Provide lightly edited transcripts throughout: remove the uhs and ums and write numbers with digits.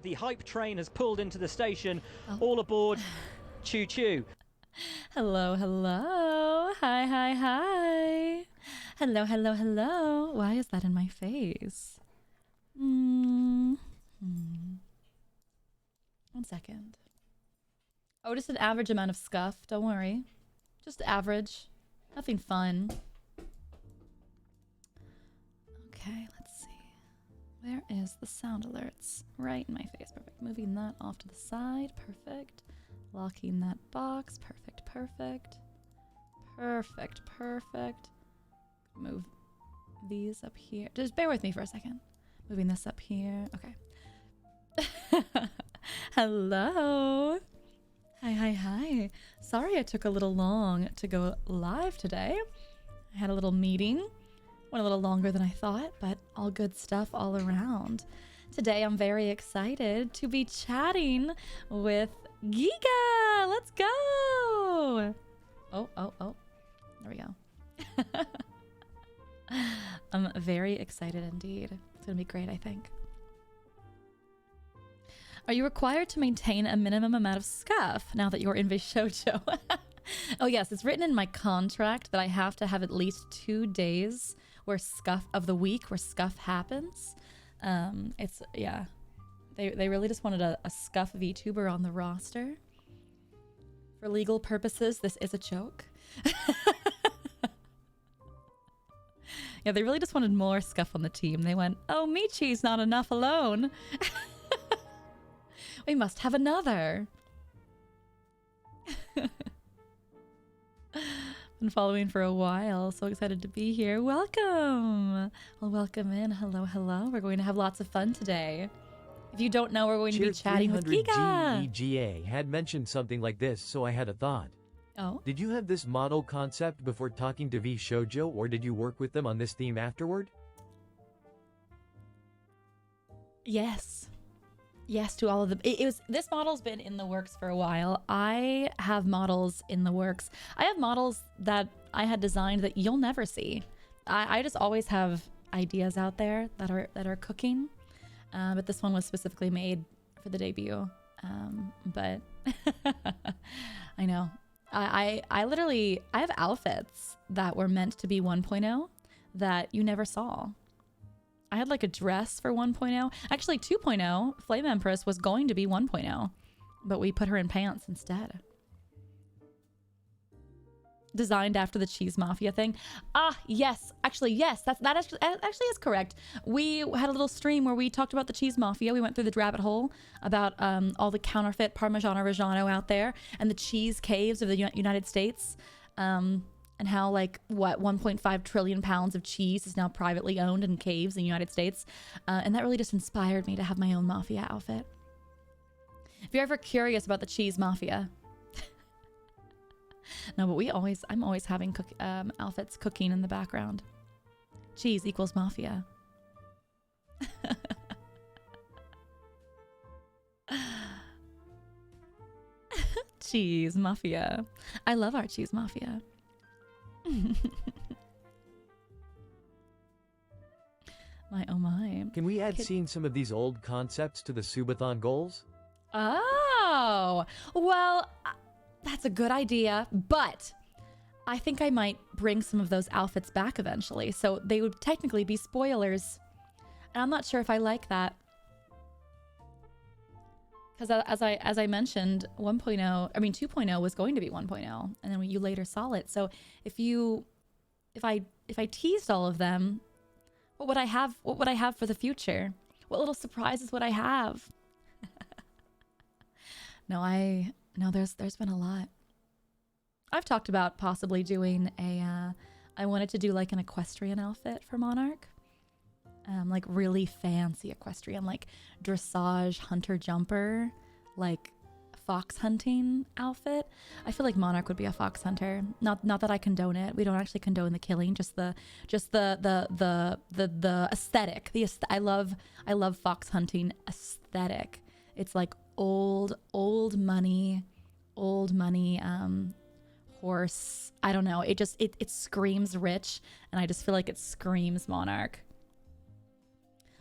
The hype train has pulled into the station. All aboard. Choo choo. Hello, hello. Hi, hi, hi. Hello, hello, hello. Why is that in my face? 1 second. Oh, just an average amount of scuff. Don't worry. Just average. Nothing fun. Okay, let's see. Where is the sound alerts? Right in my face. Perfect. Moving that off to the side. Perfect. Locking that box. Perfect, perfect. Perfect, perfect. Move these up here. Just bear with me for a second. Moving this up here. Okay. Hello. Hi, hi, hi. Sorry it took a little long to go live today. I had a little meeting. Went a little longer than I thought, but all good stuff all around. Today I'm very excited to be chatting with Geega. Let's go. Oh. There we go. I'm very excited indeed. It's gonna be great, I think. Are you required to maintain a minimum amount of scuff now that you're in Vtuber? Oh yes, it's written in my contract that I have to have at least 2 days where scuff of the week where scuff happens. It's, yeah. They really just wanted a scuff VTuber on the roster. For legal purposes, this is a joke. Yeah, they really just wanted more scuff on the team. They went, oh, Michi's not enough alone. We must have another. Been following for a while. So excited to be here. Welcome. Well, welcome in. Hello, hello. We're going to have lots of fun today. If you don't know, we're going to be chatting with Geega. Geega had mentioned something like this, so I had a thought. Oh? Did you have this model concept before talking to Vtuber, or did you work with them on this theme afterward? Yes. Yes to all of them. This model's been in the works for a while. I have models in the works. I have models that I had designed that you'll never see. I just always have ideas out there that are cooking. But this one was specifically made for the debut. But I know. I literally have outfits that were meant to be 1.0 that you never saw. I had like a dress for 1.0. Actually, 2.0, Flame Empress was going to be 1.0, but we put her in pants instead. Designed after the Cheese Mafia thing. Ah, yes. Actually, yes. That actually is correct. We had a little stream where we talked about the Cheese Mafia. We went through the rabbit hole about all the counterfeit Parmigiano Reggiano out there and the cheese caves of the United States. And how, like, what, 1.5 trillion pounds of cheese is now privately owned in caves in the United States. And that really just inspired me to have my own mafia outfit. If you're ever curious about the Cheese Mafia. No, but I'm always having outfits cooking in the background. Cheese equals mafia. Cheese Mafia. I love our Cheese Mafia. My oh my. Can we add seeing some of these old concepts to the Subathon goals? Oh, well, that's a good idea, but I think I might bring some of those outfits back eventually, so they would technically be spoilers. And I'm not sure if I like that. Because as I mentioned, 2.0 was going to be 1.0, and then you later saw it. So if I teased all of them, what would I have? What would I have for the future? What little surprises would I have? No, there's been a lot. I've talked about possibly doing I wanted to do like an equestrian outfit for Monarch. Like really fancy equestrian, like dressage hunter jumper, like fox hunting outfit. I feel like Monarch would be a fox hunter. Not that I condone it. We don't actually condone the killing. Just the aesthetic. I love fox hunting aesthetic. It's like old money horse. I don't know. It screams rich, and I just feel like it screams Monarch.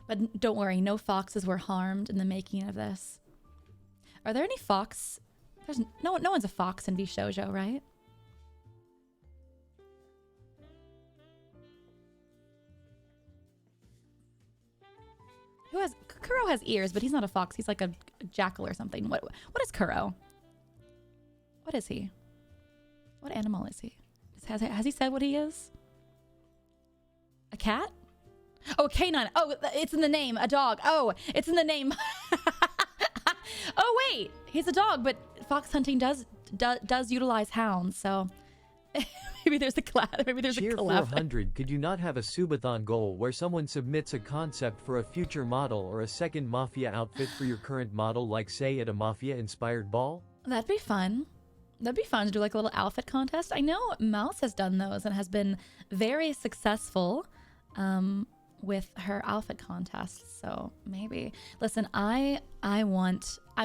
But don't worry, no foxes were harmed in the making of this. Are there any fox? There's no one's a fox in VShojo, right? Kuro has ears, but he's not a fox. He's like a jackal or something. What is Kuro? What is he? What animal is he? Has he said what he is? A cat? Oh, a canine. Oh, it's in the name. A dog. Oh, it's in the name. Oh, wait. He's a dog, but fox hunting does utilize hounds, so maybe there's a Cheer collab. 400. Could you not have a subathon goal where someone submits a concept for a future model or a second Mafia outfit for your current model, like say at a Mafia-inspired ball? That'd be fun. That'd be fun to do like a little outfit contest. I know Mouse has done those and has been very successful with her outfit contests. So maybe. Listen, I'm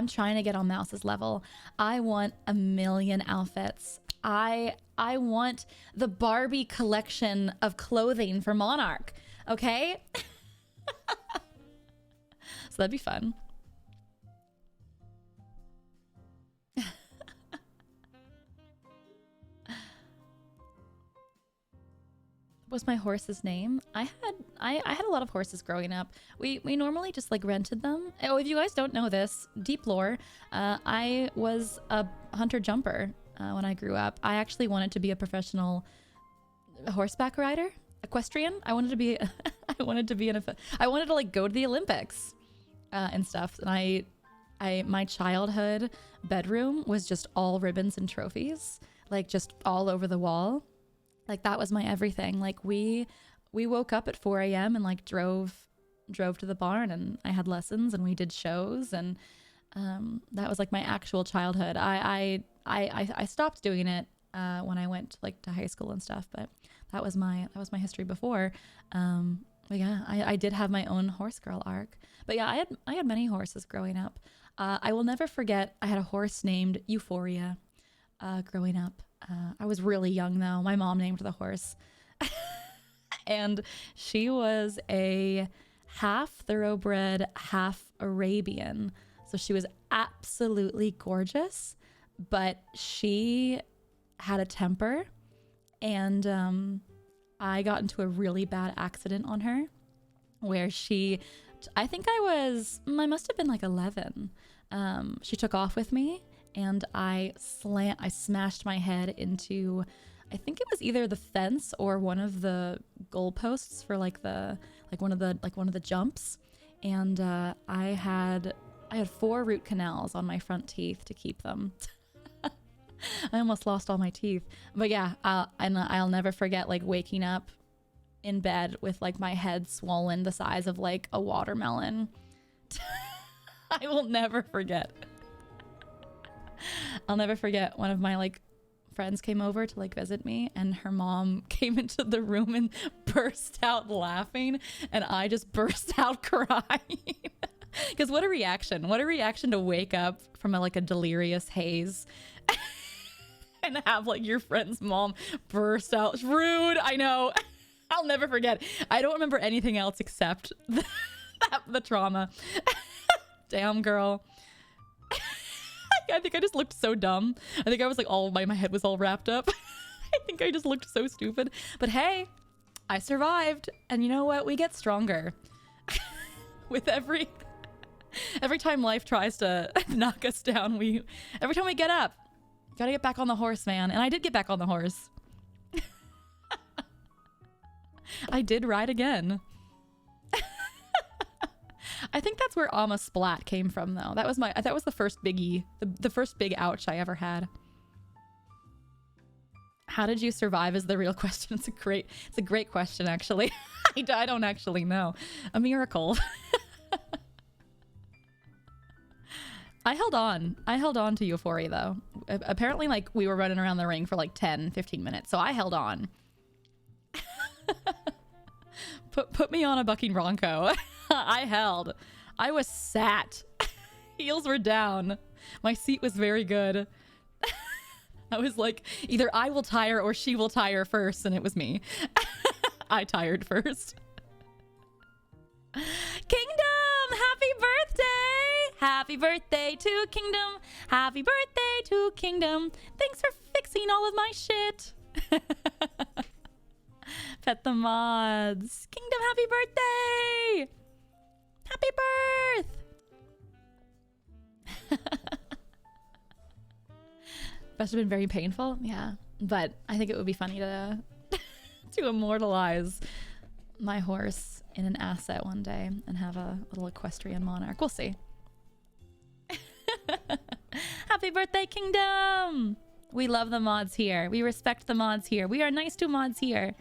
trying to get on Mouse's level. I want 1 million outfits. I want the Barbie collection of clothing for Monarch. Okay? So that'd be fun. Was my horse's name? I had a lot of horses growing up. We normally just like rented them. Oh, if you guys don't know this, deep lore, I was a hunter jumper when I grew up. I actually wanted to be a professional horseback rider, equestrian. I wanted to like go to the Olympics and stuff. And my childhood bedroom was just all ribbons and trophies, like just all over the wall. Like that was my everything. Like we woke up at 4 a.m. and like drove to the barn, and I had lessons and we did shows, and that was like my actual childhood. I stopped doing it when I went like to high school and stuff, but that was my history before. But yeah, I did have my own horse girl arc. But yeah, I had many horses growing up. I will never forget, I had a horse named Euphoria growing up. I was really young though. My mom named the horse. And she was a half thoroughbred, half Arabian. So she was absolutely gorgeous, but she had a temper, and I got into a really bad accident on her where I must have been like 11. She took off with me, and I smashed my head into, I think it was either the fence or one of the goalposts for one of the jumps. And I had 4 root canals on my front teeth to keep them. I almost lost all my teeth. But yeah, I'll never forget like waking up in bed with like my head swollen the size of like a watermelon. I will never forget. I'll never forget, one of my like friends came over to like visit me, and her mom came into the room and burst out laughing, and I just burst out crying. Because what a reaction to wake up from a delirious haze and have like your friend's mom burst out. It's rude, I know. I'll never forget. I don't remember anything else except the trauma. Damn, girl. I think I just looked so dumb. I think I was like my head was all wrapped up. I think I just looked so stupid. But hey, I survived. And you know what? We get stronger. With every time life tries to knock us down, every time we get up, gotta get back on the horse, man. And I did get back on the horse. I did ride again. I think that's where Ama Splat came from, though. That was the first biggie, the first big ouch I ever had. How did you survive is the real question. It's a great question, actually. I don't actually know. A miracle. I held on to Euphoria, though. Apparently, like, we were running around the ring for like 10, 15 minutes, so I held on. Put me on a bucking bronco. I held. I was sat. Heels were down. My seat was very good. I was like, either I will tire or she will tire first, and it was me. I tired first. Kingdom, happy birthday! Happy birthday to Kingdom. Happy birthday to Kingdom. Thanks for fixing all of my shit. Pet the mods. Kingdom, happy birthday! Happy birth! Must have been very painful. Yeah, but I think it would be funny to to immortalize my horse in an asset one day and have a little equestrian monarch. We'll see. Happy birthday, Kingdom! We love the mods here. We respect the mods here. We are nice to mods here.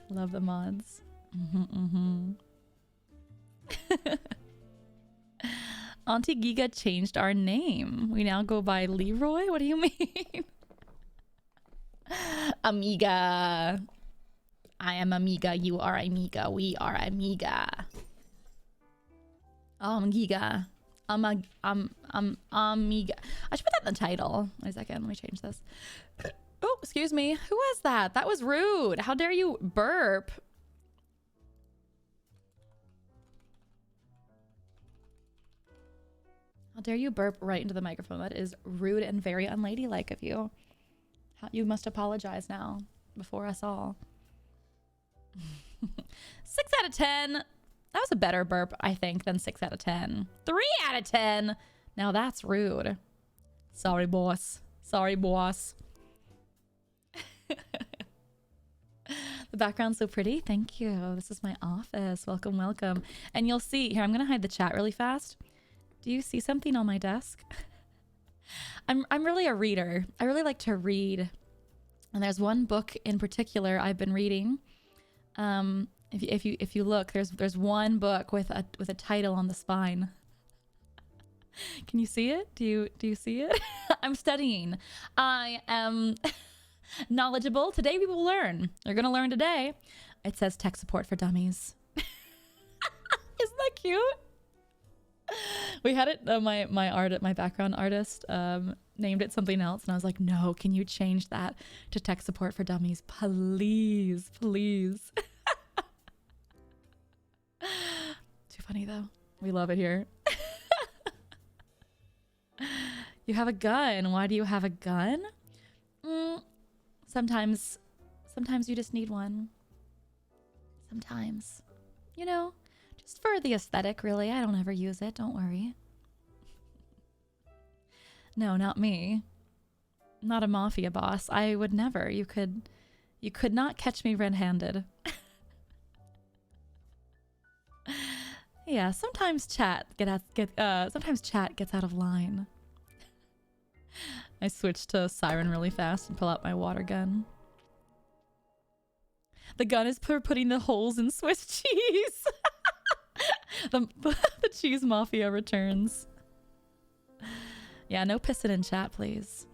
Love the mods. Auntie Geega changed our name. We now go by Leroy? What do you mean? Amiga. I am Amiga. You are Amiga. We are Amiga. Giga. Amiga. I should put that in the title. Wait a second. Let me change this. Oh, excuse me. Who was that? That was rude. How dare you burp? How dare you burp right into the microphone? That is rude and very unladylike of you. You must apologize now before us all. 6 out of 10. That was a better burp, I think, than 6 out of 10. 3 out of 10. Now that's rude. Sorry, boss. Sorry, boss. The background's so pretty. Thank you. This is my office. Welcome, welcome. And you'll see here, I'm going to hide the chat really fast. Do you see something on my desk? I'm really a reader. I really like to read. And there's one book in particular I've been reading. If you look, there's one book with a title on the spine. Can you see it? Do you see it? I'm studying. I am knowledgeable. Today we will learn. You're gonna learn today. It says tech support for dummies. Isn't that cute? We had it. My background artist named it something else, and I was like, no, can you change that to tech support for dummies, please, please. Too funny though. We love it here. You have a gun. Why do you have a gun? Sometimes you just need one. Sometimes, you know. Just for the aesthetic, really. I don't ever use it. Don't worry. No, not me. Not a mafia boss. I would never. You could not catch me red-handed. Yeah, sometimes chat sometimes chat gets out of line. I switched to siren really fast and pull out my water gun. The gun is for putting the holes in Swiss cheese. The cheese mafia returns. Yeah, no pissing in chat, please.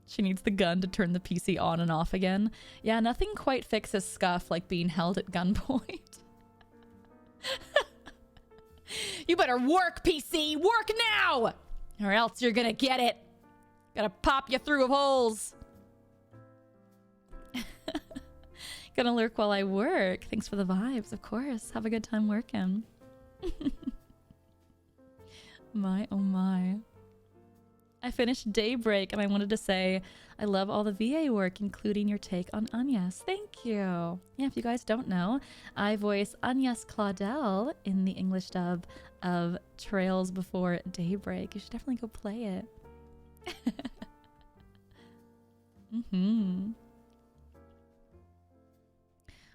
She needs the gun to turn the PC on and off again. Yeah, nothing quite fixes scuff like being held at gunpoint. You better work, PC! Work now! Or else you're gonna get it. Gotta pop you through holes. Gonna lurk while I work. Thanks for the vibes, of course. Have a good time working. My, oh my. I finished Daybreak and I wanted to say I love all the VA work, including your take on Agnes. Thank you. Yeah, if you guys don't know, I voice Agnes Claudel in the English dub of Trails Before Daybreak. You should definitely go play it.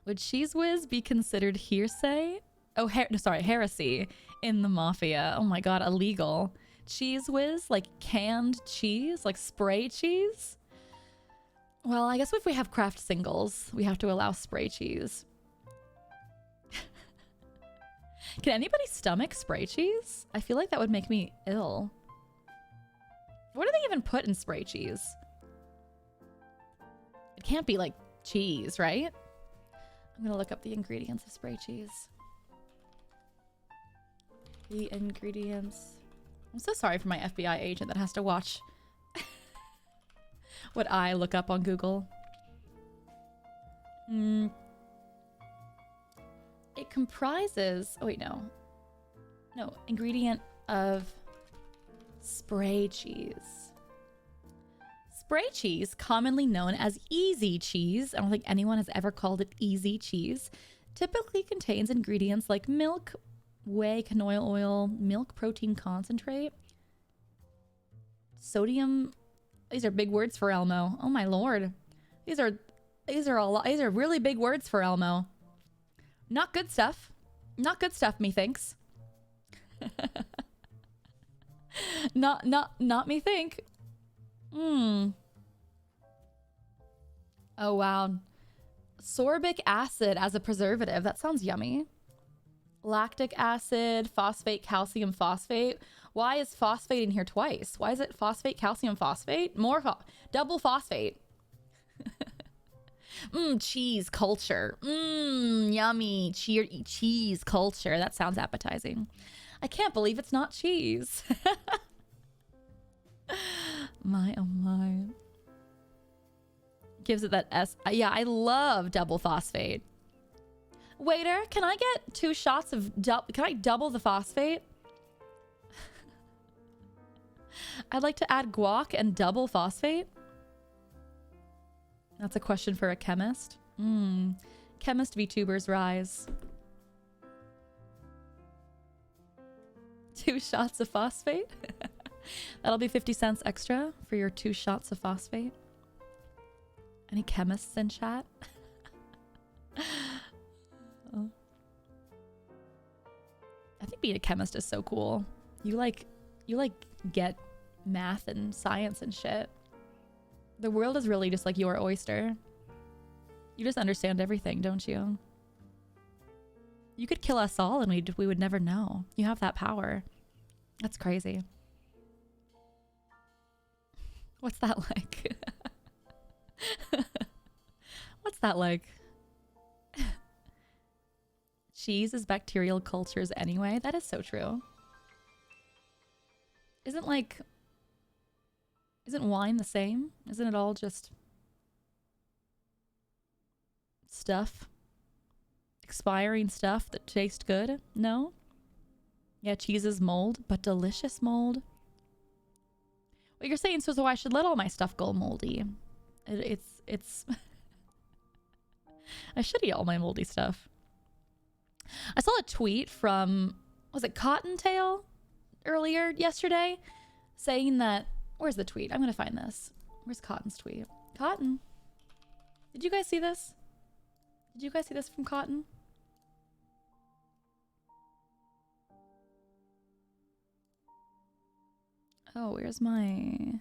Would Cheese Whiz be considered hearsay? Oh, heresy in the Mafia. Oh my god, illegal. Cheese Whiz, like canned cheese, like spray cheese? Well, I guess if we have craft singles, we have to allow spray cheese. Can anybody stomach spray cheese? I feel like that would make me ill. What do they even put in spray cheese? It can't be like cheese, right? I'm gonna look up the ingredients of spray cheese. The ingredients. I'm so sorry for my FBI agent that has to watch what I look up on Google. It It comprises, oh wait, no, ingredient of spray cheese. Spray cheese, commonly known as easy cheese, I don't think anyone has ever called it easy cheese, typically contains ingredients like milk, whey, canola oil, milk protein concentrate, sodium. These are big words for Elmo. Oh my lord. These are really big words for Elmo. Not good stuff. Not good stuff, methinks. not me think. Oh wow. Sorbic acid as a preservative. That sounds yummy. Lactic acid, phosphate, calcium phosphate. Why is phosphate in here twice? Why is it phosphate, calcium phosphate? Double phosphate. Cheese culture. Yummy. Cheese culture. That sounds appetizing. I can't believe it's not cheese. My, oh my. Gives it that S. Yeah, I love double phosphate. Waiter, can I get 2 shots of can I double the phosphate? I'd like to add guac and double phosphate. That's a question for a chemist. Chemist VTubers rise. 2 shots of phosphate. That'll be 50 cents extra for your 2 shots of phosphate. Any chemists in chat? Oh. I think being a chemist is so cool. You get math and science and shit. The world is really just like your oyster. You just understand everything, don't you? You could kill us all and we would never know. You have that power. That's crazy. What's that like? What's that like? Cheese is bacterial cultures anyway. That is so true. Isn't wine the same? Isn't it all just stuff? Expiring stuff that tastes good? No? Yeah, cheese is mold, but delicious mold. What you're saying, so I should let all my stuff go moldy. It's I should eat all my moldy stuff. I saw a tweet from, was it Cottontail earlier yesterday, saying that, where's the tweet? I'm gonna find this. Where's Cotton's tweet? Cotton. Did you guys see this? Did you guys see this from Cotton? Oh, where's my...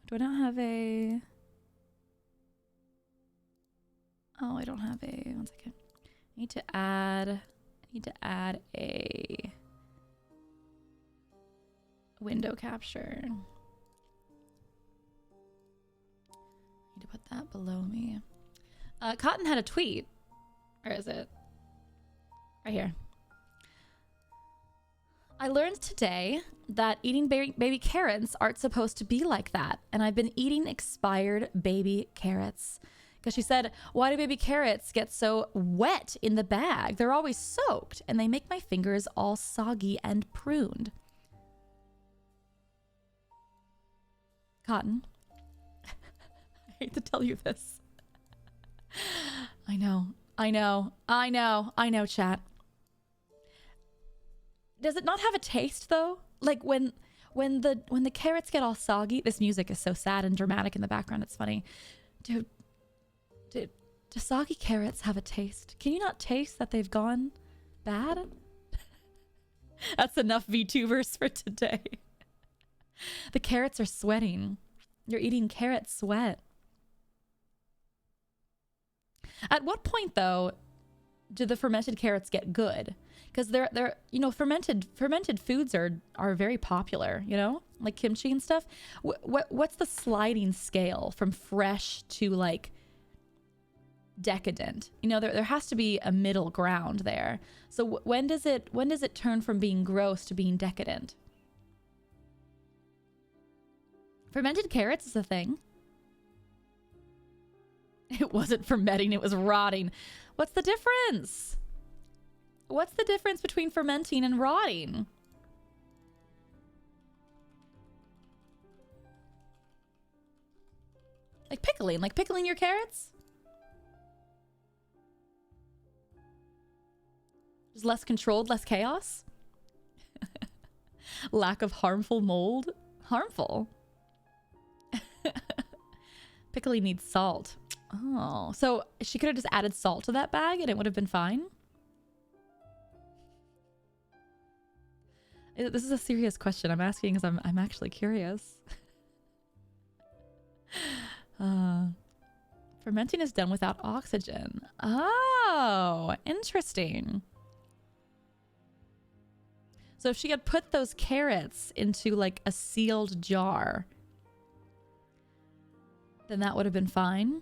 Do I not have a... Oh, I don't have a... One second. I need to add a window capture. I need to put that below me. Cotton had a tweet. Where is it? Right here. I learned today that eating baby carrots aren't supposed to be like that. And I've been eating expired baby carrots. Because she said, why do baby carrots get so wet in the bag? They're always soaked and they make my fingers all soggy and pruned. Cotton. I hate to tell you this. I know, chat. Does it not have a taste though? Like when the carrots get all soggy, this music is so sad and dramatic in the background, it's funny. Dude, do soggy carrots have a taste? Can you not taste that they've gone bad? That's enough VTubers for today. The carrots are sweating. You're eating carrot sweat. At what point though do the fermented carrots get good? Because they're you know, fermented foods are very popular, you know, like kimchi and stuff. What's the sliding scale from fresh to like decadent? You know, there has to be a middle ground there. So when does it turn from being gross to being decadent? Fermented carrots is a thing. It wasn't fermenting, it was rotting. What's the difference? What's the difference between fermenting and rotting? Like pickling your carrots? Just less controlled, less chaos? Lack of harmful mold? Harmful? Pickling needs salt. Oh, so she could have just added salt to that bag and it would have been fine? This is a serious question I'm asking because I'm actually curious. Fermenting is done without oxygen. Oh, interesting. So if she had put those carrots into like a sealed jar, then that would have been fine.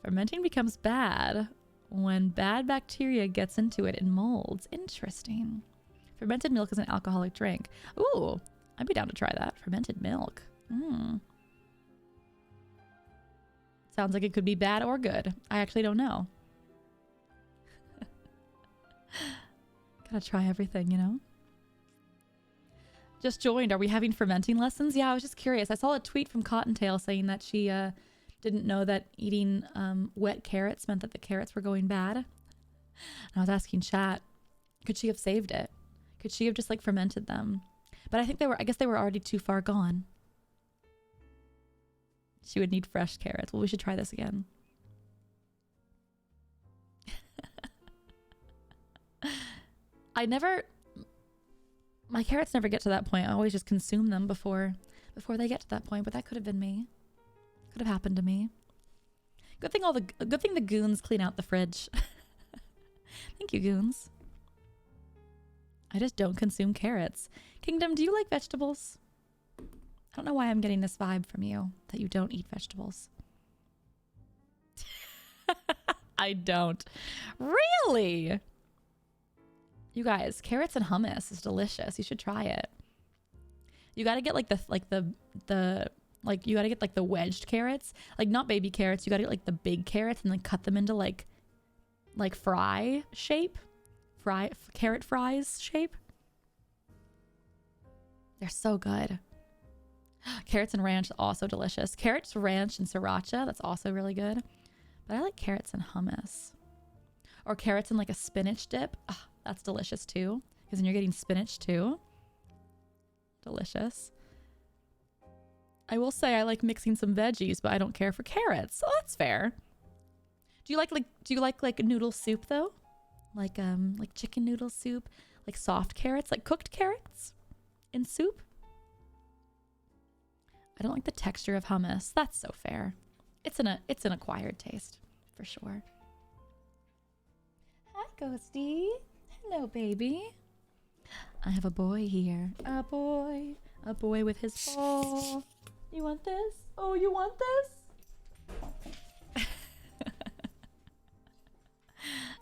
Fermenting becomes bad when bad bacteria gets into it and molds. Interesting. Fermented milk is an alcoholic drink. Ooh, I'd be down to try that. Fermented milk. Sounds like it could be bad or good. I actually don't know. Gotta try everything, you know? Just joined. Are we having fermenting lessons? Yeah, I was just curious. I saw a tweet from Cottontail saying that she didn't know that eating wet carrots meant that the carrots were going bad. And I was asking chat, could she have saved it? Could she have just like fermented them? But I guess they were already too far gone. She would need fresh carrots. Well, we should try this again. My carrots never get to that point. I always just consume them before they get to that point, but that could have been me. Could have happened to me. Good thing the goons clean out the fridge. Thank you, goons. I just don't consume carrots. Kingdom, do you like vegetables? I don't know why I'm getting this vibe from you that you don't eat vegetables. I don't. Really? You guys, carrots and hummus is delicious. You should try it. You got to get like you got to get like the wedged carrots, like not baby carrots. You got to get like the big carrots and then cut them into like fry shape, carrot fries shape. They're so good. Carrots and ranch, also delicious. Carrots, ranch, and sriracha, that's also really good. But I like carrots and hummus. Or carrots and like a spinach dip. Oh, that's delicious too. Because then you're getting spinach too. Delicious. I will say I like mixing some veggies, but I don't care for carrots. So that's fair. Do you like noodle soup though? Like chicken noodle soup, like soft carrots, like cooked carrots in soup? I don't like the texture of hummus. That's so fair. It's an acquired taste for sure. Hi, Ghosty. Hello, baby. I have a boy here. A boy with his ball. You want this? Oh, you want this?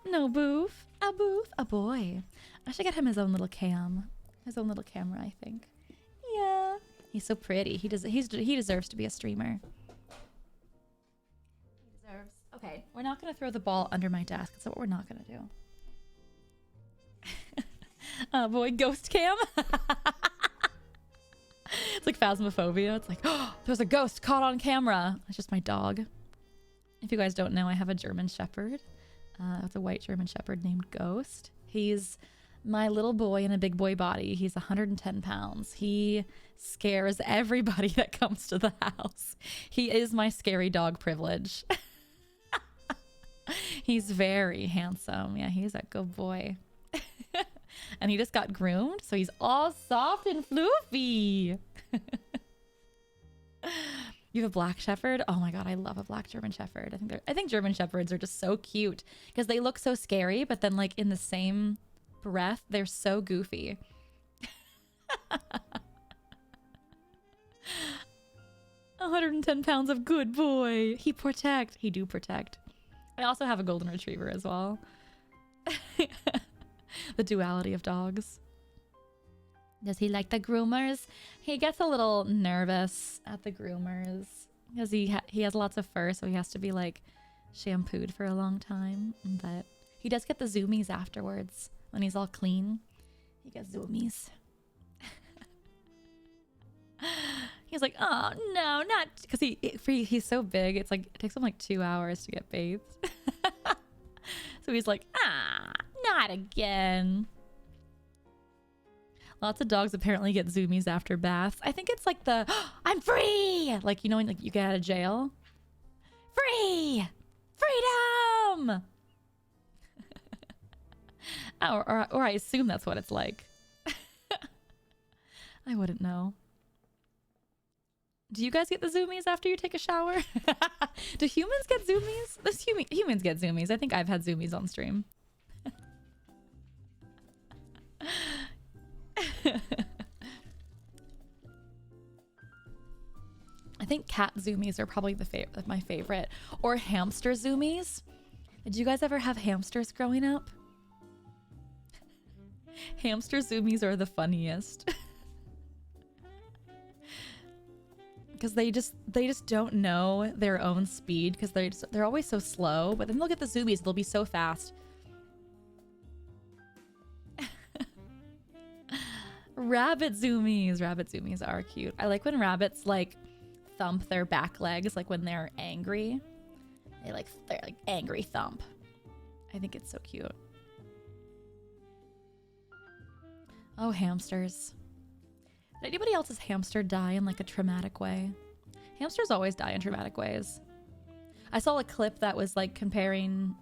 No, boof. A boof. A boy. I should get him his own little cam. His own little camera, I think. Yeah. He's so pretty. He deserves to be a streamer. He deserves. Okay, we're not going to throw the ball under my desk. That's what we're not going to do. Oh boy, ghost cam. It's like phasmophobia. It's like, oh, there's a ghost caught on camera. It's just my dog. If you guys don't know, I have a German Shepherd. It's a white German Shepherd named Ghost. He's my little boy in a big boy body. He's 110 pounds. He scares everybody that comes to the house. He is my scary dog privilege. He's very handsome. Yeah, he's a good boy. And he just got groomed, so he's all soft and floofy. You have a black shepherd? Oh my god, I love a black German shepherd. I think German shepherds are just so cute because they look so scary, but then like in the same breath, they're so goofy. 110 pounds of good boy. He do protect. I also have a golden retriever as well. The duality of dogs. Does he like the groomers? He gets a little nervous at the groomers. because he has lots of fur, so he has to be like shampooed for a long time. But he does get the zoomies afterwards when he's all clean. He gets zoomies. He's like, oh no, not because he's so big. It's like it takes him like 2 hours to get bathed. So he's like, not again. Lots of dogs apparently get zoomies after baths. I think it's like the I'm free, like, you know, when like you get out of jail. Free, freedom. or I assume that's what it's like. I wouldn't know. Do you guys get the zoomies after you take a shower? Do humans get zoomies? Humans get zoomies. I think I've had zoomies on stream. I think cat zoomies are probably my favorite. Or hamster zoomies. Did you guys ever have hamsters growing up? Hamster zoomies are the funniest. Because they just don't know their own speed, because they're always so slow, but then they'll get the zoomies, they'll be so fast. Rabbit zoomies are cute. I like when rabbits like thump their back legs, like when they're angry. They're like angry thump. I think it's so cute. Oh, hamsters. Did anybody else's hamster die in like a traumatic way? Hamsters always die in traumatic ways. I saw a clip that was like comparing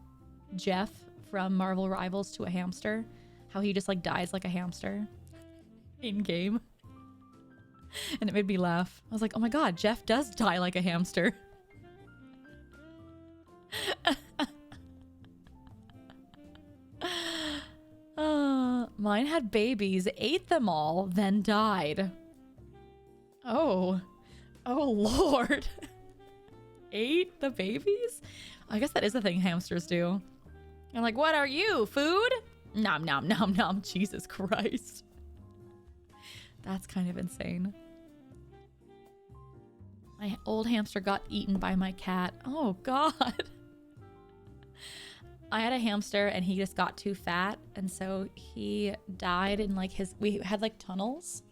Jeff from Marvel Rivals to a hamster. How he just like dies like a hamster in game. And it made me laugh. I was like, oh my god, Jeff does die like a hamster. Mine had babies, ate them all, then died. Oh Lord. Ate the babies? I guess that is the thing hamsters do. I'm like, what are you, food? Nom nom nom nom. Jesus Christ. That's kind of insane. My old hamster got eaten by my cat. Oh God. I had a hamster and he just got too fat, and so he died in like we had like tunnels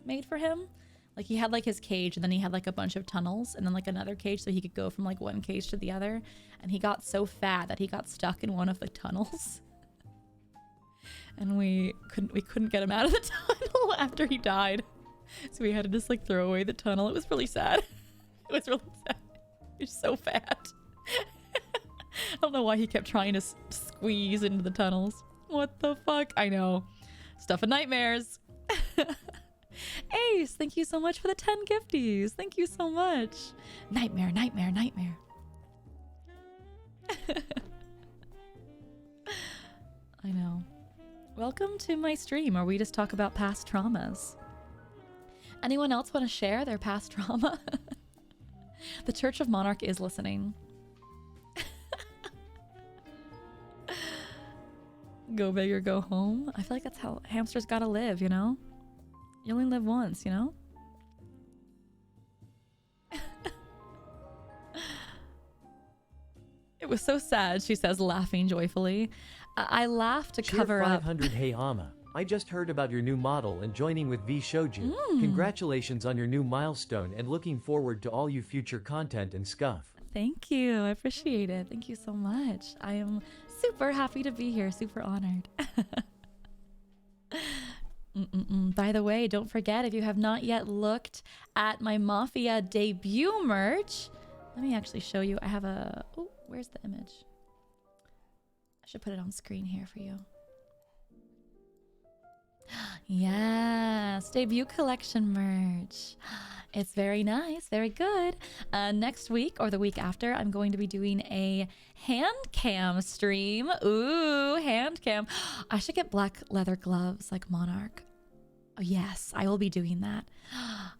made for him. Like he had like his cage, and then he had like a bunch of tunnels, and then like another cage so he could go from like one cage to the other. And he got so fat that he got stuck in one of the tunnels. And we couldn't get him out of the tunnel after he died. So we had to just like throw away the tunnel. It was really sad. It was really sad. He's so fat. I don't know why he kept trying to squeeze into the tunnels. What the fuck? I know. Stuff of nightmares. Ace, thank you so much for the 10 gifties. Thank you so much. Nightmare, nightmare, nightmare. I know. Welcome to my stream where we just talk about past traumas. Anyone else want to share their past trauma? The Church of Monarch is listening. Go big or go home. I feel like that's how hamsters gotta live, you know? You only live once, you know? It was so sad, she says, laughing joyfully. I laughed to cover up. 500 Hey Ama. I just heard about your new model and joining with V Shouju. Congratulations on your new milestone and looking forward to all you future content and scuff. Thank you. I appreciate it. Thank you so much. I am super happy to be here. Super honored. By the way, don't forget, if you have not yet looked at my Mafia debut merch, let me actually show you. I have a... Oh, where's the image? I should put it on screen here for you. Yes, debut collection merch. It's very nice, very good. Next week or the week after, I'm going to be doing a hand cam stream. Ooh, hand cam. I should get black leather gloves like Monarch. Oh, yes, I will be doing that.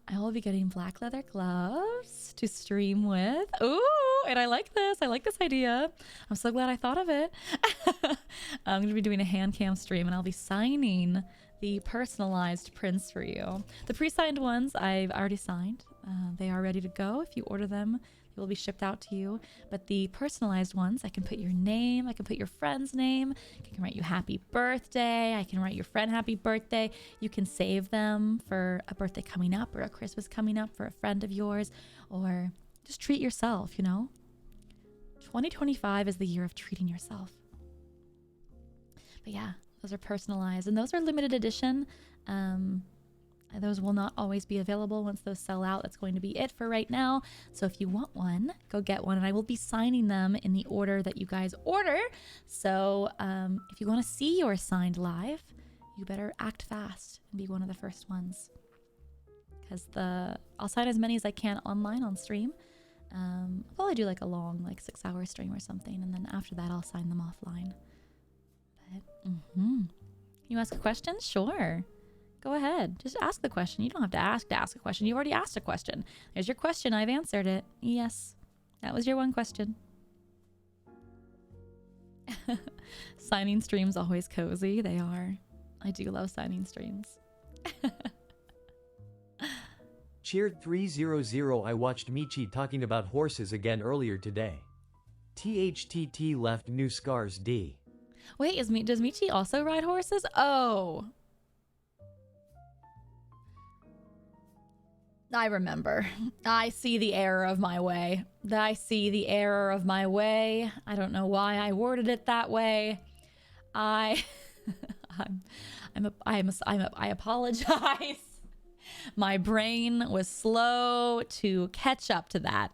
I will be getting black leather gloves to stream with. Ooh, and I like this. I like this idea. I'm so glad I thought of it. I'm going to be doing a hand cam stream, and I'll be signing the personalized prints for you. The pre-signed ones I've already signed. They are ready to go. If you order them, they will be shipped out to you. But the personalized ones, I can put your name, I can put your friend's name, I can write you happy birthday, I can write your friend happy birthday. You can save them for a birthday coming up or a Christmas coming up for a friend of yours, or just treat yourself, you know? 2025 is the year of treating yourself. But yeah, those are personalized and those are limited edition. Those will not always be available. Once those sell out, that's going to be it for right now. So if you want one, go get one, and I will be signing them in the order that you guys order. So if you want to see yours signed live, you better act fast and be one of the first ones, because I'll sign as many as I can online on stream. I'll probably do like a long, like 6-hour stream or something, and then after that I'll sign them offline. But Can you ask a question? Sure. Go ahead. Just ask the question. You don't have to ask a question. You've already asked a question. There's your question. I've answered it. Yes. That was your one question. Signing streams always cozy. They are. I do love signing streams. Cheered 300. I watched Michi talking about horses again earlier today. THTT left new scars D. Wait, does Michi also ride horses? Oh. I remember. I see the error of my way. I see the error of my way. I don't know why I worded it that way. I apologize. My brain was slow to catch up to that.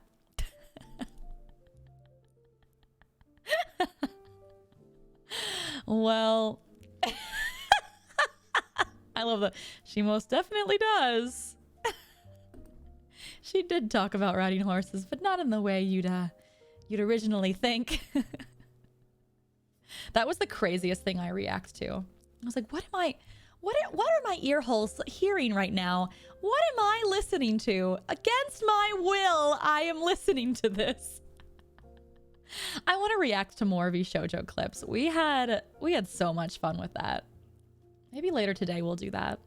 Well, I love that. She most definitely does. She did talk about riding horses, but not in the way you'd originally think. That was the craziest thing I react to. I was like, what are my ear holes hearing right now? What am I listening to? Against my will, I am listening to this. I want to react to more VShojo clips. We had so much fun with that. Maybe later today we'll do that.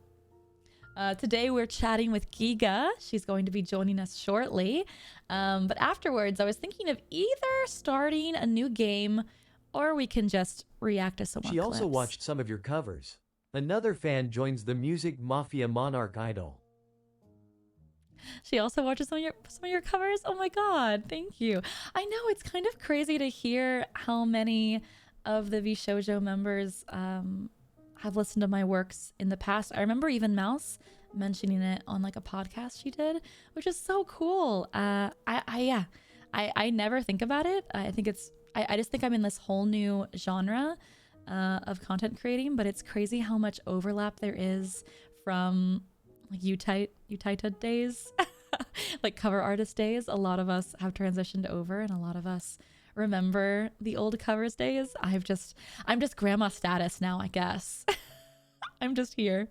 Today we're chatting with Geega. She's going to be joining us shortly. But afterwards, I was thinking of either starting a new game or we can just react to some more She clips. also watched some of your covers. Another fan joins the Music Mafia Monarch Idol. She also watches some of your covers. Oh my god, thank you. I know, it's kind of crazy to hear how many of the VShojo members have listened to my works in the past. I remember even Mouse mentioning it on like a podcast she did, which is so cool. I never think about it. I just think I'm in this whole new genre of content creating, but it's crazy how much overlap there is from like Utaita days, like cover artist days. A lot of us have transitioned over, and a lot of us remember the old covers days. I'm just grandma status now, I guess. I'm just here.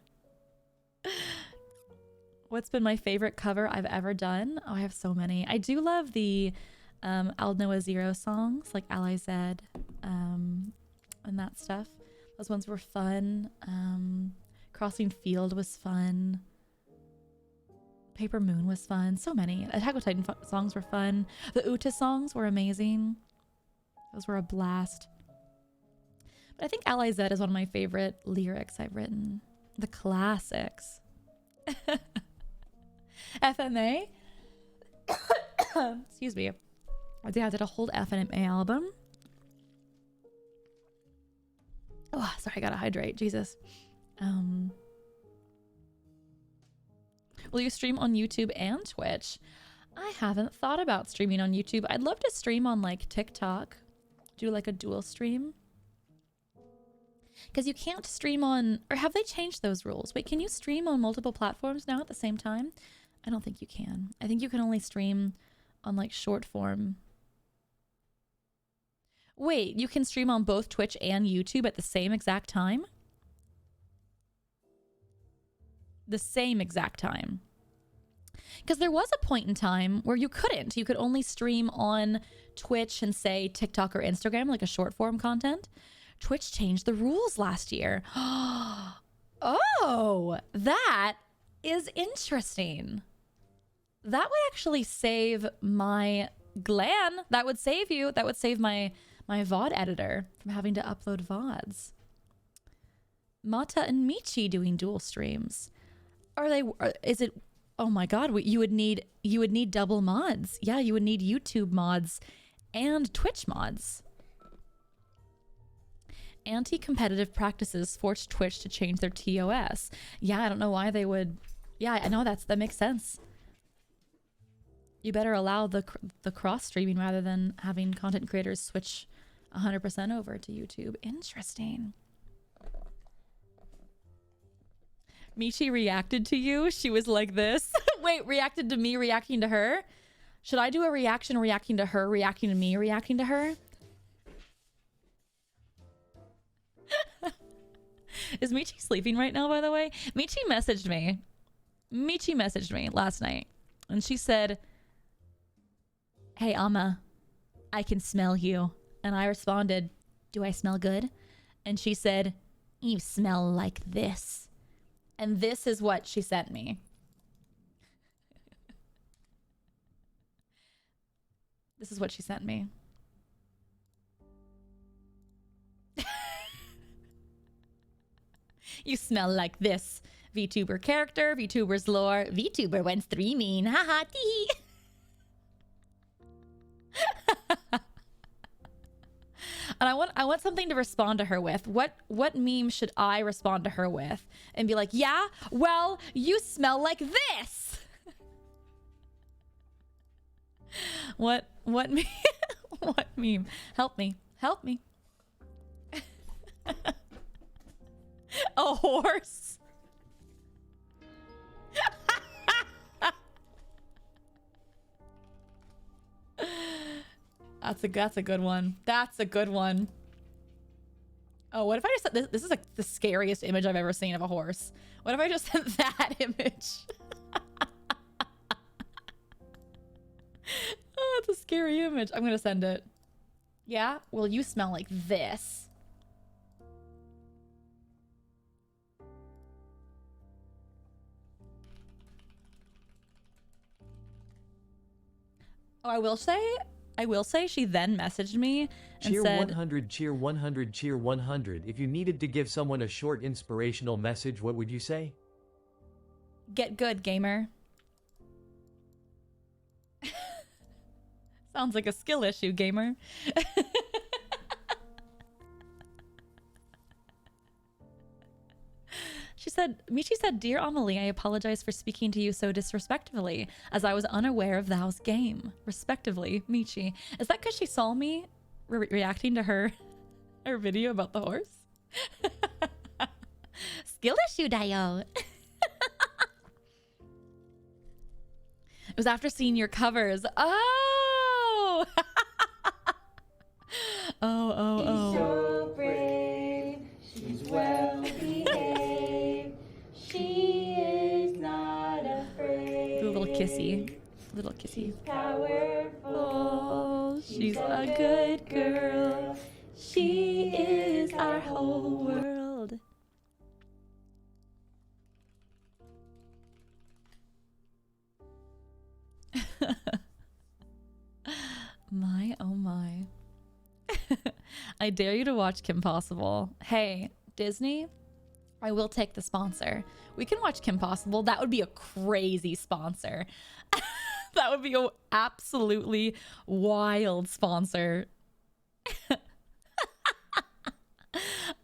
What's been my favorite cover I've ever done? Oh, I have so many. I do love the I'll Know a Zero songs, like Ally Z, and that stuff. Those ones were fun. Crossing Field was fun. Paper Moon was fun. So many. Attack on Titan songs were fun. The Uta songs were amazing. Those were a blast. But I think Ally Z is one of my favorite lyrics I've written. The classics. FMA. Excuse me. I did a whole FMA album. Oh, sorry, I gotta hydrate. Jesus. Will you stream on YouTube and Twitch? I haven't thought about streaming on YouTube. I'd love to stream on like TikTok. Do like a dual stream. Because you can't stream on, or have they changed those rules? Wait, can you stream on multiple platforms now at the same time? I don't think you can. I think you can only stream on like short form. Wait, you can stream on both Twitch and YouTube at the same exact time? The same exact time. Because there was a point in time where you couldn't. You could only stream on Twitch and say TikTok or Instagram, like a short form content. Twitch changed the rules last year. Oh, that is interesting. That would actually save my Glan. That would save you. That would save my VOD editor from having to upload VODs. Mata and Michi doing dual streams. Is it? Oh my God! You would need double mods. Yeah, you would need YouTube mods and Twitch mods. Anti-competitive practices forced Twitch to change their TOS. Yeah, I don't know why they would. Yeah, I know that makes sense. You better allow the cross streaming rather than having content creators switch 100% over to YouTube. Interesting. Michi reacted to you. She was like this. Wait, reacted to me, reacting to her? Should I do a reaction reacting to her, reacting to me, reacting to her? Is Michi sleeping right now, by the way? Michi messaged me. Michi messaged me last night. And she said, "Hey, Amma, I can smell you." And I responded, "Do I smell good?" And she said, "You smell like this." And this is what she sent me. This is what she sent me. "You smell like this. VTuber character, VTuber's lore. VTuber went streaming. Haha, tee." And I want something to respond to her with. What meme should I respond to her with? And be like, "Yeah, well, you smell like this." What meme? What meme? Help me. Help me. A horse. That's a good one. That's a good one. Oh, what if I just said this is like the scariest image I've ever seen of a horse. What if I just sent that image? Oh, that's a scary image. I'm gonna send it. "Yeah, well, you smell like this." Oh, I will say she then messaged me and Cheer said, 100, cheer 100, cheer 100. If you needed to give someone a short inspirational message, what would you say? "Get good, gamer." Sounds like a skill issue, gamer. Michi said, "Dear Amelie, I apologize for speaking to you so disrespectfully, as I was unaware of thou's game. Respectively, Michi." Is that because she saw me reacting to her video about the horse? Skill issue, Dio. It was after seeing your covers. Oh! Oh. She's so brave. She's well behaved. She is not afraid. Do a little kissy. She's powerful. She's a good girl. She is our whole world. My, oh my. I dare you to watch Kim Possible. Hey, Disney, I will take the sponsor. We can watch Kim Possible. That would be a crazy sponsor. That would be an absolutely wild sponsor.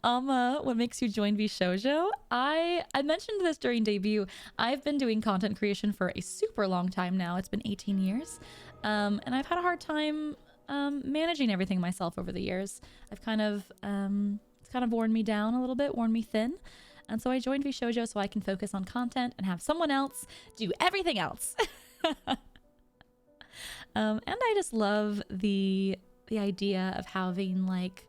What makes you join VShojo? I mentioned this during debut. I've been doing content creation for a super long time now. It's been 18 years. And I've had a hard time managing everything myself over the years. I've kind of it's kind of worn me down a little bit, worn me thin. And so I joined VShojo so I can focus on content and have someone else do everything else. And I just love the idea of having like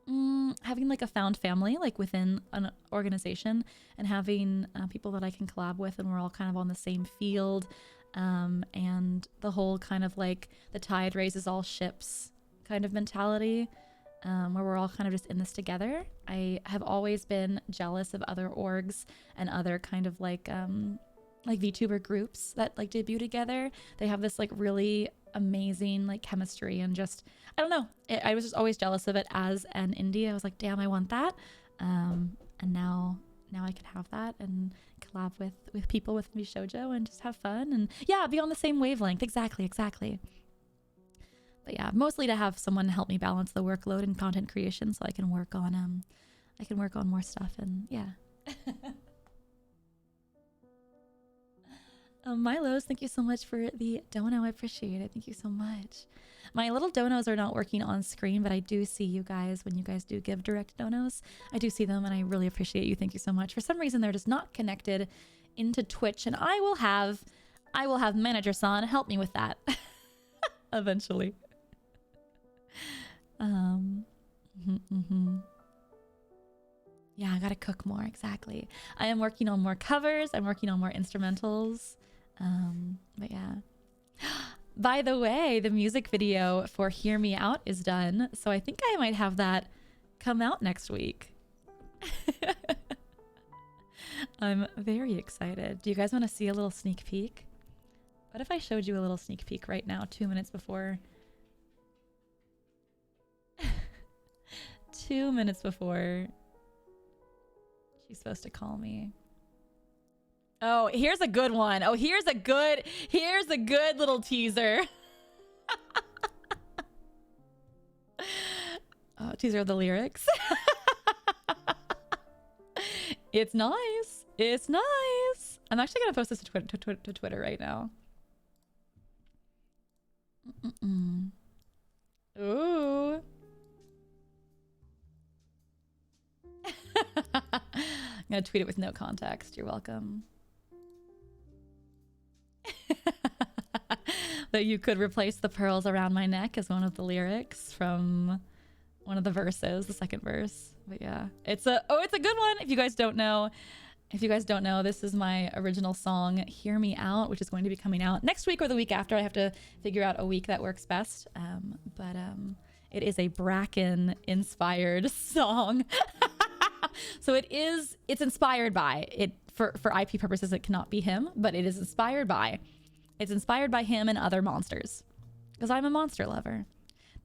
a found family like within an organization, and having people that I can collab with, and we're all kind of on the same field, and the whole kind of like the tide raises all ships kind of mentality. where we're all kind of just in this together. I have always been jealous of other orgs and other kind of like VTuber groups that like debut together. They have this like really amazing like chemistry, and just, I don't know. I was just always jealous of it as an indie. I was like, damn, I want that. And now I can have that and collab with people with me shoujo and just have fun and yeah, be on the same wavelength. Exactly. But yeah, mostly to have someone help me balance the workload and content creation so I can work on more stuff, and yeah. Milos, thank you so much for the dono. I appreciate it. Thank you so much. My little donos are not working on screen, but I do see you guys when you guys do give direct donos. I do see them and I really appreciate you. Thank you so much. For some reason, they're just not connected into Twitch, and I will have Manager-san help me with that eventually. Yeah, I gotta cook more. Exactly. I am working on more covers. I'm working on more instrumentals. But yeah. By the way, the music video for Hear Me Out is done, so I think I might have that come out next week. I'm very excited. Do you guys want to see a little sneak peek? What if I showed you a little sneak peek right now, 2 minutes before? 2 minutes before she's supposed to call me. Oh, here's a good one. Oh, here's a good little teaser. Oh, teaser of the lyrics. It's nice. It's nice. I'm actually gonna post this to Twitter right now. Ooh. I'm gonna tweet it with no context. You're welcome. That you could replace the pearls around my neck as one of the lyrics from one of the verses, the second verse. But yeah, it's a good one. If you guys don't know, this is my original song, Hear Me Out, which is going to be coming out next week or the week after. I have to figure out a week that works best. But it is a Bracken inspired song. So it's inspired by it. For IP purposes, it cannot be him, but it is inspired by. It's inspired by him and other monsters, because I'm a monster lover.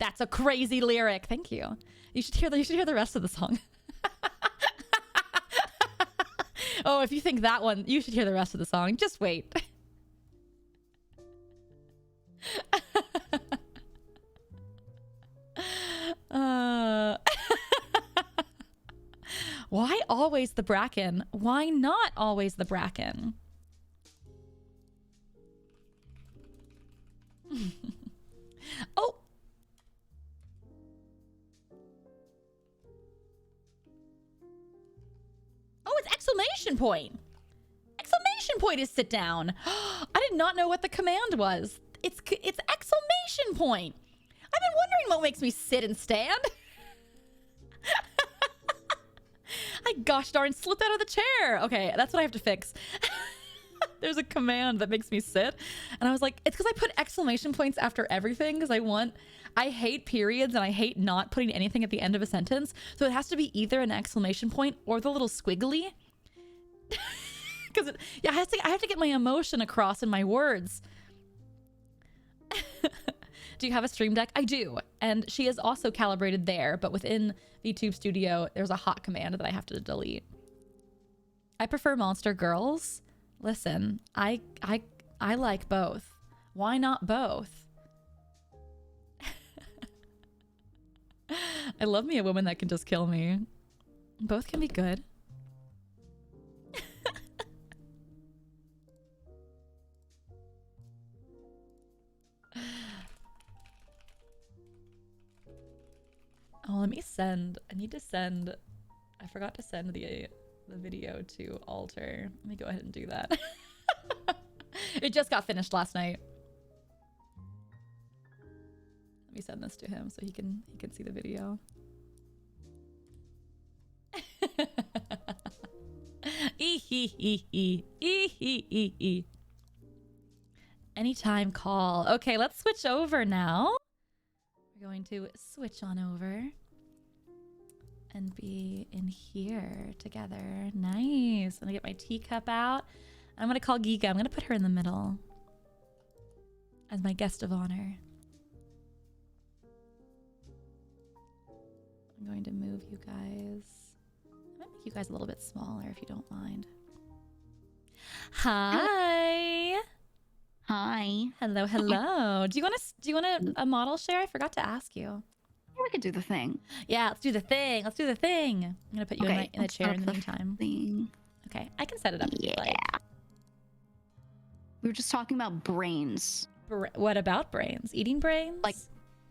That's a crazy lyric. Thank you. You should hear the rest of the song. Oh, if you think that one, you should hear the rest of the song. Just wait. Why always the Bracken? Why not always the Bracken? Oh. Oh, it's exclamation point. Exclamation point is sit down. I did not know what the command was. It's exclamation point. I've been wondering what makes me sit and stand. I gosh darn slipped out of the chair. Okay, that's what I have to fix. There's a command that makes me sit. And I was like, it's because I put exclamation points after everything because I hate periods and I hate not putting anything at the end of a sentence. So it has to be either an exclamation point or the little squiggly. Because yeah, I have to get my emotion across in my words. Do you have a Stream Deck? I do. And she is also calibrated there, but within VTube Studio, there's a hot command that I have to delete. I prefer Monster Girls. Listen, I like both. Why not both? I love me a woman that can just kill me. Both can be good. Oh, let me send. I need to send. I forgot to send the video to Alter. Let me go ahead and do that. It just got finished last night. Let me send this to him so he can see the video. Anytime call. Okay, let's switch over now. We're going to switch on over. and be in here together. Nice. I'm gonna get my teacup out. I'm gonna call Geega. I'm gonna put her in the middle as my guest of honor. I'm going to move you guys. I might make you guys a little bit smaller if you don't mind. Hi. Hi. Hello, hello. Do you want a model share? I forgot to ask you. Yeah, we could do the thing. Yeah, let's do the thing. Let's do the thing. I'm gonna put you in the let's chair set in up the meantime. thing. Okay, I can set it up. If you'd like. We were just talking about brains. What about brains? Eating brains? Like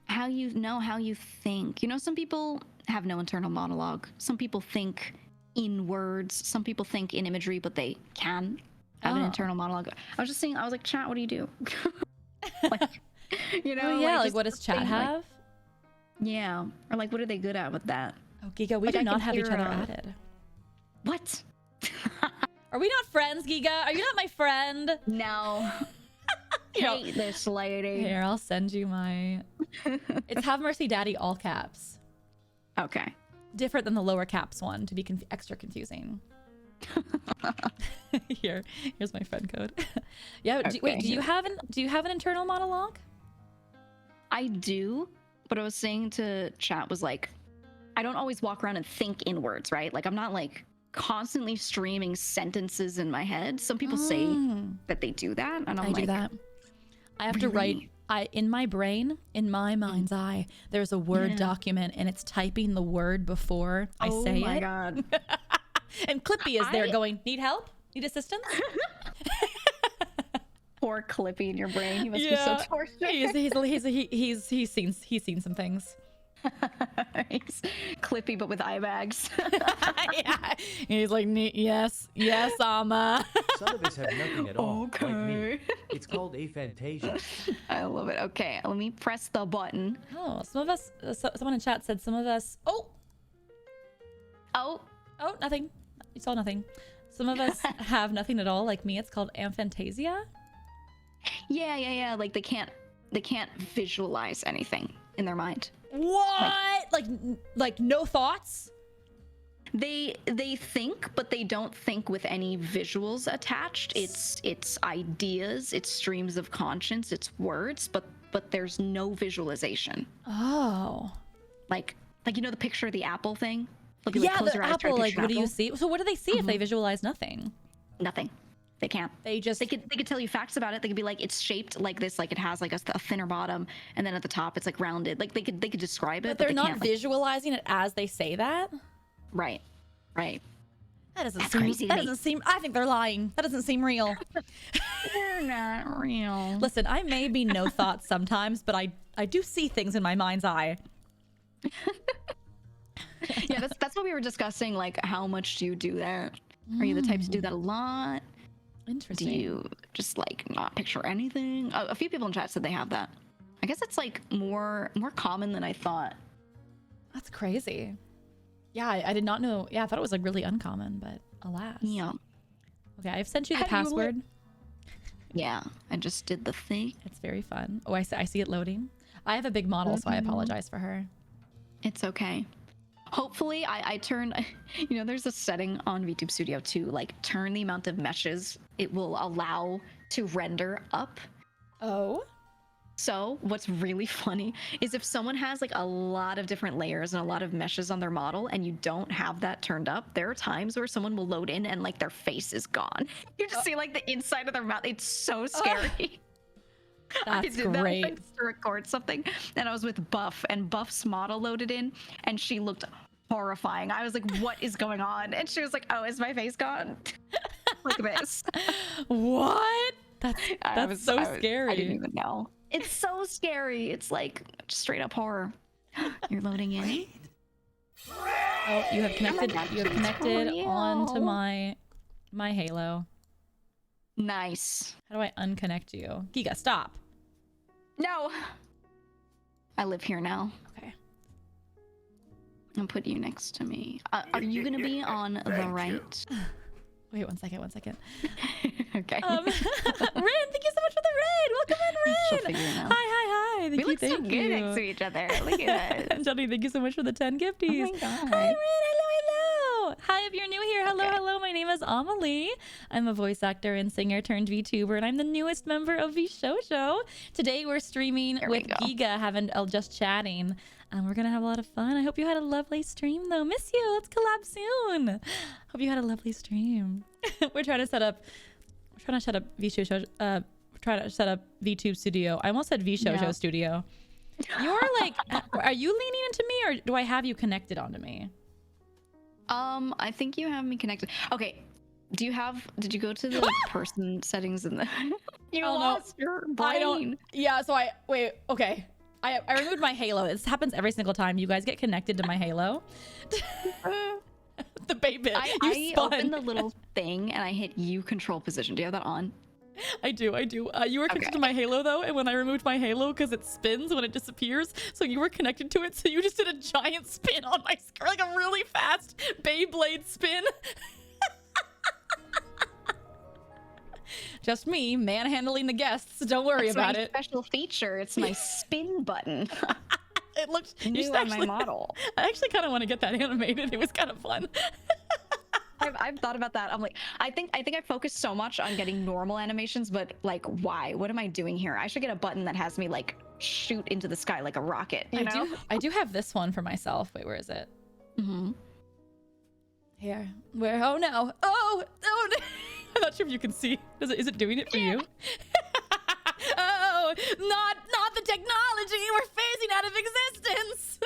how you know how you think. You know, some people have no internal monologue. Some people think in words. Some people think in imagery, but they can have an internal monologue. I was just saying, I was like, chat, what do you do? Like, you know, oh, yeah, like just what does chat thing, have? Like, yeah, or like what are they good at with that? Oh, Geega, we Like, do I not can have each hear, other added. What? Are we not friends, Geega? Are you not my friend? No. Hate this lady. Here, I'll send you my... It's Have Mercy Daddy, all caps. Okay. Different than the lower caps one to be extra confusing. Here's my friend code. Yeah, Okay, wait, do you have an internal monologue? I do, but I was saying to chat was like, I don't always walk around and think in words, right? Like I'm not like constantly streaming sentences in my head. Some people say that they do that, and I'm like, do that. I have to write. In my brain, in my mind's eye, there's a Word document, and it's typing the word before I say it. Oh my god! And Clippy is there going, "Need help? Need assistance?" Poor Clippy in your brain. He must be so tortured. He's seen some things. He's Clippy, but with eye bags. Yeah, he's like, yes, Ama. Some of us have nothing at all, like me. It's called aphantasia. I love it. Okay, let me press the button. Oh, some of us. Someone in chat said some of us. Oh, nothing. You saw nothing. Some of us have nothing at all, like me. It's called aphantasia. Yeah. Like they can't visualize anything in their mind. What? Like no thoughts? They think, but they don't think with any visuals attached. It's ideas, it's streams of conscience, it's words, but there's no visualization. Oh. Like you know the picture of the apple thing? Like, Yeah, close the your eyes, try to apple. Like, picture what an do you apple. see? So what do they see if they visualize nothing? Nothing. They can't. They just. They could tell you facts about it. They could be like, it's shaped like this, like it has like a thinner bottom, and then at the top it's like rounded. Like they could describe it, But but they're they not can't, visualizing it as they say that. Right. That doesn't That's seem. crazy to That me. doesn't seem. I think they're lying. That doesn't seem real. They're not real. Listen, I may be no thoughts sometimes, but I do see things in my mind's eye. Yeah, that's what we were discussing. Like, how much do you do that? Are you the type to do that a lot? Interesting. Do you just like not picture anything? A few people in chat said they have that. I guess it's like more common than I thought. That's crazy. Yeah, I did not know. Yeah, I thought it was like really uncommon, but alas. Yeah. Okay, I've sent you the How do you password. Yeah, I just did the thing. It's very fun. Oh, I see it loading. I have a big model, so I apologize for her. It's okay. Hopefully, I turn, you know, there's a setting on VTube Studio to like turn the amount of meshes it will allow to render up. Oh. So what's really funny is if someone has like a lot of different layers and a lot of meshes on their model and you don't have that turned up, there are times where someone will load in and like their face is gone. You just see like the inside of their mouth. It's so scary. That's I did great. that once to record something, and I was with Buff, and Buff's model loaded in, and she looked horrifying. I was like, "What is going on?" And she was like, "Oh, is my face gone?" Like this. What? That's so scary. I didn't even know. It's so scary. It's like straight up horror. You're loading in. Oh, you have connected. You have connected onto my Halo. Nice. How do I unconnect you? Geega, stop. No. I live here now. Okay. I'll put you next to me. Are you gonna be on the right? Wait, one second. Okay. Rin, thank you so much for the raid. Welcome in, She'll Rin. figure it out. Hi. Hi, thank We you, look so thank good you. next to each other. Look at that. Johnny, thank you so much for the 10 gifties. Oh my God. Hi, Rin. Hello. Hi, if you're new here. Hello. My name is Amelie. I'm a voice actor and singer turned VTuber, and I'm the newest member of VShow. Today we're streaming There we with go. Geega, just chatting. And we're gonna have a lot of fun. I hope you had a lovely stream, though. Miss you. Let's collab soon. Hope you had a lovely stream. We're trying to set up VShow. Trying to set up VTube Studio. I almost said VShow Studio. You're like, are you leaning into me, or do I have you connected onto me? I think you have me connected. Okay. Did you go to the person settings in the you Oh, no. lost your brain. I don't. Yeah. So wait. Okay. I removed my Halo. This happens every single time. You guys get connected to my Halo. The baby. I opened the little thing and I hit U control position. Do you have that on? I do. You were connected to my Halo though, and when I removed my Halo, because it spins when it disappears, so you were connected to it, so you just did a giant spin on my screen, like a really fast Beyblade spin. Just me manhandling the guests. Don't worry That's about my it. special feature. It's my spin button. It looks New on my model. I actually kind of want to get that animated. It was kind of fun. I've thought about that. I'm like, I think I focused so much on getting normal animations, but like, why? What am I doing here? I should get a button that has me like shoot into the sky like a rocket. You know? I do have this one for myself. Wait, where is it? Mm-hmm. Here. Where? Oh no. Oh no. I'm not sure if you can see. Is it doing it for you? Oh, not the technology. We're phasing out of existence.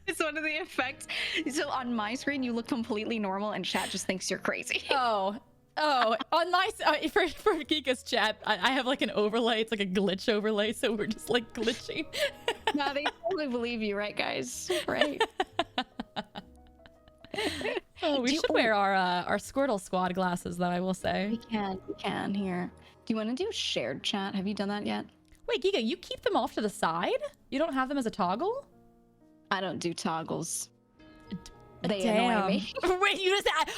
It's one of the effects. So on my screen, you look completely normal, and chat just thinks you're crazy. Oh, on my for Geeka's chat, I have like an overlay. It's like a glitch overlay, so we're just like glitching. No, they totally believe you, right, guys? Right? Oh, we should wear our Squirtle Squad glasses, though. I will say. We can here. Do you want to do shared chat? Have you done that yet? Wait, Geeka, you keep them off to the side? You don't have them as a toggle? I don't do toggles. They Damn. annoy me. Wait,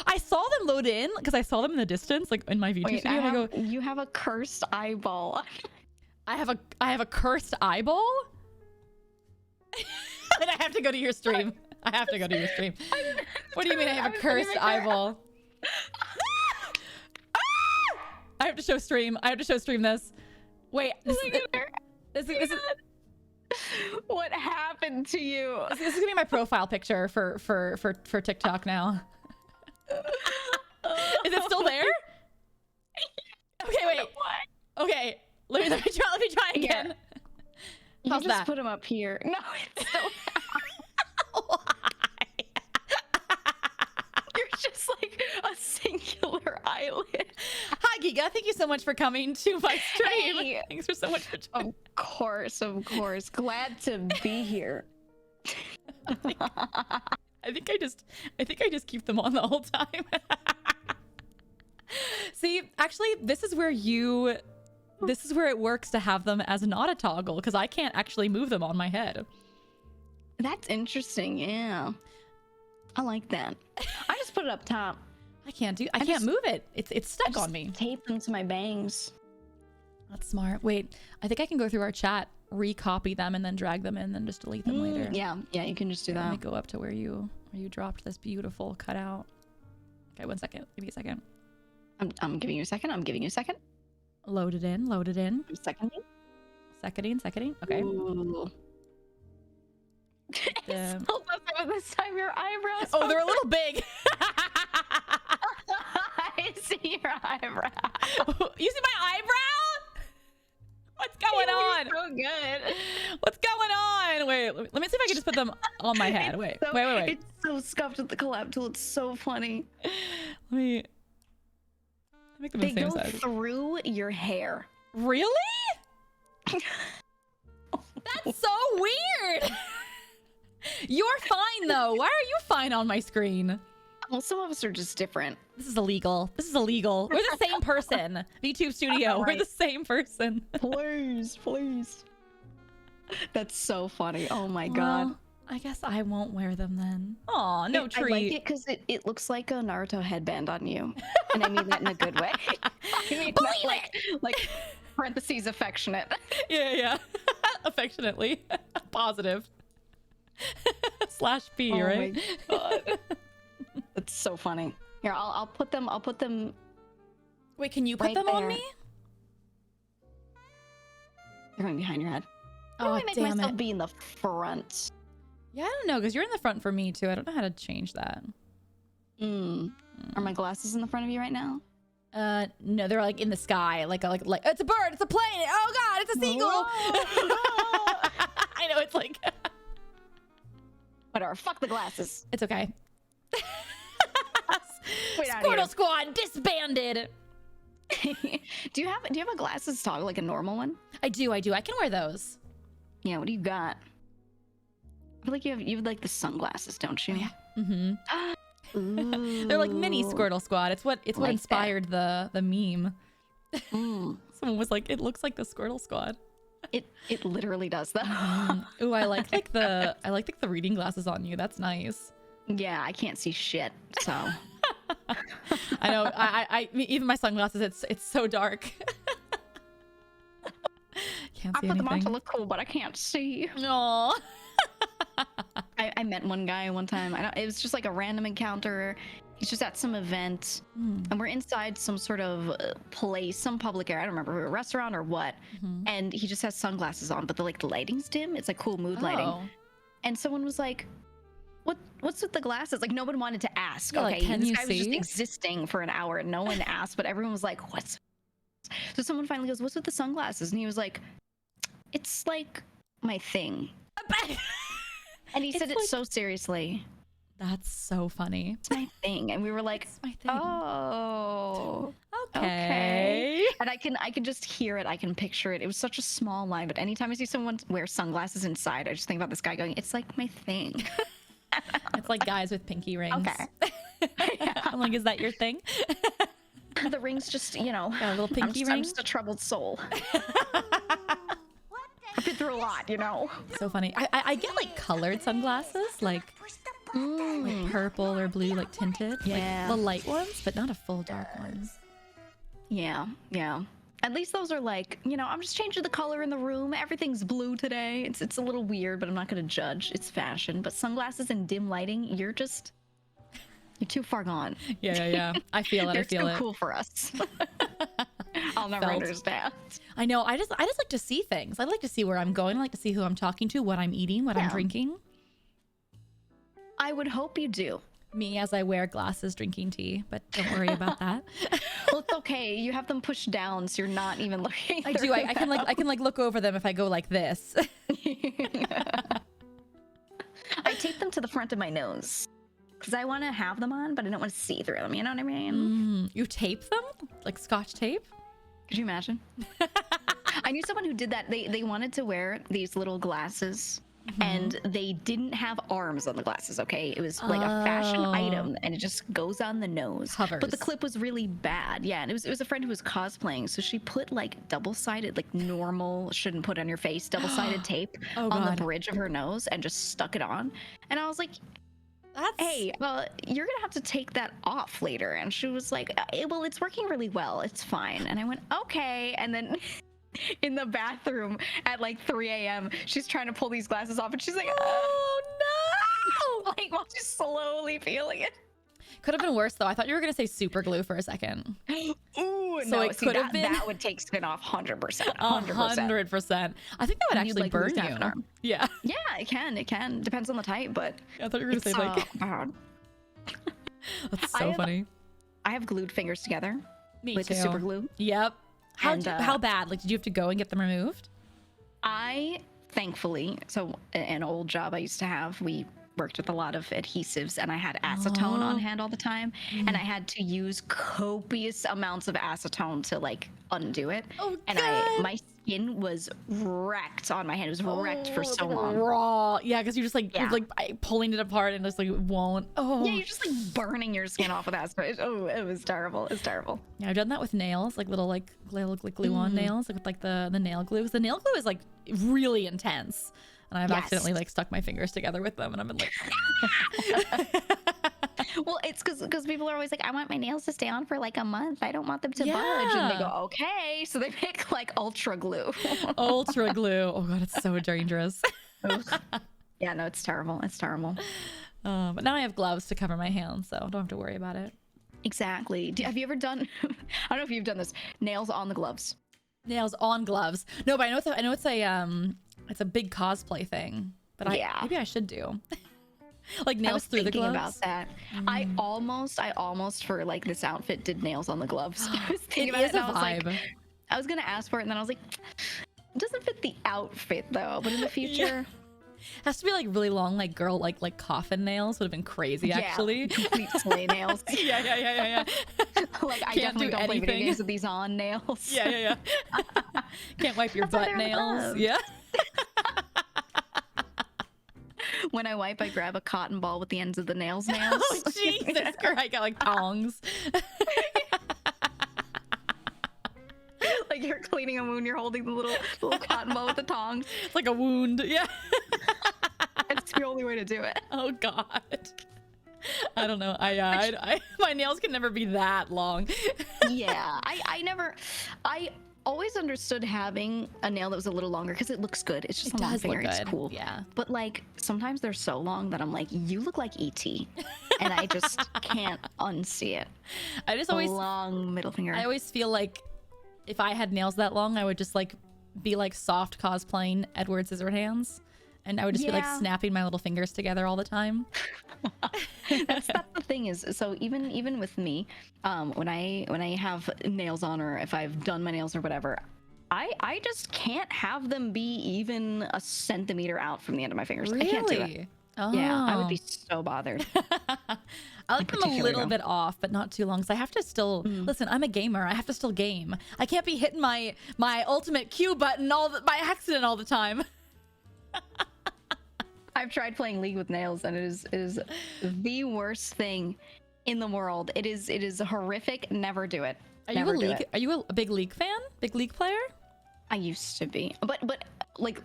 I saw them load in because I saw them in the distance, like in my VT Wait, studio. And I go, you have a cursed eyeball. I have a cursed eyeball. And I have to go to your stream. I have to go to your stream. What do you mean I have a cursed eyeball? I have to show stream. I have to show stream this. Wait, this is What happened to you? this is gonna be my profile picture for TikTok now. Is it still there? Okay, wait. Okay, let me try again. You How's just that? put him up here. No, it's still. You're just like a singular eyelid. Hi, Geega. Thank you so much for coming to my stream. Hey. Thanks for so much for joining. Of course. Glad to be here. I think I just keep them on the whole time. See, actually, this is where it works to have them as not a toggle, because I can't actually move them on my head. That's interesting. Yeah, I like that. I just put it up top. I can't move it. It's stuck on me. Tape them to my bangs. That's smart. Wait, I think I can go through our chat, recopy them, and then drag them in, and just delete them later. Yeah, you can just do Let me that. go up to where you dropped this beautiful cutout. Okay, 1 second. Give me a second. I'm giving you a second. Load it in. I'm seconding. Seconding. Okay. Ooh. Um, Hold on, this time your eyebrows. oh, they're a little big. I see your eyebrow. You see my eyebrow? What's going on? So good. What's going on? Wait, let me see if I can just put them on my head. Wait. It's so scuffed with the collab tool. It's so funny. Let me make them They the same go size. through your hair. Really? That's so weird. You're fine though. Why are you fine on my screen? Well, some of us are just different. This is illegal. We're the same person. VTube Studio. We're Right. the same person. Please. That's so funny. Oh my Well, god. I guess I won't wear them then. Aw, no I treat. like it because it looks like a Naruto headband on you. And I mean that in a good way. I mean that Believe like parentheses affectionate. Yeah. Affectionately. Positive. /P, Oh right? my god. That's so funny. Here, I'll put them. Wait, can you put right them on there. me? They're going behind your head. How Oh, do I make damn myself it. be in the front? Yeah, I don't know, because you're in the front for me too. I don't know how to change that. Are my glasses in the front of you right now? No, they're like in the sky, like it's a bird, it's a plane. Oh god, it's a seagull. I know, it's like Whatever. Fuck the glasses. it's okay. Wait out Squirtle Squad disbanded. Do you have a glasses toggle, like a normal one? I do. I can wear those. Yeah. What do you got? I feel like you have like the sunglasses, don't you? Yeah. Mm-hmm. Ooh. They're like mini Squirtle Squad. It's what Like inspired the meme. Mm. Someone was like, it looks like the Squirtle Squad. It literally does though. Ooh, I like the reading glasses on you. That's nice. Yeah, I can't see shit. So I know. I even my sunglasses. It's so dark. Can't I see put them on to anything. look cool, but I can't see. No. I met one guy one time. It was just like a random encounter. He's just at some event, and we're inside some sort of place, some public area. I don't remember, a restaurant or what. And he just has sunglasses on, but the lighting's dim. It's like cool mood lighting. And someone was like, "What's with the glasses?" Like no one wanted to ask. Yeah, Okay, like, can this you guy was just see? existing for an hour, and no one asked. But everyone was like, "What's?" So someone finally goes, "What's with the sunglasses?" And he was like, "It's like my thing." And he said it like- so seriously. That's so funny. It's my thing. And we were like, It's my thing. oh, Okay. And I can just hear it. I can picture it. It was such a small line, but anytime I see someone wear sunglasses inside, I just think about this guy going, it's like my thing. It's like guys with pinky rings. Okay. I'm like, is that your thing? The ring's just, you know, Got a little pinky I'm ring. just a troubled soul. I've been through a lot, you know. So funny. I get like colored sunglasses, like purple or blue, like tinted. Yeah. Like the light ones, but not a full dark ones. Yeah. At least those are like, you know, I'm just changing the color in the room. Everything's blue today. It's a little weird, but I'm not going to judge. It's fashion. But sunglasses and dim lighting, you're too far gone. Yeah. I feel it. They're I feel too it. cool for us. I'll never Felt. understand. I know. I just like to see things. I like to see where I'm going. I like to see who I'm talking to, what I'm eating, what I'm Yeah. drinking. I would hope you do. Me as I wear glasses drinking tea, but don't worry about that. Well, it's okay. You have them pushed down, so you're not even looking. I do. I can look over them if I go like this. I tape them to the front of my nose because I want to have them on, but I don't want to see through them. You know what I mean? You tape them like Scotch tape? Could you imagine? I knew someone who did that. They wanted to wear these little glasses. And they didn't have arms on the glasses, okay? It was like a fashion item, and it just goes on the nose. But the Hovers. clip was really bad. Yeah, and it was a friend who was cosplaying, so she put like double-sided, like normal, shouldn't put on your face, double-sided tape Oh, on God. the bridge of her nose and just stuck it on. And I was like, That's hey, well, you're gonna have to take that off later. And she was like, well, it's working really well. It's fine. And I went, okay. And then in the bathroom at like 3 a.m., she's trying to pull these glasses off, and she's like, Oh no! like while she's slowly peeling it. Could have been worse though. I thought you were gonna say super glue for a second. Ooh, So no, it see, could have been- that would take skin off 100%. 100%. 100%. I think that would You, actually like, burn lose half you. an arm. Yeah. Yeah, it can. Depends on the type, but I thought you were gonna it's say like bad. that's I so have- funny. I have glued fingers together Me with too. the super glue. Yep. And, How bad? Like, did you have to go and get them removed? I thankfully, so an old job I used to have, we worked with a lot of adhesives, and I had acetone on hand all the time, and I had to use copious amounts of acetone to like undo it. Oh, and God. my skin was wrecked on my hand. It was wrecked for so long. Raw. Yeah, because you're just like Yeah. you're like pulling it apart and just like it won't. Oh. Yeah, you're just like burning your skin off with acetone. Oh, it was terrible. It was terrible. Yeah, I've done that with nails, like little like glue on nails, like with like the nail glue. 'Cause the nail glue is like really intense, and I've Yes. accidentally like stuck my fingers together with them, and I've been like, Well, it's because people are always like, I want my nails to stay on for like a month. I don't want them to budge. And they go, okay. So they make like ultra glue. Ultra glue. Oh god, it's so dangerous. Yeah, no, it's terrible. It's terrible. But now I have gloves to cover my hands, so I don't have to worry about it. Exactly. Have you ever done? I don't know if you've done this. Nails on the gloves. Nails on gloves. No, but I know it's a big cosplay thing. But maybe I should do. Like nails through the gloves. About that. I almost for like this outfit did nails on the gloves. I was thinking about it, and I was gonna ask for it, and then I was like, it doesn't fit the outfit though. But in the future, has to be like really long, like girl, like coffin nails would have been crazy. Actually, complete sleigh nails. Yeah. Like I definitely don't play video games with these on nails. Yeah. Can't wipe your butt nails. Yeah. When I wipe, I grab a cotton ball with the ends of the nails. Oh, Jesus Christ. I got like tongs. Like you're cleaning a wound, you're holding the little cotton ball with the tongs. It's like a wound. Yeah. It's the only way to do it. Oh, God. I don't know. I my nails can never be that long. Yeah. I always understood having a nail that was a little longer because it looks good. It's just a long finger. It's cool. Yeah. But like sometimes they're so long that I'm like, you look like E.T. and I just can't unsee it. I just always long middle finger. I always feel like if I had nails that long, I would just like be like soft cosplaying Edward Scissorhands, and I would just be like snapping my little fingers together all the time. That's the thing is, so even with me, when I have nails on, or if I've done my nails or whatever, I just can't have them be even a centimeter out from the end of my fingers. Really? I can't do it. Oh. Yeah, I would be so bothered. I like them a little bit off, but not too long. So I have to still listen. I'm a gamer. I have to still game. I can't be hitting my ultimate Q button by accident all the time. I've tried playing League with nails, and it is the worst thing in the world. It is horrific. Never do it. Are you a big League fan? Big League player? I used to be, but like,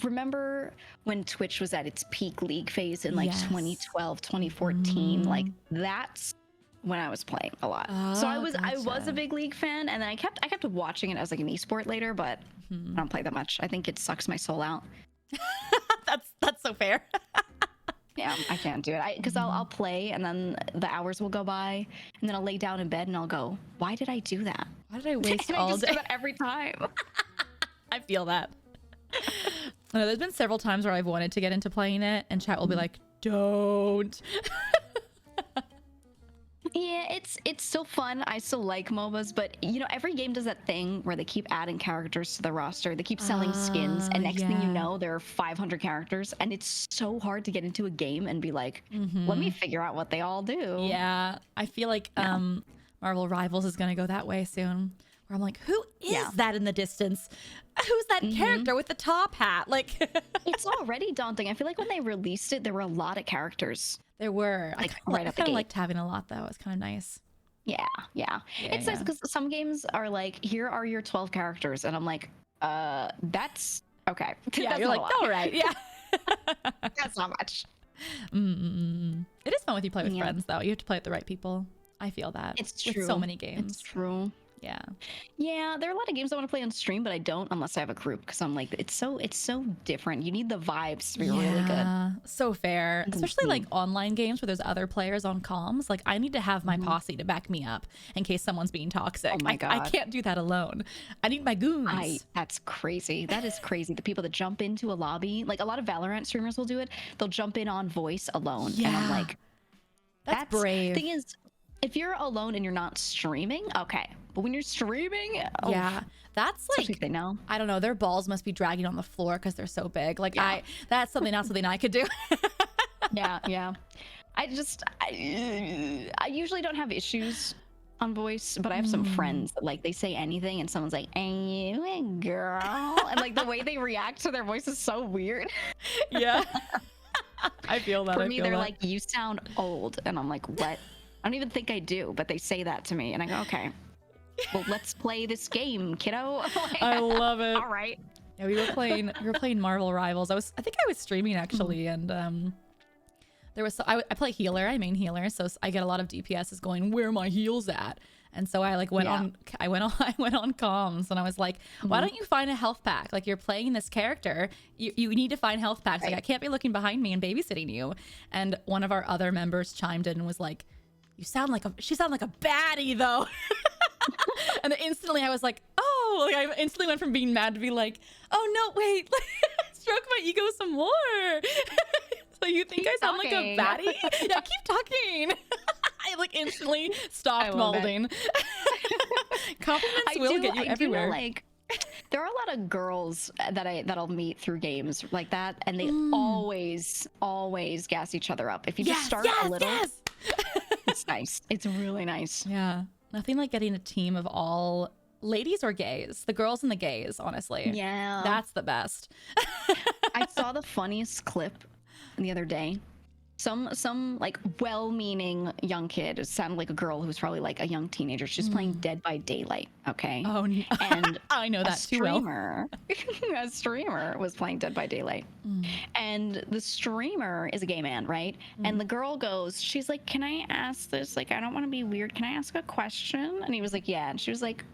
remember when Twitch was at its peak League phase in like 2012, 2014? Like that's when I was playing a lot. So I was a big League fan, and then I kept watching it as like an esport later, but I don't play that much. I think it sucks my soul out. That's so fair. Yeah, I can't do it. Because I'll play, and then the hours will go by, and then I'll lay down in bed and I'll go, why did I do that? Why did I waste and all I just day? do that every time. I feel that. I know, there's been several times where I've wanted to get into playing it, and chat will be like, don't. Yeah, it's still fun. I still like MOBAs, but you know, every game does that thing where they keep adding characters to the roster. They keep selling skins, and next thing you know, there are 500 characters, and it's so hard to get into a game and be like, let me figure out what they all do. Yeah, I feel like Marvel Rivals is gonna go that way soon. Where I'm like, who is that in the distance? Who's that character with the top hat? Like, it's already daunting. I feel like when they released it, there were a lot of characters. There were. Like, I kind of liked having a lot, though. It's kind of nice. Yeah. It's nice because some games are like, here are your 12 characters, and I'm like, that's okay. Yeah, that's you're like, all right, yeah. That's not much. It is fun when you play with friends, though. You have to play with the right people. I feel that. It's true. With so many games. It's true. Yeah, there are a lot of games I want to play on stream, but I don't unless I have a group, because I'm like, it's so different. You need the vibes to be really good. So fair. Especially like online games where there's other players on comms. Like, I need to have my posse to back me up in case someone's being toxic. Oh my God. I can't do that alone. I need my goons. That's crazy. That is crazy. The people that jump into a lobby, like a lot of Valorant streamers will do it. They'll jump in on voice alone. Yeah. And I'm like, that's brave. The thing is, if you're alone and you're not streaming, okay. But when you're streaming, that's like, if they know. I don't know, their balls must be dragging on the floor because they're so big. Like, that's something I could do. Yeah. I usually don't have issues on voice, but I have some friends that like, they say anything and someone's like, "Hey, you a girl?" And like the way they react to their voice is so weird. Yeah. I feel that. For me, they're like, "You sound old," and I'm like, "What?" I don't even think I do, but they say that to me, and I go, "Okay, well, let's play this game, kiddo." Like, I love it. All right. Yeah, we were playing Marvel Rivals. I think I was streaming actually, and there was I play healer. I main healer, so I get a lot of DPSs going, where are my heals at? And so I like went on comms and I was like, why don't you find a health pack? Like, you're playing this character, you need to find health packs. Like, I can't be looking behind me and babysitting you. And one of our other members chimed in and was like, she sound like a baddie though. And then instantly I was like, oh, like I instantly went from being mad to be like, oh no, wait, stroke my ego some more. So you think I sound like a baddie? Yeah, keep talking. I like instantly stopped molding. Compliments will get you everywhere. Like, there are a lot of girls that'll meet through games like that, and they always gas each other up. If you just start a little, it's nice. It's really nice. Yeah, nothing like getting a team of all ladies or gays, the girls and the gays. Honestly, yeah, that's the best. I saw the funniest clip the other day. Some like well-meaning young kid, it sounded like a girl who's probably like a young teenager. She's playing Dead by Daylight, okay? Oh, no. And I know that too well. A streamer was playing Dead by Daylight. And the streamer is a gay man, right? And the girl goes, she's like, can I ask this? Like, I don't want to be weird. Can I ask a question? And he was like, yeah. And she was like,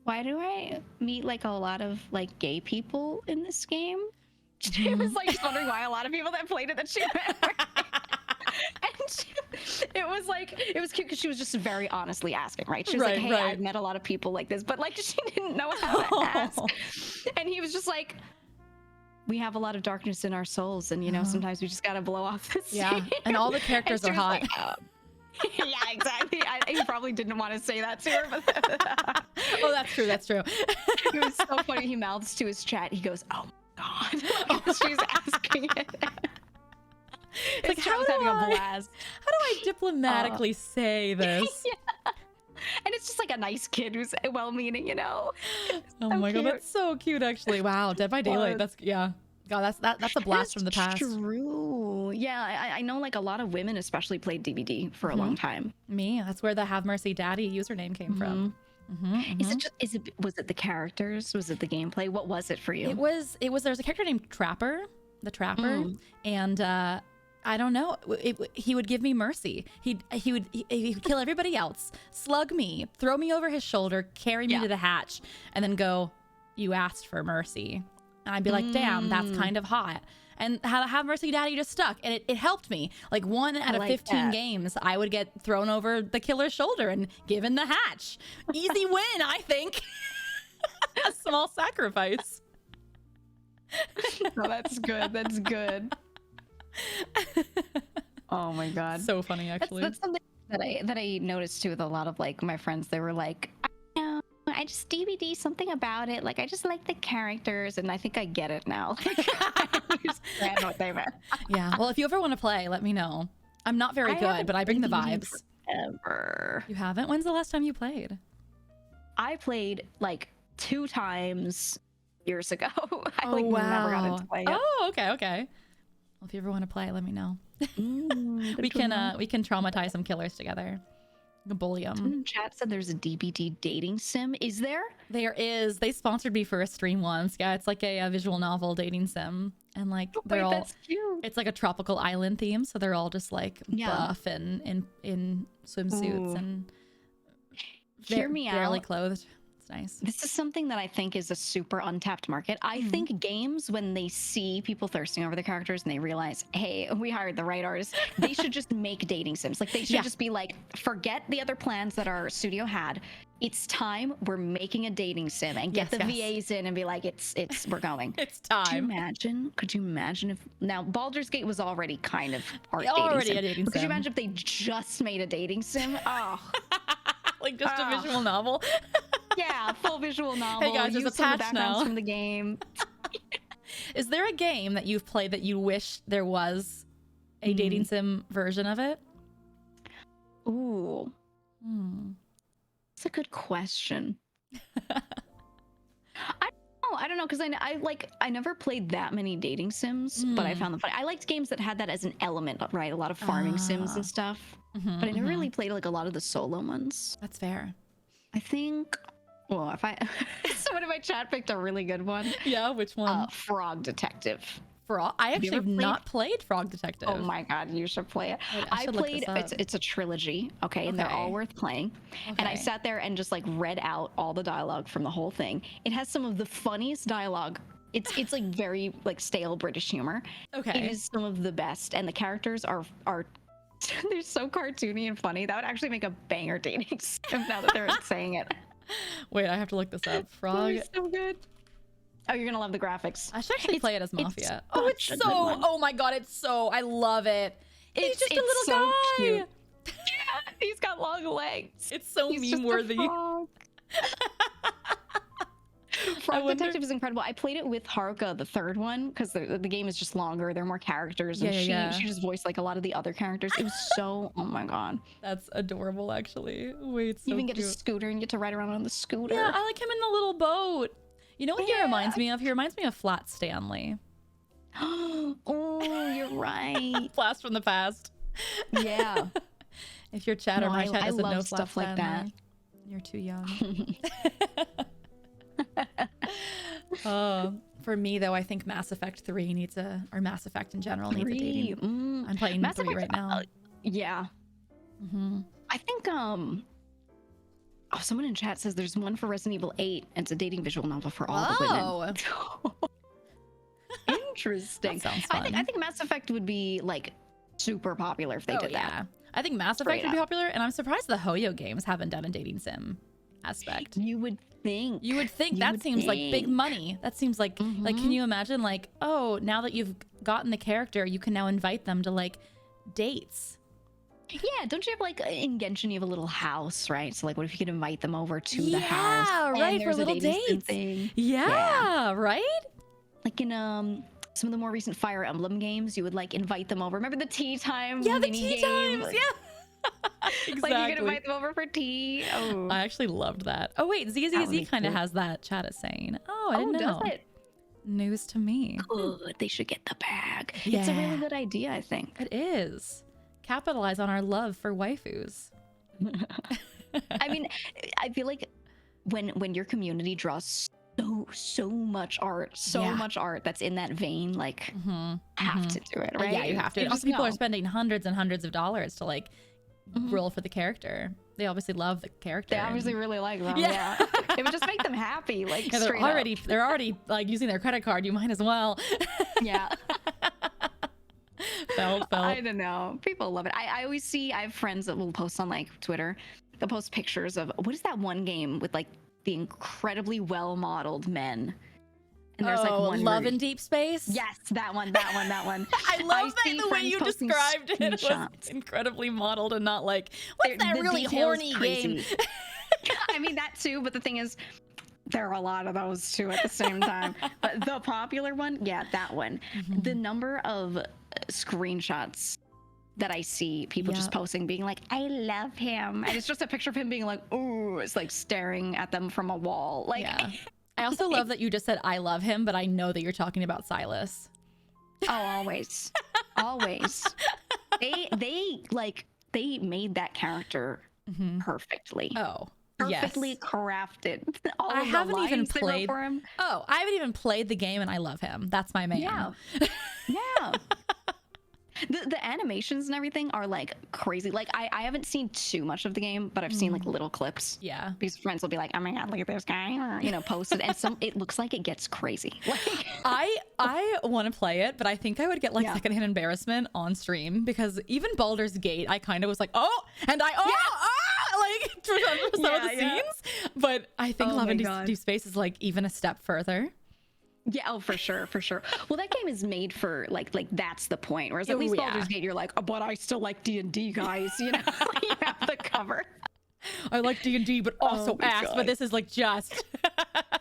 why do I meet like a lot of like gay people in this game? She was like just wondering why a lot of people that played it that she met were and it was cute because she was just very honestly asking, right? She was like, hey, I've met a lot of people like this, but like she didn't know how to ask. And he was just like, we have a lot of darkness in our souls, and you know, sometimes we just gotta blow off the steam. Yeah, and all the characters are hot. Like, yeah, exactly. He probably didn't want to say that to her, but oh, that's true. That's true. It was so funny. He mouths to his chat. He goes, oh God. She's asking it. It's like, how do I diplomatically say this? Yeah. And it's just like a nice kid who's well-meaning, you know. Oh my God, that's so cute, actually. Wow, Dead by Daylight. That's God, that's a blast from the past. True. Yeah, I know like a lot of women especially played DBD for a long time. Me, that's where the Have Mercy Daddy username came from. Was it the characters? Was it the gameplay? What was it for you? It was there's a character named Trapper, the Trapper, and I don't know. He would give me mercy. He would kill everybody else, slug me, throw me over his shoulder, carry me to the hatch, and then go, "You asked for mercy," and I'd be like, "Damn, that's kind of hot." And Have Mercy Daddy just stuck, and it helped me. Like 1 out of 15 games, I would get thrown over the killer's shoulder and given the hatch. Easy win, I think. A small sacrifice. Oh, that's good. That's good. Oh my God. So funny, actually. That's something that I noticed too with a lot of like my friends. They were like, I just DVD something about it. Like, I just like the characters, and I think I get it now. Like, I understand what they meant. Yeah. Well, if you ever want to play, let me know. I'm not very good, but I bring the vibes. Ever. You haven't? When's the last time you played? I played like 2 times years ago. I wow. never got into play it. Oh, okay. Well, if you ever want to play, let me know. we can traumatize some killers together. Bully them. Chat said there's a DBD dating sim. Is there? There is. They sponsored me for a stream once. Yeah, it's like a visual novel dating sim, and like they're all. That's cute. It's like a tropical island theme, so they're all just like buff and in swimsuits and Hear me barely out. clothed. It's nice. This is something that I think is a super untapped market. I think games, when they see people thirsting over the characters and they realize, hey, we hired the right artist, they should just make dating sims. Like, they should just be like, forget the other plans that our studio had. It's time. We're making a dating sim, and get the VAs in and be like, it's we're going. It's time. Could you imagine if now Baldur's Gate was already kind of already dating sim. a dating sim. Could you imagine if they just made a dating sim? Oh, like just a visual novel. Yeah, full visual novel. Hey guys, there's a patch now from the game. Is there a game that you've played that you wish there was a dating sim version of it? Ooh. That's a good question. I don't know, because I never played that many dating sims, but I found them funny. I liked games that had that as an element, right? A lot of farming sims and stuff. But I never really played like a lot of the solo ones. That's fair. I think. Well, if someone in my chat picked a really good one. Yeah, which one? Frog Detective. Frog. I actually you have ever not played Frog Detective. Oh my god, you should play it. Wait, I should look played this up. it's a trilogy, okay, and they're all Okay. worth playing. And I Okay. sat there and just like read out all the dialogue from the whole thing. It has some of the funniest dialogue. It's like very like stale British humor. Okay. It is some of the best, and the characters are they're so cartoony and funny. That would actually make a banger dating sim now that they're saying it. Wait, I have to look this up. Frog. It's so good. Oh, you're gonna love the graphics. I should actually play it as it's Mafia. Oh, it's such a so. good one. Oh my god, it's so. I love it. He's just a little so guy. cute. Yeah, he's got long legs. It's so He's just a meme worthy. frog. Frog wonder- Detective is incredible. I played it with Haruka, the third one, because the game is just longer. There are more characters, and she just voiced like a lot of the other characters. It was so, oh my god. That's adorable, actually. Wait, so You even get a cute. scooter and get to ride around on the scooter. Yeah, I like him in the little boat. You know what he reminds me of? He reminds me of Flat Stanley. Oh, you're right. Blast from the past. Yeah. If your chat or No, my I chat doesn't love know Flat stuff like that. Stanley, you're too young. For me though, I think Mass Effect 3 needs or Mass Effect in general needs a dating. I'm playing Mass 3 Effect, right now. Yeah. I think oh, someone in chat says there's one for Resident Evil 8 and it's a dating visual novel for all the women. Interesting. That sounds I fun. think Mass Effect would be like super popular if they did that. I think Mass Straight Effect would be up. popular, and I'm surprised the Hoyo games haven't done a dating sim aspect. You would think. You would think You that would seems like big think. money. That seems like can you imagine like, oh, now that you've gotten the character, you can now invite them to like dates. Yeah, don't you have like in Genshin you have a little house, right? So like what if you could invite them over to the house? Yeah, and right, for there's a little dating sim dates. thing. Yeah, right? Like in some of the more recent Fire Emblem games, you would like invite them over. Remember the tea time Yeah, the mini tea game? times. Yeah. Exactly. Like you could invite them over for tea. Oh, I actually loved that. Oh wait, That would ZZZ be kind of cool. has that chat is saying. Oh, I didn't know. does it? News to me. Good. They should get the bag. It's a Yeah. really good idea, I think. It is. Capitalize on our love for waifus. I mean, I feel like when your community draws so much art, Yeah. much art that's in that vein, like have to do it, right? Yeah, you have to. You Also, just people are know. spending hundreds and hundreds of dollars to like roll for the character. They obviously love the character. They and- obviously really like them. Yeah. Yeah, it would just make them happy. Like Yeah, straight up. they're already like using their credit card. You might as well. Yeah. Felt. I don't know. People love it. I always see, I have friends that will post on like Twitter. They'll post pictures of what is that one game with like the incredibly well modeled men. And there's like one Love where- in Deep Space. Yes, that one. I love see that the way friends you posting described it was screenshots. incredibly modeled and not like what's that The really detail's horny game. crazy. I mean that too, but the thing is, there are a lot of those too at the same time. But the popular one, yeah, that one. The number of screenshots that I see people just Yeah. posting, being like, "I love him," and it's just a picture of him being like, "Ooh," it's like staring at them from a wall. Like, Yeah. I also love that you just said I love him, but I know that you're talking about Silas. oh, always, always. They made that character perfectly. Oh, Perfectly yes. crafted. All I of the haven't even lines they wrote played- for him. Oh, I haven't even played the game and I love him. That's my man. Yeah. Yeah. The animations and everything are like crazy. Like I haven't seen too much of the game, but I've seen like little clips. Yeah. Because friends will be like, "Oh my god, look at this guy," or posted, and it looks like it gets crazy. Like, I want to play it, but I think I would get like Yeah. secondhand embarrassment on stream because even Baldur's Gate, I kind of was like, oh, and like for some of the Yeah. scenes. But I think Oh Love my in God. Deep Space is like even a step further. yeah, oh for sure. Well, that game is made for like that's the point. Whereas at Oh, least yeah. Baldur's Gate, you're like, "Oh, but I still like D&D, guys." You know, you have the cover. I like D&D, but also Oh my ass. God. But this is like just.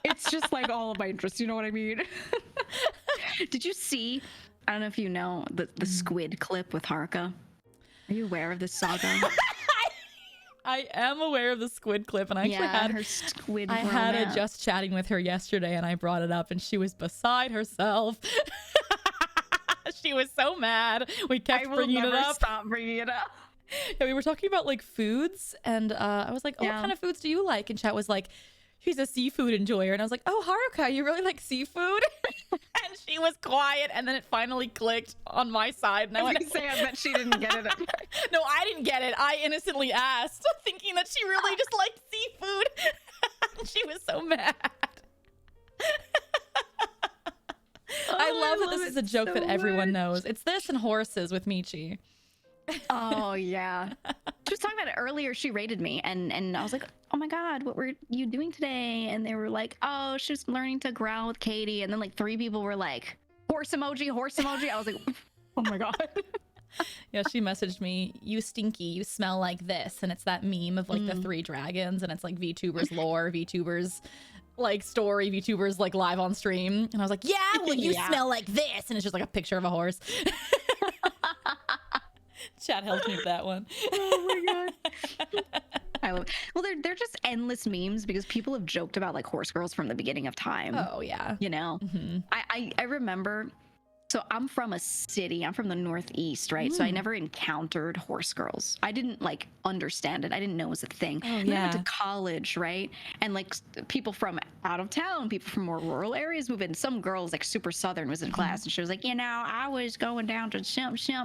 It's just like all of my interests. You know what I mean? Did you see? I don't know if you know the squid clip with Haruka. Are you aware of this saga? I am aware of the squid clip, and I actually yeah, had her squid. I had a romance. just chatting with her yesterday, and I brought it up, and she was beside herself. She was so mad. We kept I will bringing never it up. stop bringing it up. Yeah, we were talking about like foods, and I was like, "Oh, Yeah. what kind of foods do you like?" And chat was like, she's a seafood enjoyer. And I was like, oh, Haruka, you really like seafood? And she was quiet. And then it finally clicked on my side. And I went, I bet she didn't get it. no, I didn't get it. I innocently asked, thinking that she really just liked seafood. She was so mad. I love that this is a joke so that everyone much. knows. It's this and horses with Michi. Oh yeah. She was talking about it earlier. She rated me and I was like, oh my God, what were you doing today? And they were like, oh, she's learning to growl with Katie. And then like 3 people were like, horse emoji, horse emoji. I was like, oh my God. Yeah, she messaged me, you stinky, you smell like this. And it's that meme of like the 3 dragons. And it's like VTubers lore, VTubers like story, VTubers like live on stream. And I was like, yeah, well, you smell like this. And it's just like a picture of a horse. Chat helped me with that one. Oh my God. I love it. Well, they're just endless memes because people have joked about like horse girls from the beginning of time. Oh yeah. You know, I remember. So I'm from a city. I'm from the Northeast, right? So I never encountered horse girls. I didn't like understand it. I didn't know it was a thing. Oh, And then I went yeah. to college, right? And like people from out of town, people from more rural areas move in. Some girls like super Southern was in class and she was like, you know, I was going down to shimp. She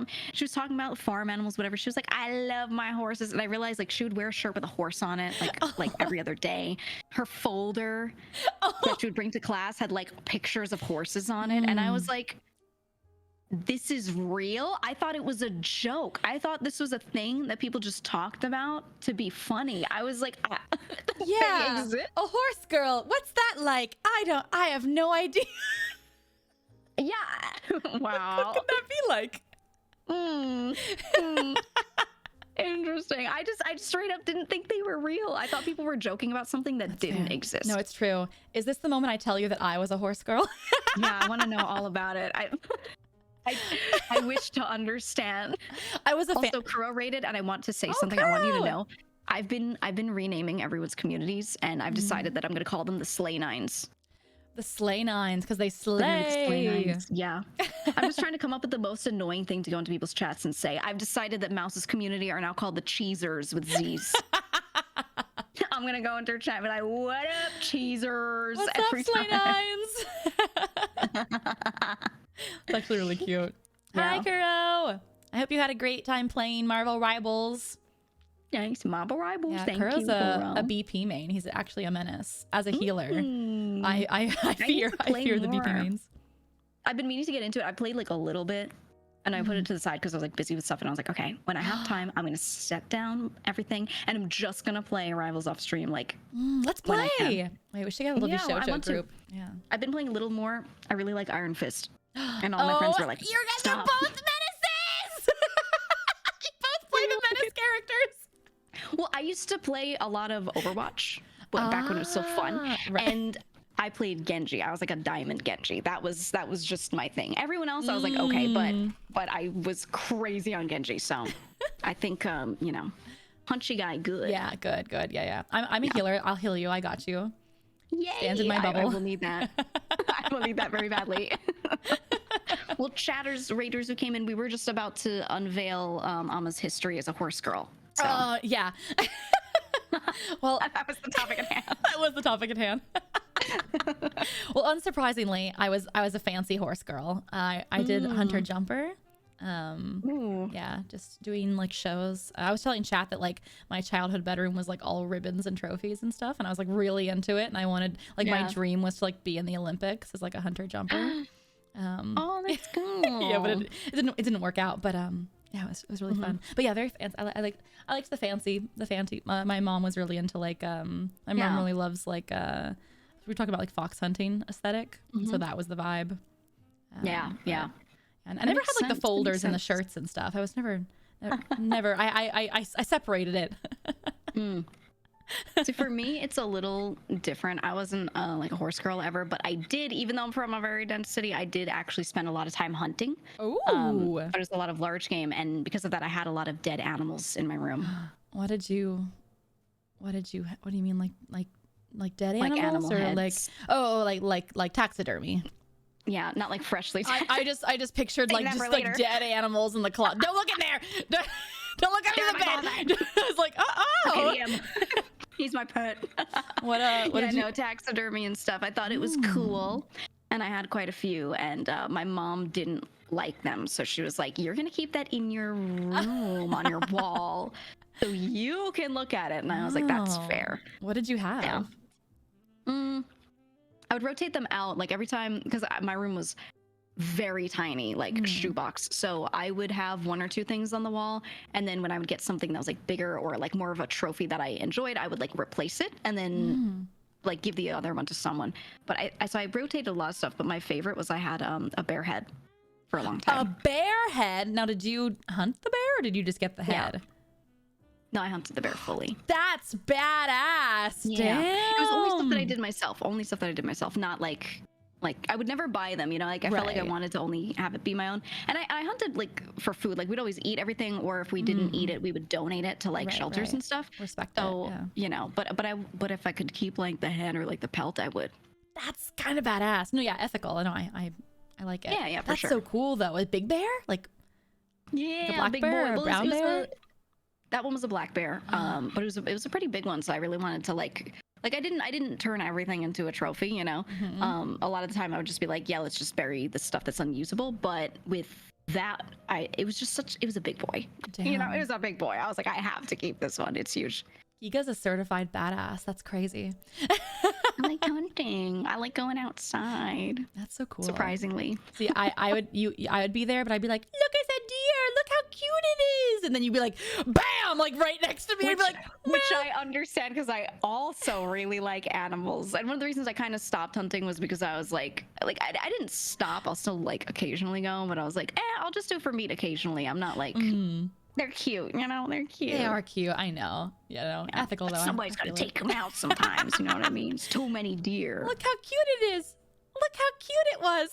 was talking about farm animals, whatever. She was like, I love my horses. And I realized like she would wear a shirt with a horse on it, like every other day. Her folder that she would bring to class had like pictures of horses on it. And I was like, this is real? I thought it was a joke. I thought this was a thing that people just talked about to be funny. I was like, Yeah, they exist? a horse girl. What's that like? I have no idea. Yeah. Wow. What could that be like? Interesting. I just straight up didn't think they were real. I thought people were joking about something that didn't exist. No, it's true. Is this the moment I tell you that I was a horse girl? Yeah, I want to know all about it. I wish to understand. I was a fan. Also Kuro rated, and I want to say something I want you to know. I've been renaming everyone's communities, and I've decided that I'm going to call them the Slay Nines. The Slay Nines, because they They're gonna be the Slay slay. Nines. Yeah. I'm just trying to come up with the most annoying thing to go into people's chats and say. I've decided that Mouse's community are now called the Cheesers with Z's. I'm going to go into her chat and be like, what up, Cheesers? What's every up, Slay time. Nines? It's actually really cute. Yeah. Hi, Kuro. I hope you had a great time playing Marvel Rivals. Thanks, Marble Rivals. Yeah, Thank Kuro's you, Kuro. a BP main. He's actually a menace as a healer. Mm. I fear play the BP more. mains. I've been meaning to get into it. I played like a little bit and I put it to the side because I was like busy with stuff and I was like, okay, when I have time, I'm going to set down everything and I'm just going to play Rivals off stream. Like, Let's when I play. can. Wait, we should get a Love You Yeah, I Shoujo want to. group. Yeah. I've been playing a little more. I really like Iron Fist. And all my friends were like, you guys stop. are both menaces! You both play the menace characters. Well, I used to play a lot of Overwatch back when it was so fun. Right. And I played Genji. I was like a diamond Genji. That was just my thing. Everyone else, I was like, okay, but I was crazy on Genji. So I think, you know, punchy guy, good. Yeah, good. Yeah. I'm a healer. I'll heal you. I got you. Yay! Stands in my I bubble. will need that. I will need that very badly. Well, chatters, raiders who came in, we were just about to unveil Ama's history as a horse girl. So Yeah. Well, that was the topic at hand. that was the topic at hand. Well, unsurprisingly, I was a fancy horse girl. I did Hunter Jumper. Ooh. Yeah, just doing like shows. I was telling chat that like my childhood bedroom was like all ribbons and trophies and stuff, and I was like really into it. And I wanted like my dream was to like be in the Olympics as like a Hunter Jumper. Oh, that's cool. Yeah, but it didn't work out. But yeah, it was really fun. But yeah, very fancy. I liked the fancy. My mom was really into like my mom really loves like we talk about like fox hunting aesthetic, so that was the vibe. Yeah. And I never makes had like the sense. That folders makes and the sense. shirts and stuff. I was never. I separated it. So for me, it's a little different. I wasn't like a horse girl ever, but I did, even though I'm from a very dense city, I did actually spend a lot of time hunting. Ooh. But it was a lot of large game, and because of that, I had a lot of dead animals in my room. What do you mean like dead Like animals animal or heads. like taxidermy? Yeah, not like freshly. I just pictured Save like that just for like later. dead animals in the closet. Don't look in there. Don't look under Stare the at my bed. I was like, Okay, He's my pet. What did you? No, taxidermy and stuff. I thought it was cool, and I had quite a few. And my mom didn't like them, so she was like, "You're gonna keep that in your room on your wall, so you can look at it." And I was like, "That's fair." What did you have? Yeah. I would rotate them out like every time because my room was very tiny, like shoebox. So I would have one or two things on the wall, and then when I would get something that was like bigger or like more of a trophy that I enjoyed, I would like replace it and then like give the other one to someone. But I rotated a lot of stuff, but my favorite was I had a bear head for a long time. A bear head? Now, did you hunt the bear or did you just get the head? No, I hunted the bear fully. That's badass. Yeah. Damn. It was only stuff that I did myself. Only stuff that I did myself. Not like I would never buy them, you know, like I felt like I wanted to only have it be my own. And I hunted like for food. Like we'd always eat everything, or if we didn't eat it, we would donate it to like shelters and stuff. Respect so, it. Yeah. you know, but if I could keep like the head or like the pelt, I would. That's kind of badass. No, yeah, ethical. I know. I like it. Yeah, for That's sure. so cool though. A big bear? Like yeah, a black big bear boy. or a Well, brown bear? That one was a black bear. But it was a pretty big one, so I really wanted to like I didn't turn everything into a trophy, you know. A lot of the time I would just be like, yeah, let's just bury the stuff that's unusable. But with that, it was a big boy. Damn. You know, it was a big boy. I was like, I have to keep this one. It's huge. Geega's a certified badass. That's crazy. I like hunting. I like going outside. That's so cool. Surprisingly. See, I would be there, but I'd be like, look, it's a deer. Look how cute it is. And then you'd be like, bam, like right next to me. I'd be like, which I understand because I also really like animals. And one of the reasons I kind of stopped hunting was because I was like I didn't stop. I'll still like occasionally go, but I was like, I'll just do for meat occasionally. I'm not like, they're cute, you know, they're cute. they are cute. I know. You know, ethical though. Somebody's got to take them out sometimes. You know what I mean? It's too many deer. Look how cute it is. Look how cute it was.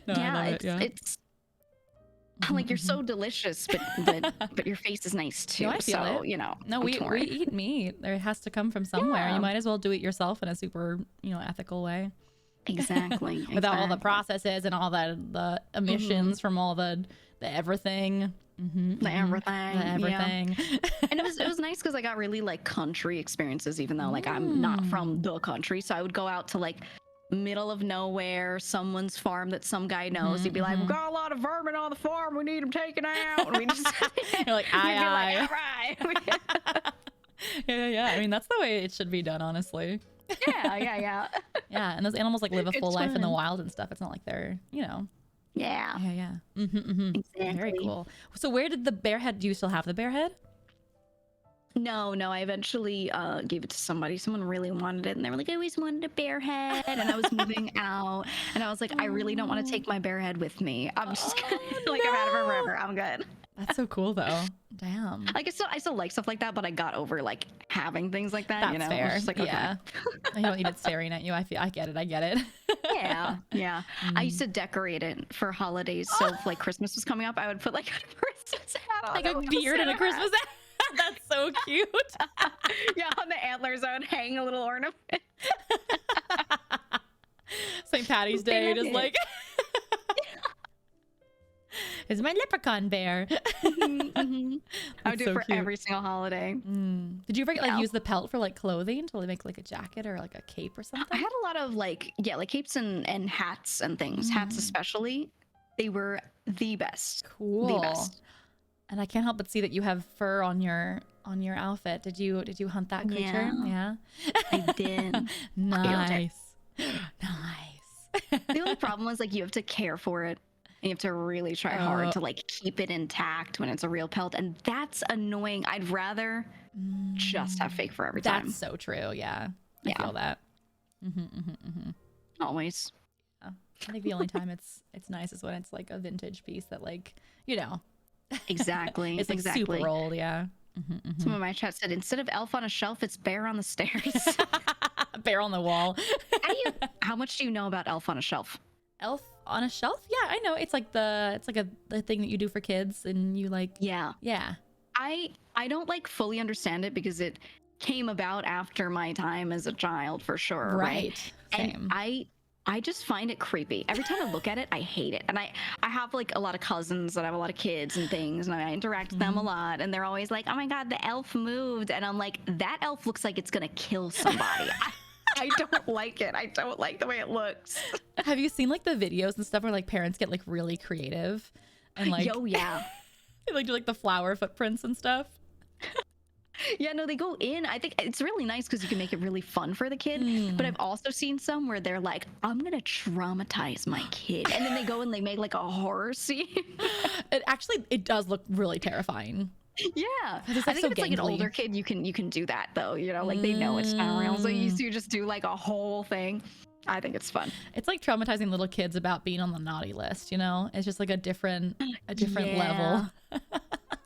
No, I love it. It's like you're so delicious, but your face is nice too. No, I feel so it. you know, No, we eat meat. There has to come from somewhere. You might as well do it yourself in a super, ethical way. Exactly. Without all the processes and all the emissions from all the everything. The everything. Yeah. And it was nice because I got really like country experiences, even though like I'm not from the country. So I would go out to like middle of nowhere, someone's farm that some guy knows. He'd be like, "We got a lot of vermin on the farm. We need them taken out." And we just you're like, aye. All right. Yeah. I mean, that's the way it should be done, honestly. Yeah. Yeah, and those animals like live a full It's life in the fun. wild and stuff. It's not like they're, Yeah. Yeah. Very Exactly. cool. So where did the bear head? Do you still have the bear head? No, I eventually gave it to somebody. Someone really wanted it, and they were like, "I always wanted a bear head," and I was moving out, and I was like, "I really don't want to take my bear head with me. I'm just gonna, like, I've had it forever. I'm good." That's so cool though. Damn. Like I still like stuff like that, but I got over like having things like that. That's you know, fair. It's just like, okay. Yeah. You don't need it staring at you. I get it. Yeah. I used to decorate it for holidays. So if like Christmas was coming up, I would put like a Christmas hat on. Like a beard and a Christmas hat. That's so cute. Yeah, on the antlers, I would hang a little ornament. St. Patty's Day, just like, it's my leprechaun bear. I would do it for every single holiday. Did you ever like use the pelt for like clothing to make like a jacket or like a cape or something? I had a lot of like capes and hats and things. Hats especially. They were the best. Cool. The best. And I can't help but see that you have fur on your outfit. Did you hunt that creature? Yeah. I did. Nice. The only problem was like you have to care for it. And you have to really try hard to like keep it intact when it's a real pelt, and that's annoying. I'd rather just have fake fur every time. That's so true. Yeah. I feel that. Always. Yeah. I think the only time it's nice is when it's like a vintage piece that like, Exactly. it's like super old. Yeah. Some of my chat said instead of elf on a shelf, it's bear on the stairs. Bear on the wall. How much do you know about elf on a shelf? Elf on a shelf? Yeah, I know. It's like the thing that you do for kids, and you like. Yeah. I don't like fully understand it because it came about after my time as a child, for sure. Right. Same. And I just find it creepy. Every time I look at it, I hate it. And I have like a lot of cousins and I have a lot of kids and things, and I interact with them a lot. And they're always like, "Oh my God, the elf moved," and I'm like, "That elf looks like it's gonna kill somebody." I don't like it. I don't like the way it looks. Have you seen like the videos and stuff where like parents get like really creative and like, yo, yeah, they like do like the flower footprints and stuff? yeah, no, they go in. I think it's really nice because you can make it really fun for the kid. But I've also seen some where they're like, "I'm gonna traumatize my kid," and then they go and they make like a horror scene. It does look really terrifying. Yeah, It's, I like, think so it's like an gangly. older kid. You can do that though. You know, like they know it's not real, so you just do like a whole thing. I think it's fun. It's like traumatizing little kids about being on the naughty list, you know? It's just like a different level.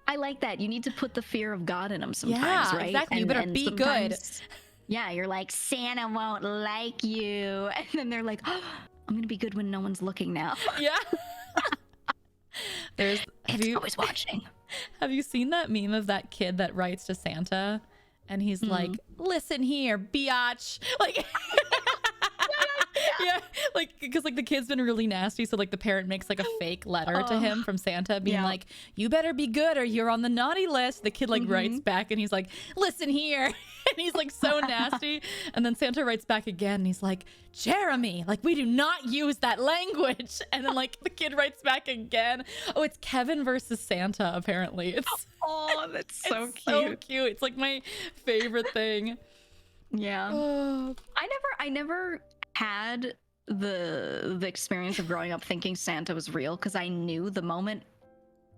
I like that. You need to put the fear of God in them sometimes, Yeah, right? exactly. You better be good. sometimes- Yeah, you're like, Santa won't like you. And then they're like, "Oh, I'm going to be good when no one's looking now." Yeah. Have It's always watching. Have you seen that meme of that kid that writes to Santa and he's like, "Listen here, biatch." Like, yeah, like, because like the kid's been really nasty, so like the parent makes like a fake letter to him from Santa being like, "You better be good or you're on the naughty list." The kid like writes back and he's like, "Listen here." And he's like so nasty. And then Santa writes back again and he's like, "Jeremy, like we do not use that language." And then like the kid writes back again. Oh, it's Kevin versus Santa, apparently. It's That's so it's cute. so cute. It's like my favorite thing. Yeah. Oh. I never had the experience of growing up thinking Santa was real, because I knew the moment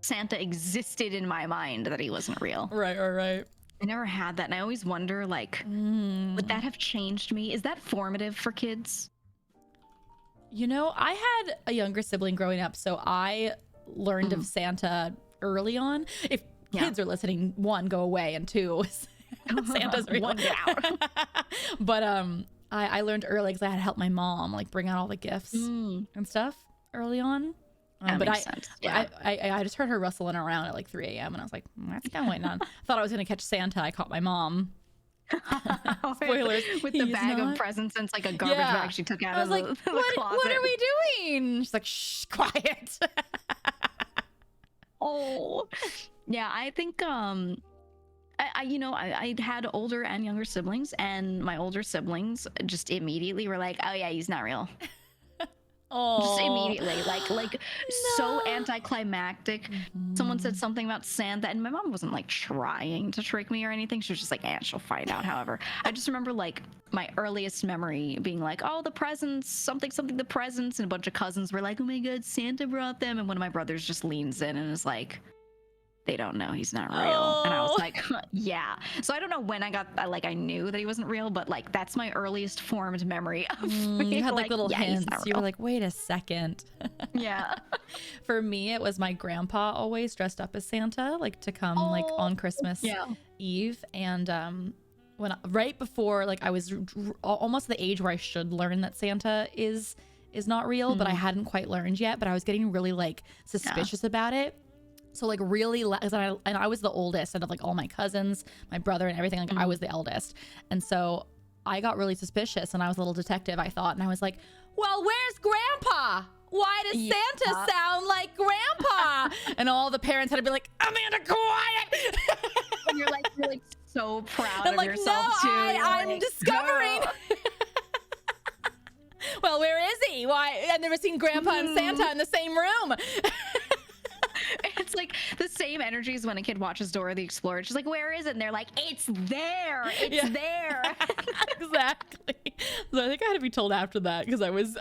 Santa existed in my mind that he wasn't real. Right. I never had that, and I always wonder, like, would that have changed me? Is that formative for kids? You know, I had a younger sibling growing up, so I learned of Santa early on. If kids are listening, one, go away, and two, Santa's real. One, get out. But I learned early because I had to help my mom like bring out all the gifts and stuff early on. That But makes sense. Yeah. I just heard her rustling around at like 3 a.m. and I was like, "What's going on?" I thought I was gonna catch Santa. I caught my mom. Spoilers. With the He's bag not. of presents, and it's like a garbage bag she took out I was of like, the what closet. are we doing? She's like, "Shh, quiet." Oh, yeah. I think I had older and younger siblings, and my older siblings just immediately were like, "Oh yeah, he's not real." Just immediately, like so anticlimactic. Someone said something about Santa, and my mom wasn't like trying to trick me or anything. She was just like, she'll find out. However, I just remember like my earliest memory being like, "Oh, the presents, something, the presents," and a bunch of cousins were like, "Oh my God, Santa brought them," and one of my brothers just leans in and is like, "They don't know, he's not real." And I was like, yeah. So I don't know when I knew that he wasn't real, but like that's my earliest formed memory of You had like little yeah, he's hints. not You were real. like, "Wait a second." Yeah. For me, it was my grandpa always dressed up as Santa, like to come like on Christmas Eve. And when right before, like I was almost the age where I should learn that Santa is not real, but I hadn't quite learned yet. But I was getting really like suspicious about it. So like really, and I was the oldest out of like all my cousins, my brother and everything. Like I was the eldest. And so I got really suspicious, and I was a little detective, I thought. And I was like, "Well, where's Grandpa? Why does Santa sound like Grandpa?" And all the parents had to be like, "Amanda, quiet." And you're like so proud I'm of like, yourself "No, too. You're I'm like, discovering." "No." "Well, where is he? Why? I've never seen Grandpa and Santa in the same room." It's like the same energy as when a kid watches Dora the Explorer. She's like, "Where is it?" And they're like, "It's there. It's there." Exactly. So I think I had to be told after that because I was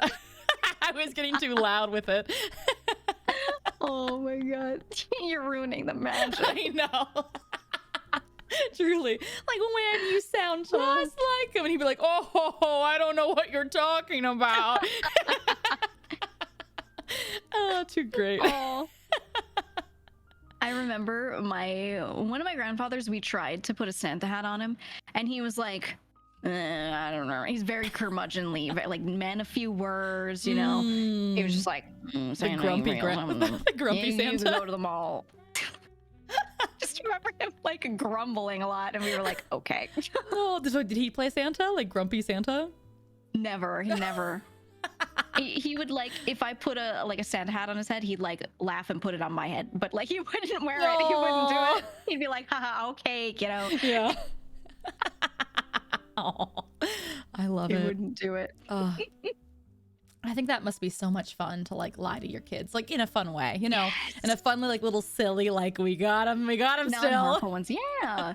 I was getting too loud with it. Oh my God. You're ruining the magic. I know. Truly. Like, "When you sound just like him," and he'd be like, "Oh, I don't know what you're talking about." Oh, too great. Oh. I remember one of my grandfathers, we tried to put a Santa hat on him, and he was like, I don't know. He's very curmudgeonly, like man of few words, you know. He was just like, The grumpy You Santa. go to the mall. Just remember him like grumbling a lot, and we were like, okay. Oh, did he play Santa? Like grumpy Santa? Never. He never. he would like if I put a Santa hat on his head, he'd like laugh and put it on my head, but like he wouldn't wear it. He wouldn't do it. He'd be like, haha, okay, you know. Yeah. Oh, I love He it. wouldn't do it. Oh. I think that must be so much fun to like lie to your kids, like in a fun way, you know, in a fun, like little silly, like we got him still. Harmful ones. Yeah.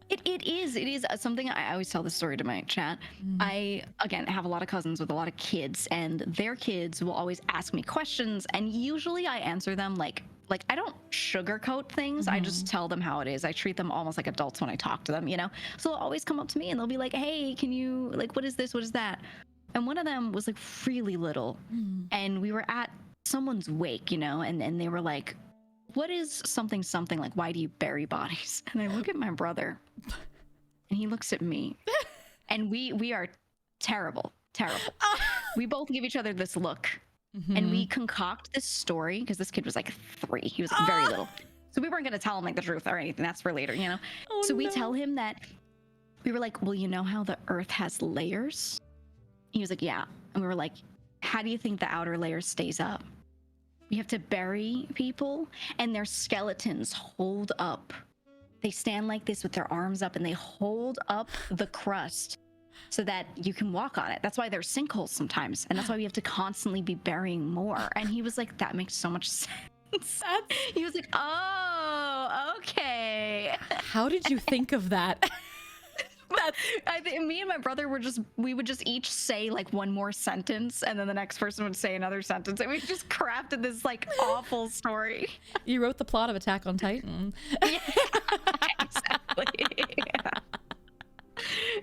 It is something I always tell this story to my chat. I, again, have a lot of cousins with a lot of kids, and their kids will always ask me questions, and usually I answer them like I don't sugarcoat things. I just tell them how it is. I treat them almost like adults when I talk to them, you know? So they'll always come up to me and they'll be like, hey, can you, like, what is this? What is that? And one of them was like really little, and we were at someone's wake, you know, and they were like, what is something, like, why do you bury bodies? And I look at my brother and he looks at me and we are terrible. We both give each other this look and we concoct this story because this kid was like 3. He was very little. So we weren't going to tell him like the truth or anything. That's for later, you know? We tell him that we were like, well, you know how the earth has layers? He was like, yeah. And we were like, how do you think the outer layer stays up? You have to bury people and their skeletons hold up. They stand like this with their arms up and they hold up the crust so that you can walk on it. That's why there's sinkholes sometimes. And that's why we have to constantly be burying more. And he was like, that makes so much sense. He was like, oh, okay. How did you think of that? I think me and my brother we would just each say like one more sentence and then the next person would say another sentence and we just crafted this like awful story. You wrote the plot of Attack on Titan. Yeah, exactly. Yeah.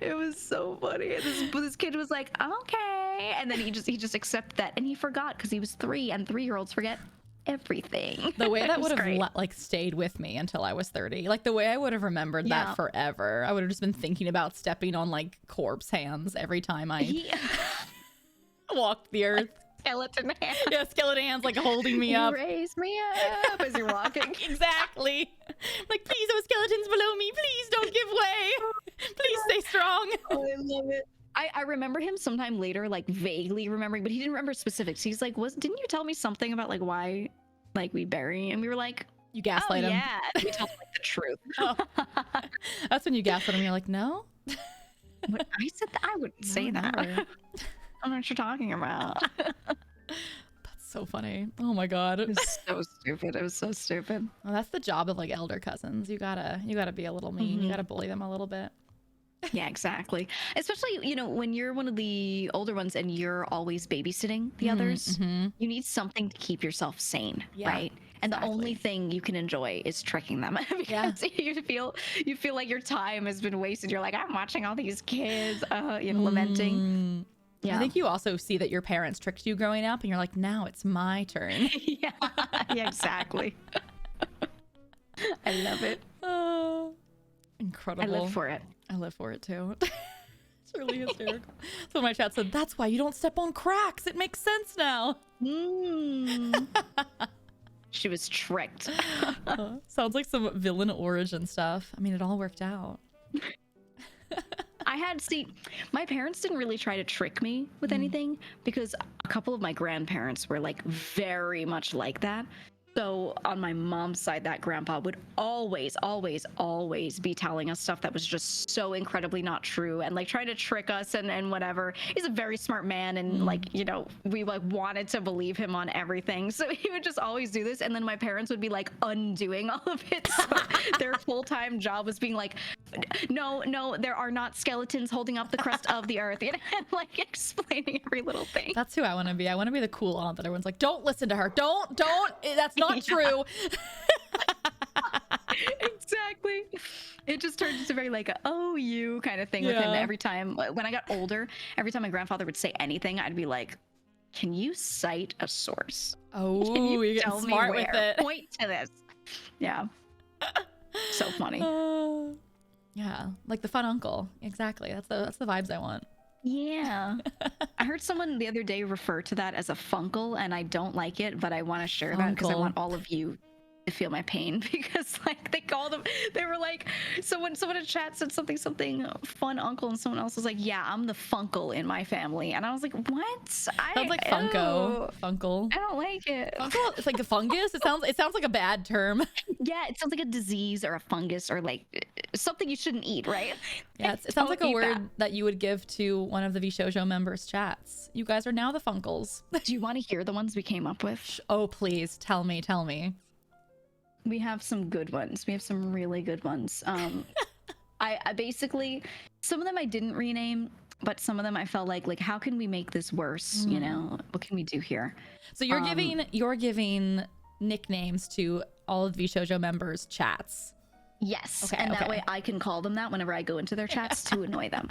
It was so funny. This kid was like, okay, and then he just accepted that, and he forgot because he was 3 and 3-year-olds forget everything. The way that would have like stayed with me until I was 30, like the way I would have remembered that forever. I would have just been thinking about stepping on like corpse hands every time I walked the earth. Skeleton hands. Yeah, skeleton hands like holding me up. Raise me up as you're walking. Exactly. Like, please, those skeletons below me, please don't give way. Please stay strong. Oh, I love it. I remember him sometime later, like vaguely remembering, but he didn't remember specifics. He's like, didn't you tell me something about like why like we bury? And we were like, you gaslight him. Yeah. And we told him like the truth. Oh. That's when you gaslight him. You're like, no. But I said that I wouldn't say that. I don't know what you're talking about. That's so funny. Oh my god. It was so stupid. It was so stupid. Well, that's the job of like elder cousins. You gotta be a little mean. You gotta bully them a little bit. Yeah, exactly. Especially, you know, when you're one of the older ones and you're always babysitting the others, you need something to keep yourself sane, right? And the only thing you can enjoy is tricking them because you feel like your time has been wasted. You're like, I'm watching all these kids, you know, lamenting. Yeah. I think you also see that your parents tricked you growing up and you're like, now it's my turn. Yeah, exactly. I love it. Incredible. I live for it. I live for it too. It's really hysterical. So my chat said, that's why you don't step on cracks. It makes sense now. She was tricked. Sounds like some villain origin stuff. I mean, it all worked out. My parents didn't really try to trick me with anything because a couple of my grandparents were like very much like that. So on my mom's side, that grandpa would always be telling us stuff that was just so incredibly not true and like trying to trick us and whatever. He's a very smart man and like, you know, we like wanted to believe him on everything. So he would just always do this. And then my parents would be like undoing all of it. So their full-time job was being like, no, there are not skeletons holding up the crust of the earth. And like explaining every little thing. That's who I want to be. I want to be the cool aunt that everyone's like, don't listen to her. Don't. That's not true. Exactly. It just turned into very like oh you kind of thing with him every time. When I got older, every time my grandfather would say anything, I'd be like, can you cite a source? Oh, can you tell me where? With it. Point to this. Yeah. So funny. Yeah, like the fun uncle. Exactly. That's the vibes I want. Yeah. I heard someone the other day refer to that as a funkle, and I don't like it, but I want to share that because I want all of you to feel my pain because like they were like, so when someone in chat said something fun uncle and someone else was like, yeah, I'm the funkle in my family, and I was like, what? Sounds like Funko. Funkle. I don't like it. Funkle? It's like a fungus. It sounds like a bad term. Yeah, it sounds like a disease or a fungus or like something you shouldn't eat, right? Yeah, it sounds like a word that you would give to one of the Vshoujo members' chats. You guys are now the Funkles. Do you want to hear the ones we came up with? Oh, please tell me. We have some good ones. We have some really good ones. I basically, some of them I didn't rename, but some of them I felt like how can we make this worse? You know, what can we do here? So you're giving nicknames to all of the Vshoujo members' chats. Yes, and that way I can call them that whenever I go into their chats to annoy them.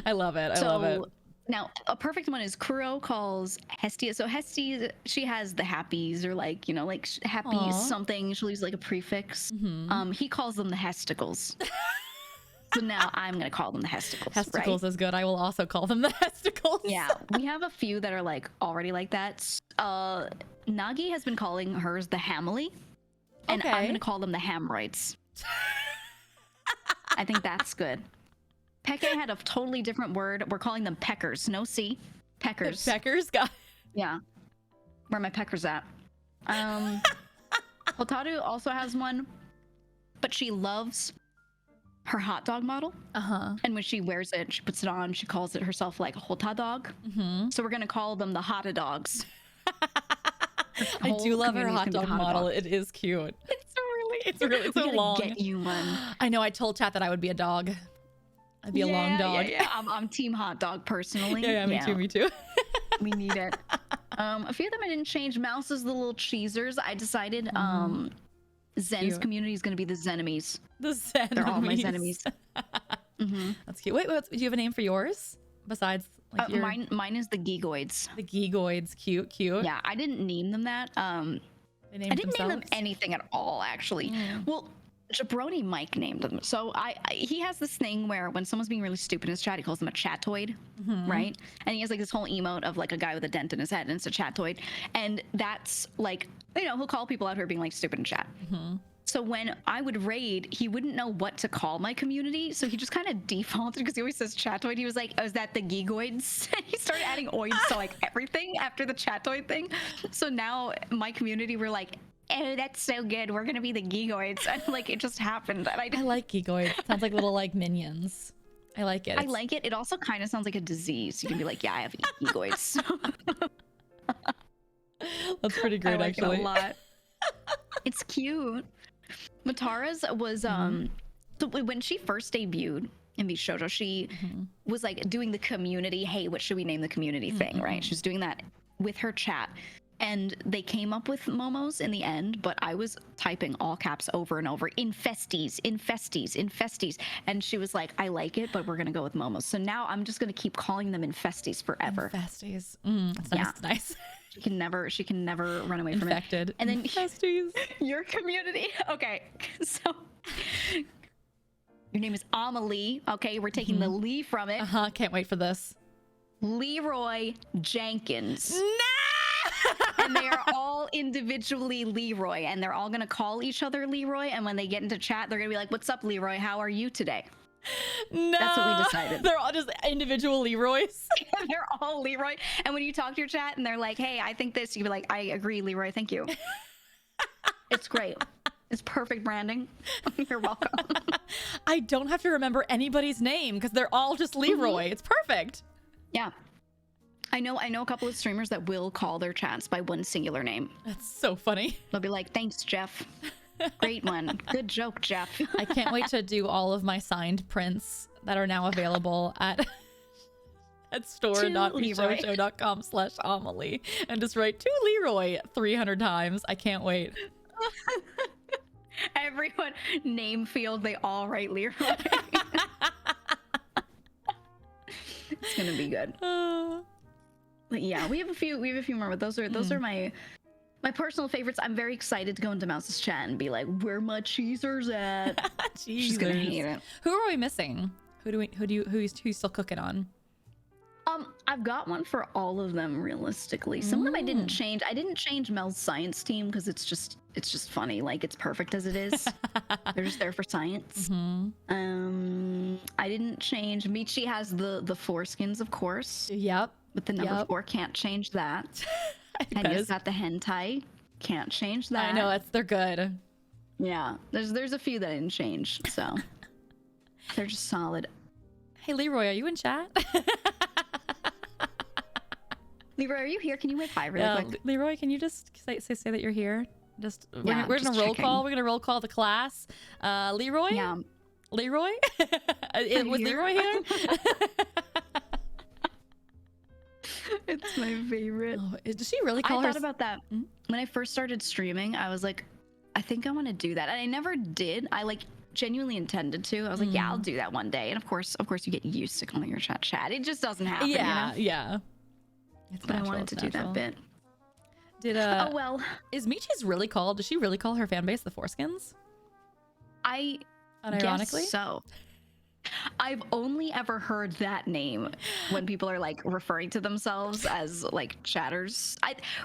I love it. I love it. Now, a perfect one is Kuro calls Hestia. So Hestia, she has the happies or like, you know, like happy something. She'll use like a prefix. He calls them the Hesticles. So now I'm going to call them the Hesticles. Hesticles is good. I will also call them the Hesticles. Yeah, we have a few that are like already like that. Nagi has been calling hers the Hamily. And I'm going to call them the Hamroids. I think that's good. Peke had a totally different word. We're calling them peckers. No C. Peckers. Peckers? Got Yeah. Where are my peckers at? Hotaru also has one, but she loves her hot dog model. And when she wears it, she puts it on, she calls it herself like Hota dog. So we're going to call them the Hota dogs. I do love her hot dog model. It is cute. It's so long. Get you one. I know. I told chat that I would be a dog. I'd be a long dog. Yeah. I'm team hot dog personally. Yeah, me too. We need it. A few of them I didn't change. Mouse is the little cheesers. I decided Zen's community is going to be the Zenemies. The Zenemies. They're all my Zenemies. That's cute. Wait, do you have a name for yours besides like mine is the Geegoids. The Geegoids. Cute. Yeah, I didn't name them that. I didn't name them anything at all, actually. Well, Jabroni Mike named them. So he has this thing where when someone's being really stupid in his chat, he calls them a chatoid, right? And he has like this whole emote of like a guy with a dent in his head, and it's a chatoid. And that's like, you know, he'll call people out who are being like stupid in chat. So when I would raid, he wouldn't know what to call my community. So he just kind of defaulted because he always says chatoid. He was like, oh, is that the Geegoids? And he started adding oids to like everything after the chatoid thing. So now my community were like, oh, that's so good. We're going to be the Geegoids. And like, it just happened. And I like Geegoids. It sounds like little like minions. I like it. I like it. It also kind of sounds like a disease. You can be like, yeah, I have Geegoids. That's pretty great, I like actually. it a lot. It's cute. Matara's was so when she first debuted in Vshoujo, she was like doing the community, hey, what should we name the community thing, right? She was doing that with her chat, and they came up with momos in the end, but I was typing all caps over and over, infesties, and she was like, I like it, but we're gonna go with momos. So now I'm just gonna keep calling them infesties forever. Infesties. That's nice. Yeah. Nice. She can never run away from it. Infected. And then Infesties. Your community. Okay. So your name is Amelie. Okay, we're taking the Lee from it. Can't wait for this. Leroy Jenkins. No! And they are all individually Leroy, and they're all gonna call each other Leroy, and when they get into chat, they're gonna be like, what's up, Leroy? How are you today? No, that's what we decided. They're all just individual Leroys. They're all Leroy. And when you talk to your chat and they're like, hey, I think this, you be like, I agree, Leroy, thank you. It's great. It's perfect branding. You're welcome. I don't have to remember anybody's name because they're all just Leroy. It's perfect. Yeah. I know a couple of streamers that will call their chats by one singular name. That's so funny. They'll be like, thanks, Jeff. Great one. Good joke, Jeff. I can't wait to do all of my signed prints that are now available at store.vshoujo.com/Amelie and just write to Leroy 300 times. I can't wait. Everyone, name field, they all write Leroy. It's gonna be good. But yeah, we have a few more, but those are my personal favorites. I'm very excited to go into Mouse's chat and be like, where my cheesers at? She's gonna hate it. Who are we missing? Who's still cooking on? I've got one for all of them realistically. Some of them I didn't change. I didn't change Mel's science team because it's just funny. Like it's perfect as it is. They're just there for science. I didn't change. Michi has the foreskins, of course. Yep. With the number 4, can't change that. And he's got the hentai. Can't change that. I know, they're good. Yeah. There's a few that I didn't change, so they're just solid. Hey Leroy, are you in chat? Leroy, are you here? Can you wave hi really quick? Leroy, can you just say that you're here? We're just gonna roll checking. call. We're gonna roll call the class. Leroy. Yeah. Leroy. Was Leroy here? It's my favorite. Oh, does she really call I her? thought about that when I first started streaming. I was like, I think I want to do that, and I never did. I like genuinely intended to. I was like, yeah, I'll do that one day. And of course, you get used to calling your chat. It just doesn't happen. Yeah, you know? yeah. But I wanted to do that bit. Oh well. Is Michi's really called? Does she really call her fan base the Foreskins? I Unironically? guess so. I've only ever heard that name when people are like referring to themselves as like chatters.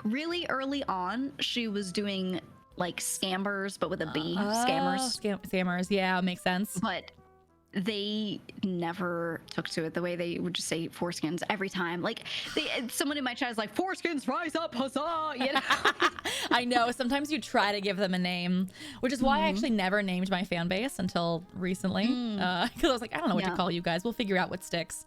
Really early on, she was doing like scammers, but with a B. Scammers. Scammers. Yeah, makes sense. But they never took to it the way they would just say foreskins every time. Like someone in my chat is like, foreskins rise up, huzzah! You know? I know. Sometimes you try to give them a name, which is why I actually never named my fan base until recently. Because I was like, I don't know what to call you guys. We'll figure out what sticks.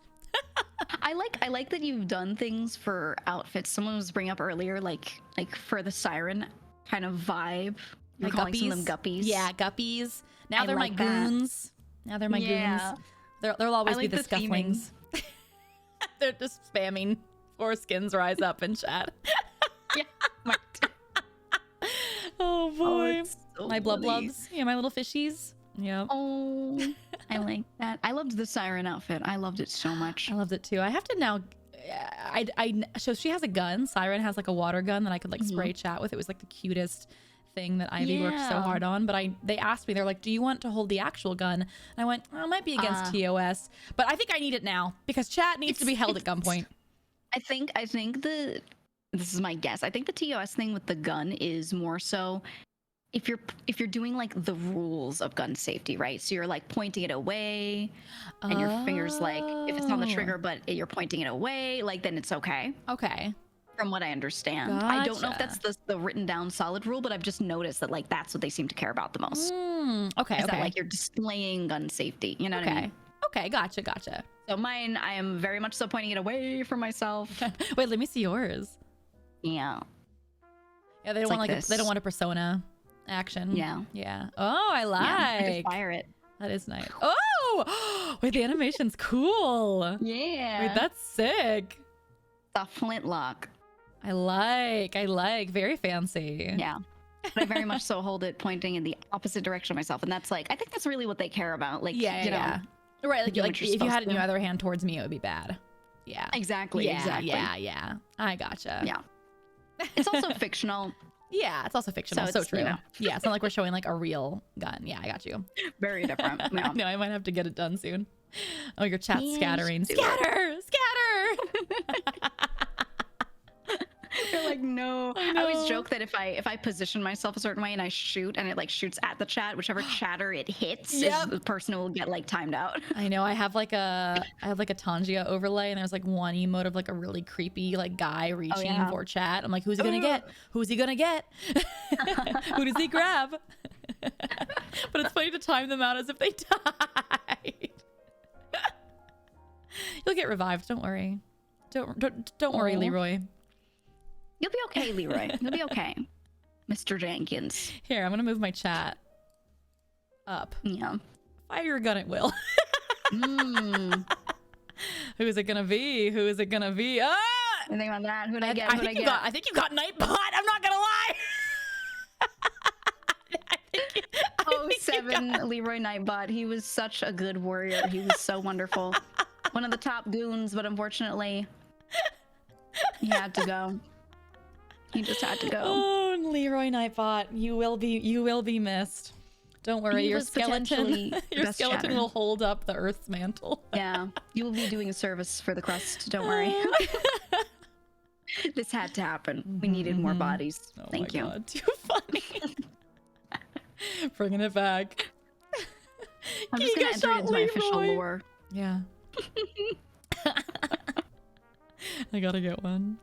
I like that you've done things for outfits. Someone was bringing up earlier, like for the siren kind of vibe. You're calling some of them guppies. Yeah, guppies. Now they're my like that. goons. Now they're my goons. There'll always be the scufflings. They're just spamming foreskins rise up in chat. Yeah. Oh boy. So my blub blubs. Yeah, my little fishies. Yeah. Oh, I like that. I loved the siren outfit. I loved it so much. I loved it too. I have to now. So she has a gun. Siren has like a water gun that I could like spray chat with. It was like the cutest thing that Ivy worked so hard on. But they asked me, they're like, do you want to hold the actual gun? And I went, oh, it might be against TOS, but I think I need it now because chat needs to be held at gunpoint. I think this is my guess. I think the TOS thing with the gun is more so if you're doing like the rules of gun safety, right? So you're like pointing it away and your fingers like if it's on the trigger but you're pointing it away, like then it's okay. Okay. From what I understand. Gotcha. I don't know if that's the written down solid rule, but I've just noticed that like that's what they seem to care about the most. Okay. Is that like you're displaying gun safety, you know what I mean? Okay, gotcha. So mine, I am very much so pointing it away from myself. Wait, let me see yours. Yeah. Yeah, they don't want they don't want a persona action. Yeah. Oh, I like. Yeah, I just fire it. That is nice. Oh, wait, the animation's cool. Yeah. Wait, that's sick. The flintlock. I like. Very fancy. Yeah. But I very much so hold it pointing in the opposite direction of myself. And that's like, I think that's really what they care about. Like, you know. Right, like if you had it in your other hand towards me, it would be bad. Yeah. Exactly. Yeah. I gotcha. Yeah. It's also fictional. Yeah, it's also fictional. So true. You know. Yeah, it's not like we're showing like a real gun. Yeah, I got you. Very different. Yeah. No, I might have to get it done soon. Oh, your chat's scattering. Scatter! They're like, no. I always joke that if I position myself a certain way and I shoot and it like shoots at the chat, whichever chatter it hits is the person who will get like timed out. I know. I have like a Tangia overlay and there's like one emote of like a really creepy like guy reaching for chat. I'm like, who's he gonna get? Who's he gonna get? Who does he grab? But it's funny to time them out as if they died. You'll get revived. Don't worry. Don't worry, Leroy. You'll be okay, Leroy. You'll be okay, Mr. Jenkins. Here, I'm gonna move my chat up. Yeah. Fire your gun at will. Who is it gonna be? Ah! You think about that? Who'd I get? I think you got Nightbot. I'm not gonna lie. 07 Leroy Nightbot. He was such a good warrior. He was so wonderful. One of the top goons, but unfortunately, he had to go. He just had to go. Oh, Leroy Nightbot, you will be missed. Don't worry, He your was skeleton, potentially the your best skeleton chatter. will hold up the Earth's mantle. Yeah, you will be doing a service for the crust. Don't worry. This had to happen. We needed more bodies. Oh Thank my you. God, too funny. Bringing it back. I'm just gonna Geega enter it shot into my official Leroy. lore. Yeah. I gotta get one.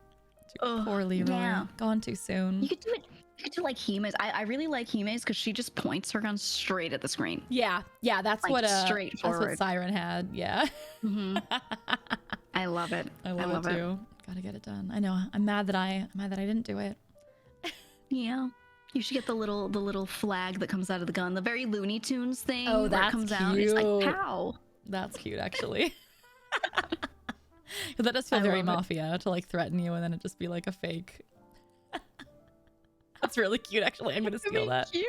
Ugh, Poor Leroy. yeah. Gone too soon. You could do it. You could do like Hime's. I really like Hime's because she just points her gun straight at the screen. Yeah, that's Like, what that's what straightforward. Siren had. Yeah. Hmm I love it. I love it too. Gotta get it done. I know. I'm mad that I didn't do it. Yeah. You should get the little flag that comes out of the gun, the very Looney Tunes thing. Oh, where that's it comes out. It's cute. like pow. That's cute, actually. Because that does feel I very love it. mafia to like threaten you and then it just be like a fake. That's really cute, actually. I'm gonna steal that. Cute.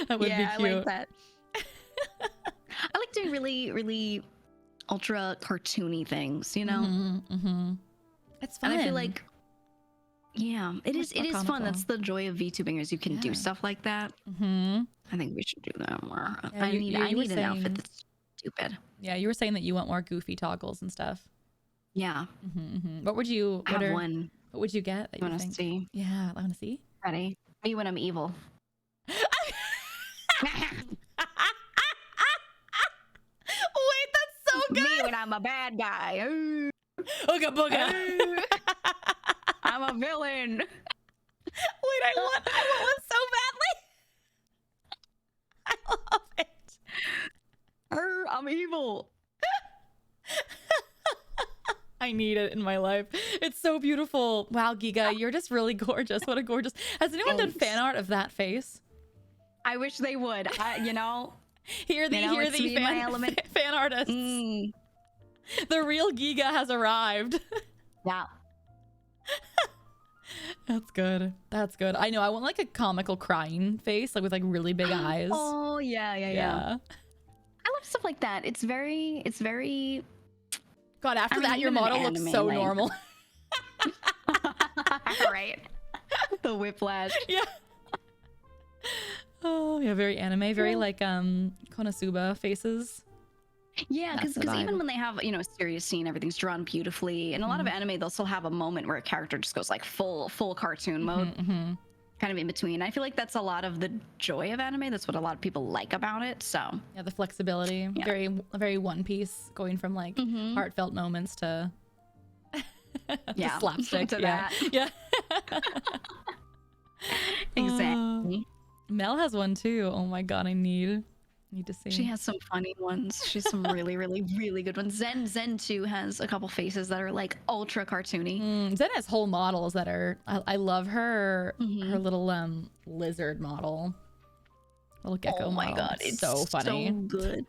That would be I cute. like that. I like doing really ultra cartoony things. You know. It's fun. And I feel like, yeah, it It's is. more It is fun. comical. That's the joy of VTubing is you can Yeah. do stuff like that. Mhm. I think we should do that more. Yeah, I you- need. you- I you were need an saying- outfit that's stupid. Yeah, you were saying that you want more goofy toggles and stuff. Yeah, What would you? I have one. What would you get? That You you want to think? see? Yeah, I want to see. Ready? Me when I'm evil. Wait, that's so Me when I'm a bad guy. Ooh. Ooga booga. I'm a villain. Wait, I want one so badly. I love it. I'm evil. I need it in my life. It's so beautiful. Wow, Geega, you're just really gorgeous. What a gorgeous. Has anyone done Thanks. fan art of that face? I wish they would. Hear the You know, it's me in my fan, element. fan artists. Mm, The real Geega has arrived. yeah. That's good. That's good. I know. I want like a comical crying face, like with like really big eyes. Oh yeah. I love stuff like that. It's very. God, after I mean, that, your even an model looks anime, so like- normal. Right. The whiplash. Yeah. Oh, yeah, very anime, very like Konosuba faces. Yeah, That's because the vibe. even when they have a serious scene, everything's drawn beautifully. And a lot of anime, they'll still have a moment where a character just goes like full cartoon mode, kind of in between. I feel like that's a lot of the joy of anime. That's what a lot of people like about it. So Yeah, the flexibility, Yeah. very One Piece, going from like heartfelt moments to Yeah, slapstick. to yeah. that. Yeah. exactly. Mel has one too. Oh my god, I need to see. She has some funny ones. She has some really good ones. Zen too has a couple faces that are like ultra cartoony. Zen has whole models that are. I love her. Mm-hmm. Her little lizard model. Little gecko Oh my model. god, it's so funny. so good.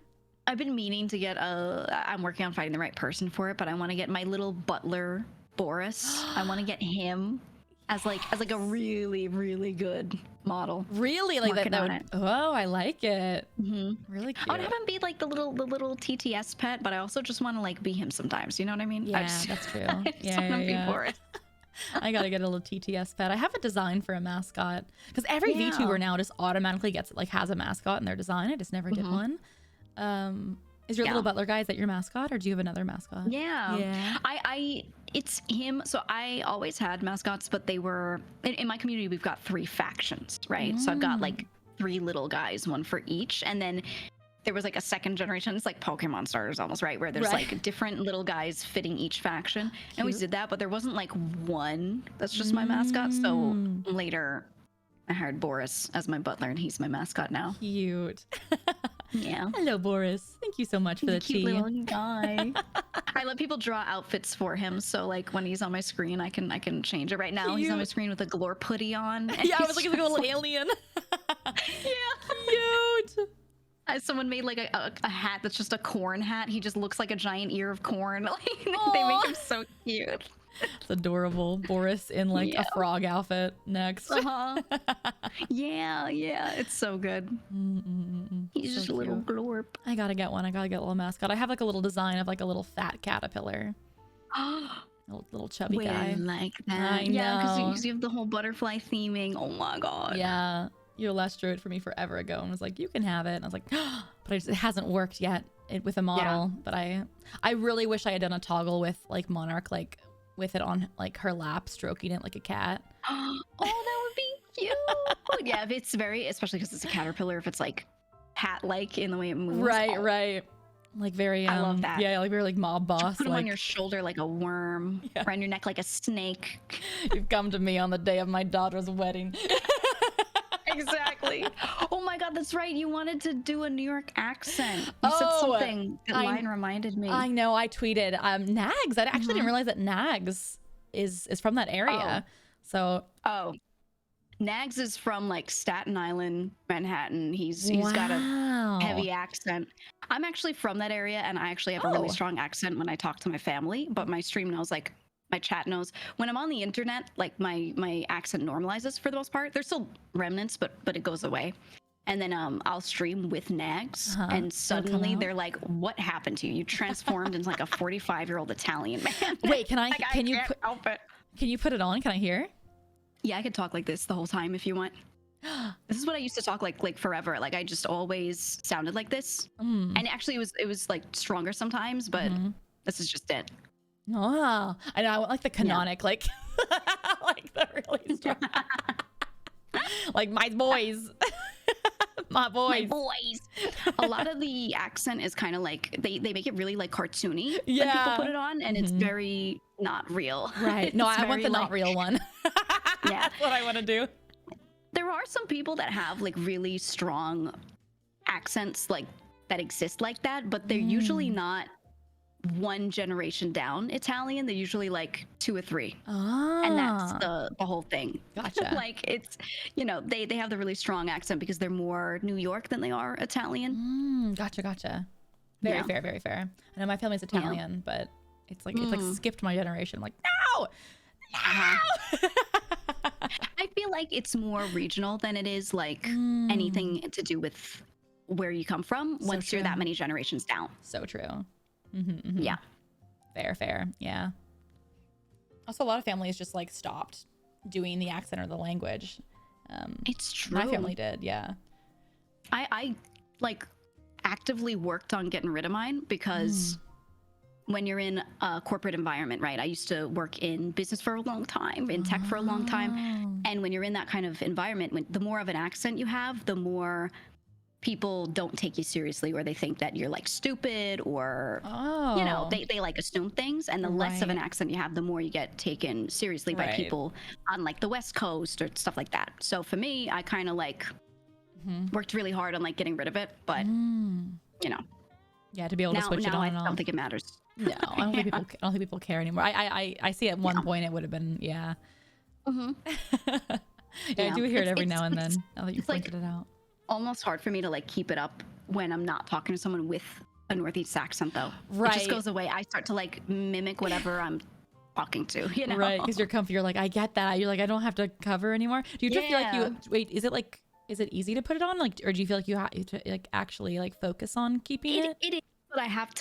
I've been meaning to get I'm working on finding the right person for it, but I want to get my little butler Boris. I want to get him as like a really good model. Really, like Working that on would. it. Oh, I like it. Mm-hmm. Really cute. I would have him be like the little TTS pet, but I also just want to like be him sometimes. You know what I mean? Yeah, I just, that's true. I just Yeah, want to yeah. be Boris. I gotta get a little TTS pet. I have a design for a mascot because every Yeah. VTuber now just automatically gets like has a mascot in their design. I just never did one. Is your Yeah. little butler guy, is that your mascot, or do you have another mascot? Yeah. Yeah. It's him. So I always had mascots, but they were in my community. We've got 3 factions, right? So I've got like 3 little guys, one for each, and then there was like a second generation. It's like Pokemon starters almost, right? Where there's Right. like different little guys fitting each faction. And we Cute. did that, but there wasn't like one that's just my mascot. So later, I hired Boris as my butler, and he's my mascot now. Cute. Yeah. Hello, Boris. Thank you so much for the He's a cute tea. little guy. I let people draw outfits for him, so like when he's on my screen, I can change it. Right now, he's on my Cute. screen with a Glorp hoodie on. and Yeah, I he's was like, he's like a little just alien. yeah. Cute. Someone made like a hat that's just a corn hat. He just looks like a giant ear of corn. Like, they make him so cute. It's adorable. Boris in like Yeah. a frog outfit next. Uh-huh. yeah, it's so good. He's So just a little cute. glorp. I gotta get one. I gotta get a little mascot. I have like a little design of like a little fat caterpillar. Little chubby Wait, guy. I like that. I Yeah, know. because you have the whole butterfly theming. Oh my god. Yeah. your last drew it for me forever ago and was like, you can have it. And I was like, but it hasn't worked yet with a model. Yeah. But I really wish I had done a toggle with like Monarch, like with it on like her lap, stroking it like a cat. Oh, that would be cute. Yeah, if it's very, especially because it's a caterpillar, if it's like hat-like in the way it moves. Right. Like very, I love that. Yeah, like very like mob boss. Put him on your shoulder like a worm, around your neck like a snake. You've come to me on the day of my daughter's wedding. Exactly. Oh my God, that's right. You wanted to do a New York accent. You said something. That line reminded me. I know. I tweeted Nags. I actually didn't realize that Nags is from that area. So. Oh. Nags is from like Staten Island, Manhattan. He's got a heavy accent. I'm actually from that area, and I actually have a really strong accent when I talk to my family. But my stream knows, like my chat knows. When I'm on the internet, like my accent normalizes for the most part. There's still remnants, but it goes away. And then I'll stream with Nags, and suddenly they're like, "What happened to you? You transformed into like a 45-year-old Italian man." Wait, can I? Like, can you help it? Can you put it on? Can I hear? Yeah, I could talk like this the whole time if you want. This is what I used to talk like forever. Like I just always sounded like this. And actually it was like stronger sometimes, but this is just it. Oh, I know. I want like the canonic, like like the really strong. Like my boys. My boys. A lot of the accent is kind of like they make it really like cartoony when Yeah. people put it on, and it's very not real. Right. No, It's I want the very, not real one. Yeah. That's what I want to do. There are some people that have like really strong accents like that exist like that, but they're usually not one generation down Italian. They're usually like 2 or 3. And that's the whole thing. Gotcha. Like it's, you know, they have the really strong accent because they're more New York than they are Italian. Gotcha. Very fair, very fair. I know my family's Italian, but it's like skipped my generation. I'm like, no. I feel like it's more regional than it is like anything to do with where you come from once you're that many generations down. So true. Yeah. Fair. Yeah. Also, a lot of families just like stopped doing the accent or the language. It's true. My family did. Yeah. I like actively worked on getting rid of mine because when you're in a corporate environment, right? I used to work in business for a long time, in tech for a long time. And when you're in that kind of environment, the more of an accent you have, the more people don't take you seriously, or they think that you're like stupid, or you know, they like assume things. And the less of an accent you have, the more you get taken seriously by people on like the West Coast or stuff like that. So for me, I kind of like worked really hard on like getting rid of it, but you know, to be able to switch it on and off. I don't think it matters. No, I don't think people care anymore. I see at one point it would have been I do hear it every now and then. Now that you pointed it out. Almost hard for me to like keep it up when I'm not talking to someone with a Northeast accent, though. Right. It just goes away. I start to like mimic whatever I'm talking to, you know? Right, because you're comfy. You're like, I get that. You're like, I don't have to cover anymore. Do you just feel like you wait? Is it easy to put it on? Like, or do you feel like you have to like actually like focus on keeping it? It is, but I have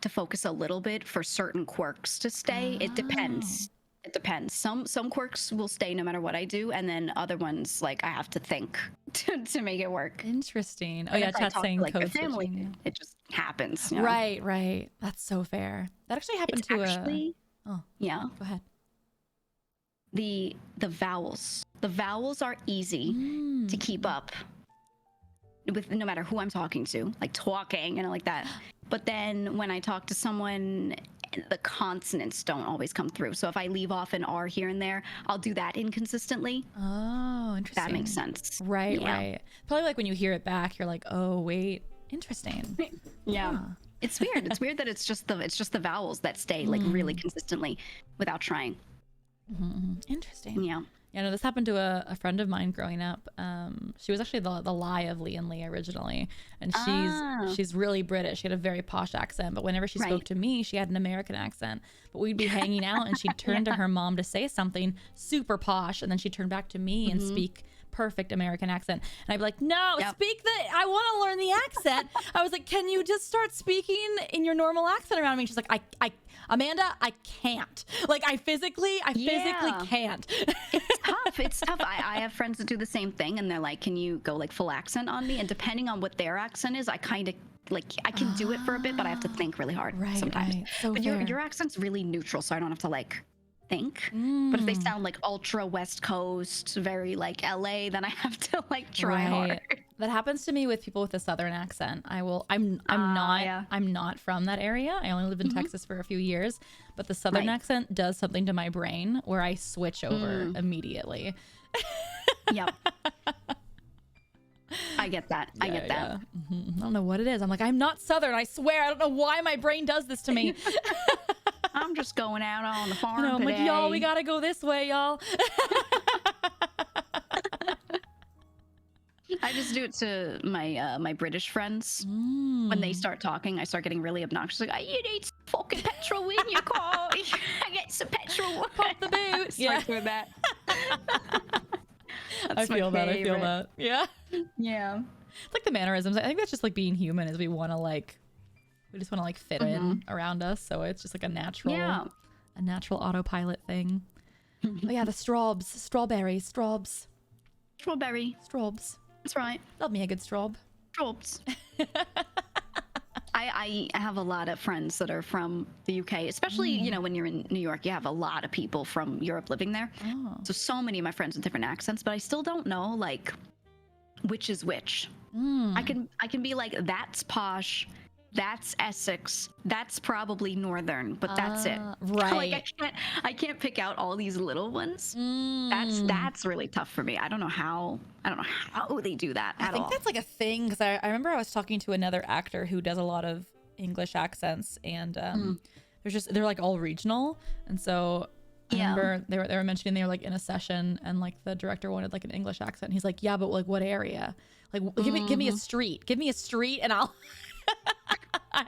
to focus a little bit for certain quirks to stay. It depends. It depends. Some quirks will stay no matter what I do, and then other ones like I have to think to make it work. Interesting. Oh yeah, chat's saying like code family, switching. it just happens. You know? Right. That's so fair. That actually happened to actually, yeah. Go ahead. The vowels. The vowels are easy to keep up with no matter who I'm talking to, like talking, you know, like that. But then when I talk to someone, the consonants don't always come through. So if I leave off an R here and there, I'll do that inconsistently. Oh, interesting. That makes sense. Right. Probably like when you hear it back, you're like, oh wait, interesting. Yeah. It's weird. It's weird that it's just the vowels that stay like really consistently without trying. Interesting. Yeah. Yeah, no, this happened to a friend of mine growing up. She was actually the Lie of LeeandLie originally, and she's really British. She had a very posh accent, but whenever she spoke to me, she had an American accent. But we'd be hanging out, and she'd turn to her mom to say something super posh, and then she'd turn back to me and speak perfect American accent. And I'd be like, no, Yep. I want to learn the accent. I was like, can you just start speaking in your normal accent around me? And she's like, Amanda, I can't. Like, I physically can't. It's tough. I have friends that do the same thing, and they're like, can you go like full accent on me? And depending on what their accent is, I kind of like, I can do it for a bit, but I have to think really hard sometimes. Right. So but fair. your accent's really neutral, so I don't have to like think. But if they sound like ultra West Coast, very like LA, then I have to like try hard. That happens to me with people with a southern accent. I'm not from that area. I only lived in Texas for a few years, but the southern accent does something to my brain where I switch over immediately. Yep. I get that. I get that. I don't know what it is. I'm like, I'm not southern. I swear. I don't know why my brain does this to me. I'm just going out on the farm I'm today. like, y'all, we gotta go this way, y'all. I just do it to my my British friends. When they start talking, I start getting really obnoxious. Like, you need some fucking petrol in your car. I get some petrol. Pop the boot. Yeah, doing that. I feel that. Yeah. Yeah. It's like the mannerisms. I think that's just like being human. Is we just want to like fit in around us. So it's just like a natural autopilot thing. Oh yeah, the strawberries. Strawberry. That's right. Love me a good straub. Strawbs. I have a lot of friends that are from the UK, especially, you know, when you're in New York, you have a lot of people from Europe living there. Oh. So many of my friends with different accents, but I still don't know, like, which is which. I can be like, that's posh, that's Essex, that's probably Northern, but that's it. Right. Like, I can't pick out all these little ones. That's really tough for me. I don't know how they do that at all. I think that's like a thing, because I remember I was talking to another actor who does a lot of English accents, and they're like all regional, and so I remember they were mentioning they were like in a session, and like the director wanted like an English accent, and he's like, yeah, but like what area? Like give me a street, and I'll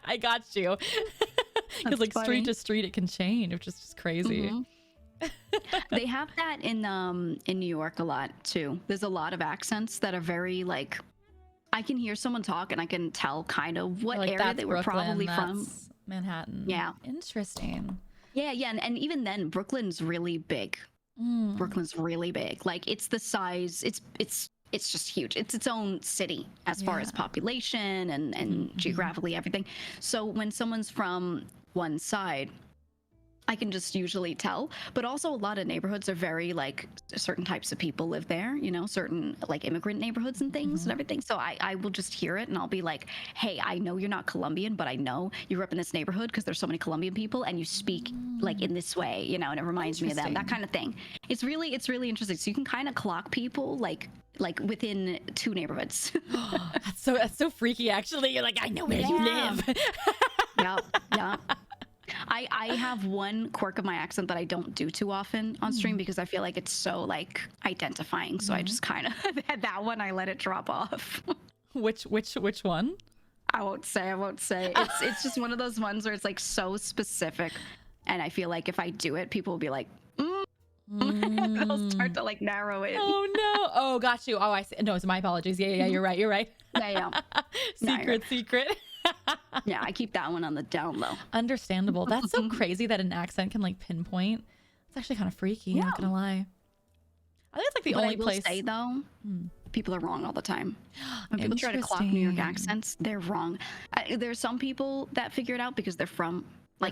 I got you. Because like street to street it can change, which is just crazy. They have that in New York a lot too. There's a lot of accents that are very like, I can hear someone talk and I can tell kind of what Like, area that's they were Brooklyn, probably from. that's Manhattan. Yeah. Interesting. Yeah, and even then, Brooklyn's really big. Brooklyn's really big. Like, it's the size. It's just huge. It's its own city as far as population and geographically everything. So when someone's from one side, I can just usually tell. But also a lot of neighborhoods are very like, certain types of people live there, you know, certain like immigrant neighborhoods and things and everything. So I will just hear it and I'll be like, hey, I know you're not Colombian, but I know you grew up in this neighborhood because there's so many Colombian people and you speak like in this way, you know, and it reminds me of them, that kind of thing. It's really interesting. So you can kind of clock people like within two neighborhoods. That's so freaky, actually. You're like, I know where you live. Yeah. I have one quirk of my accent that I don't do too often on stream because I feel like it's so like identifying. So I just kind of had that one. I let it drop off. Which one? I won't say. It's just one of those ones where it's like so specific, and I feel like if I do it, people will be like, they'll start to like narrow it. Oh no! Oh, got you. Oh, I see. No, it's my apologies. Yeah. You're right. Yeah. Secret. Yeah, I keep that one on the down low. Understandable. That's so crazy that an accent can like pinpoint. It's actually kind of freaky. I'm not gonna lie. I think it's like the only place. I will say though, people are wrong all the time. When people try to clock New York accents, they're wrong. There's some people that figure it out because they're from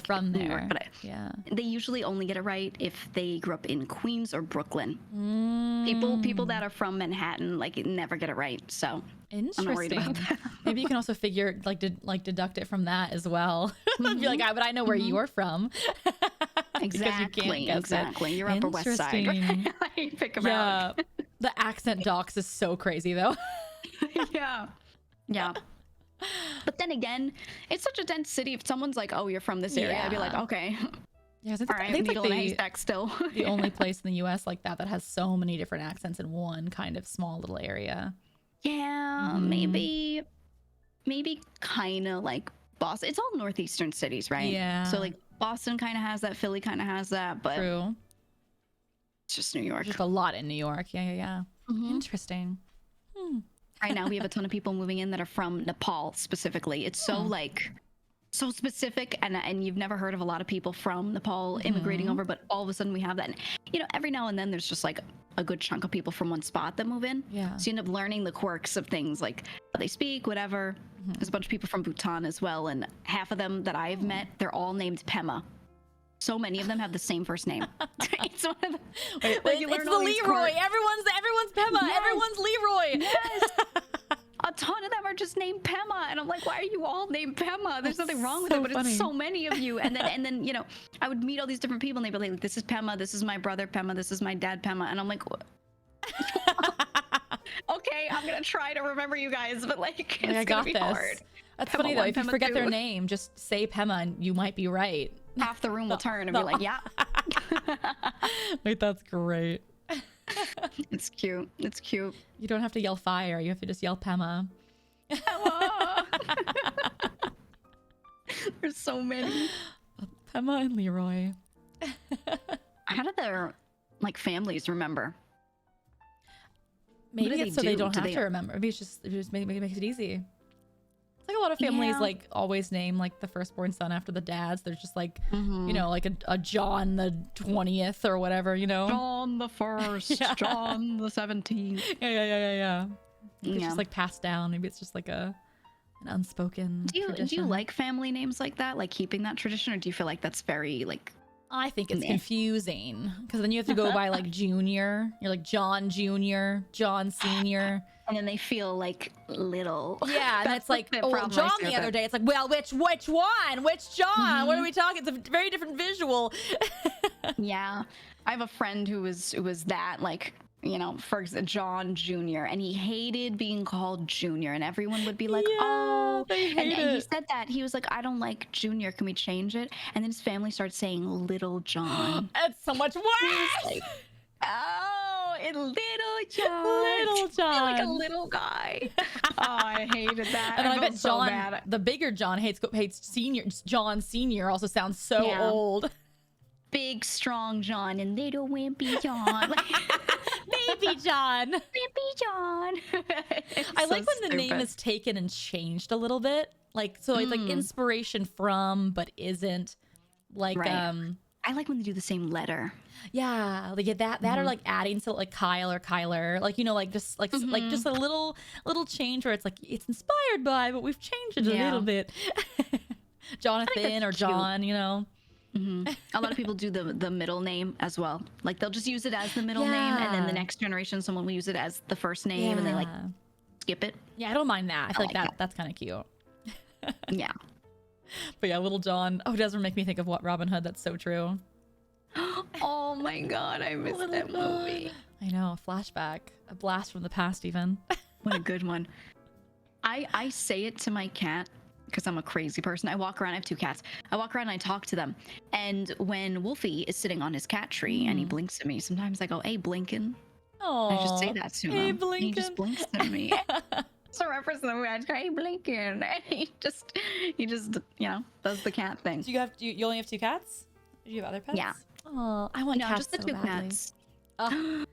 from New there. York, but they usually only get it right if they grew up in Queens or Brooklyn. People that are from Manhattan like never get it right. So I'm not worried about that. Maybe you can also figure deduct it from that as well. Be like, but I know where you're from. Exactly. You're Upper West Side. I pick them out. The accent docs is so crazy though. Yeah. But then again, it's such a dense city. If someone's like, "Oh, you're from this area," I'd be like, "Okay, yeah." All right, I think needle in a haystack still." The only place in the U.S. like that has so many different accents in one kind of small little area. Yeah, maybe kind of like Boston. It's all northeastern cities, right? Yeah. So like Boston kind of has that, Philly kind of has that, but True. It's just New York. Just a lot in New York. Yeah. Interesting. Right now, we have a ton of people moving in that are from Nepal specifically. It's so like so specific, and you've never heard of a lot of people from Nepal immigrating over, but all of a sudden we have that. And, you know, every now and then there's just like a good chunk of people from one spot that move in. Yeah. So you end up learning the quirks of things, like how they speak, whatever. There's a bunch of people from Bhutan as well, and half of them that I've met, they're all named Pema. So many of them have the same first name. It's one of the, like, you It's learn the all these Leroy. quirks. Everyone's Pema. Yes. Everyone's Leroy. Yes. A ton of them are just named Pema, and I'm like, why are you all named Pema? There's nothing wrong with so it, but funny. it's so many of you. And then you know, I would meet all these different people, and they'd be like, this is Pema, this is my brother Pema, this is my dad Pema, and I'm like, okay, I'm gonna try to remember you guys, but like, it's I gonna got be this. hard. That's Pema funny though. 1, If you Pema forget their 2. name, just say Pema and you might be right. Half the room will turn and be like, yeah. Wait, that's great. It's cute. It's cute. You don't have to yell fire. You have to just yell Pema. Pema. There's so many. Pema and Leroy. How do their like families remember? Maybe do it's they so they do? don't Do have they- to remember. Maybe it's just maybe it makes it easy. It's like a lot of families Yeah. like always name like the firstborn son after the dads. There's just like you know, like a John the 20th or whatever, you know. John the 1st, Yeah. John the 17th. Yeah. Maybe it's Yeah. just like passed down. Maybe it's just like an unspoken Do you tradition. like family names like that, like keeping that tradition, or do you feel like that's very like? I think it's Meh. confusing because then you have to go by like junior. You're like John Junior, John Senior. And then they feel like little. Yeah, and it's like, the oh, problem I John see the with other it. day. It's like, well, which one? Which John? What are we talking? It's a very different visual. Yeah, I have a friend who was that, like, you know, for example, John Jr., and he hated being called Junior, and everyone would be like, Yeah, oh, they and hate he it. said that he was like, I don't like Junior, can we change it? And then his family started saying Little John. It's so much worse. Like, oh, it's Little John. Little John. Like a little guy. Oh, I hated that. And then I felt bet so John, bad. the bigger John, hates Senior. John Senior also sounds so Yeah. old. Big, strong John and little wimpy John. Baby John. Wimpy John. I like when the name is taken and changed a little bit. Like, so it's like inspiration from, but isn't. Like, Right. I like when they do the same letter. yeah, like that or like adding to like Kyle or Kyler, like, you know, like just like just a little change where it's like it's inspired by, but we've changed it a Yeah. little bit. Jonathan that's or cute. John, you know. A lot of people do the middle name as well. Like they'll just use it as the middle name, and then the Yeah. next generation, someone will use it as the first name, and they like skip it. Yeah, I don't mind that. I feel like like that. that's kind of cute. Yeah. But yeah, Little John. Oh, it doesn't make me think of what Robin Hood. That's so true. Oh my god, I missed that movie. I know, a flashback, a blast from the past, even. What a good one. I say it to my cat because I'm a crazy person. I walk around, I have 2 cats. I walk around and I talk to them. And when Wolfie is sitting on his cat tree and he blinks at me, sometimes I go, hey, Blinkin'. Oh, I just say that to hey, him. And he just Blinkin'. blinks at me. It's a reference to the movie. I just go, hey, Blinkin'. And he just, you know, does the cat thing. Do you only have 2 cats? Do you have other pets? Yeah. Oh, I want No, cats just the so 2 badly. cats. Oh, You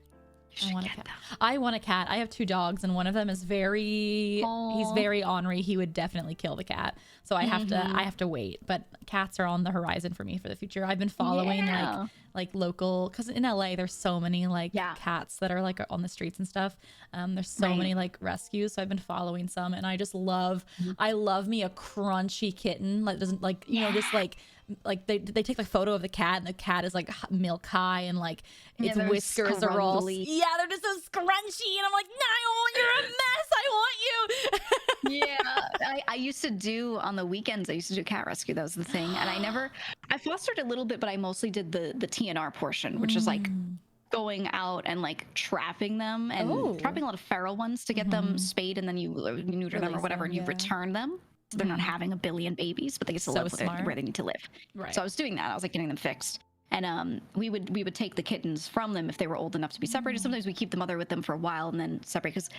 I should want a get cat. them. I want a cat. I have 2 dogs, and one of them is he's Aw. very ornery. He would definitely kill the cat. So I have to wait. But cats are on the horizon for me for the future. I've been following Yeah. like local, because in LA there's so many like Yeah. cats that are like on the streets and stuff. There's so Right. many like rescues. So I've been following some, and I just love. I love me a crunchy kitten. Like doesn't like you know just like they take a photo of the cat, and the cat is like milk high, and like Yeah, its they're whiskers are all scrumbly. they're just so scrunchy, and I'm like, Niall, you're a mess. I want you. Yeah, I used to do on the weekends. I used to do cat rescue. That was the thing, and I fostered a little bit, but I mostly did the TNR portion, which is like going out and like trapping them and Oh. trapping a lot of feral ones to get them spayed, and then you neuter them or Release whatever, them, and you yeah. return them. So they're not having a billion babies, but they get to So live smart. where they need to live. Right. So I was doing that. I was like getting them fixed. And we would take the kittens from them if they were old enough to be separated. Sometimes we keep the mother with them for a while and then separate, because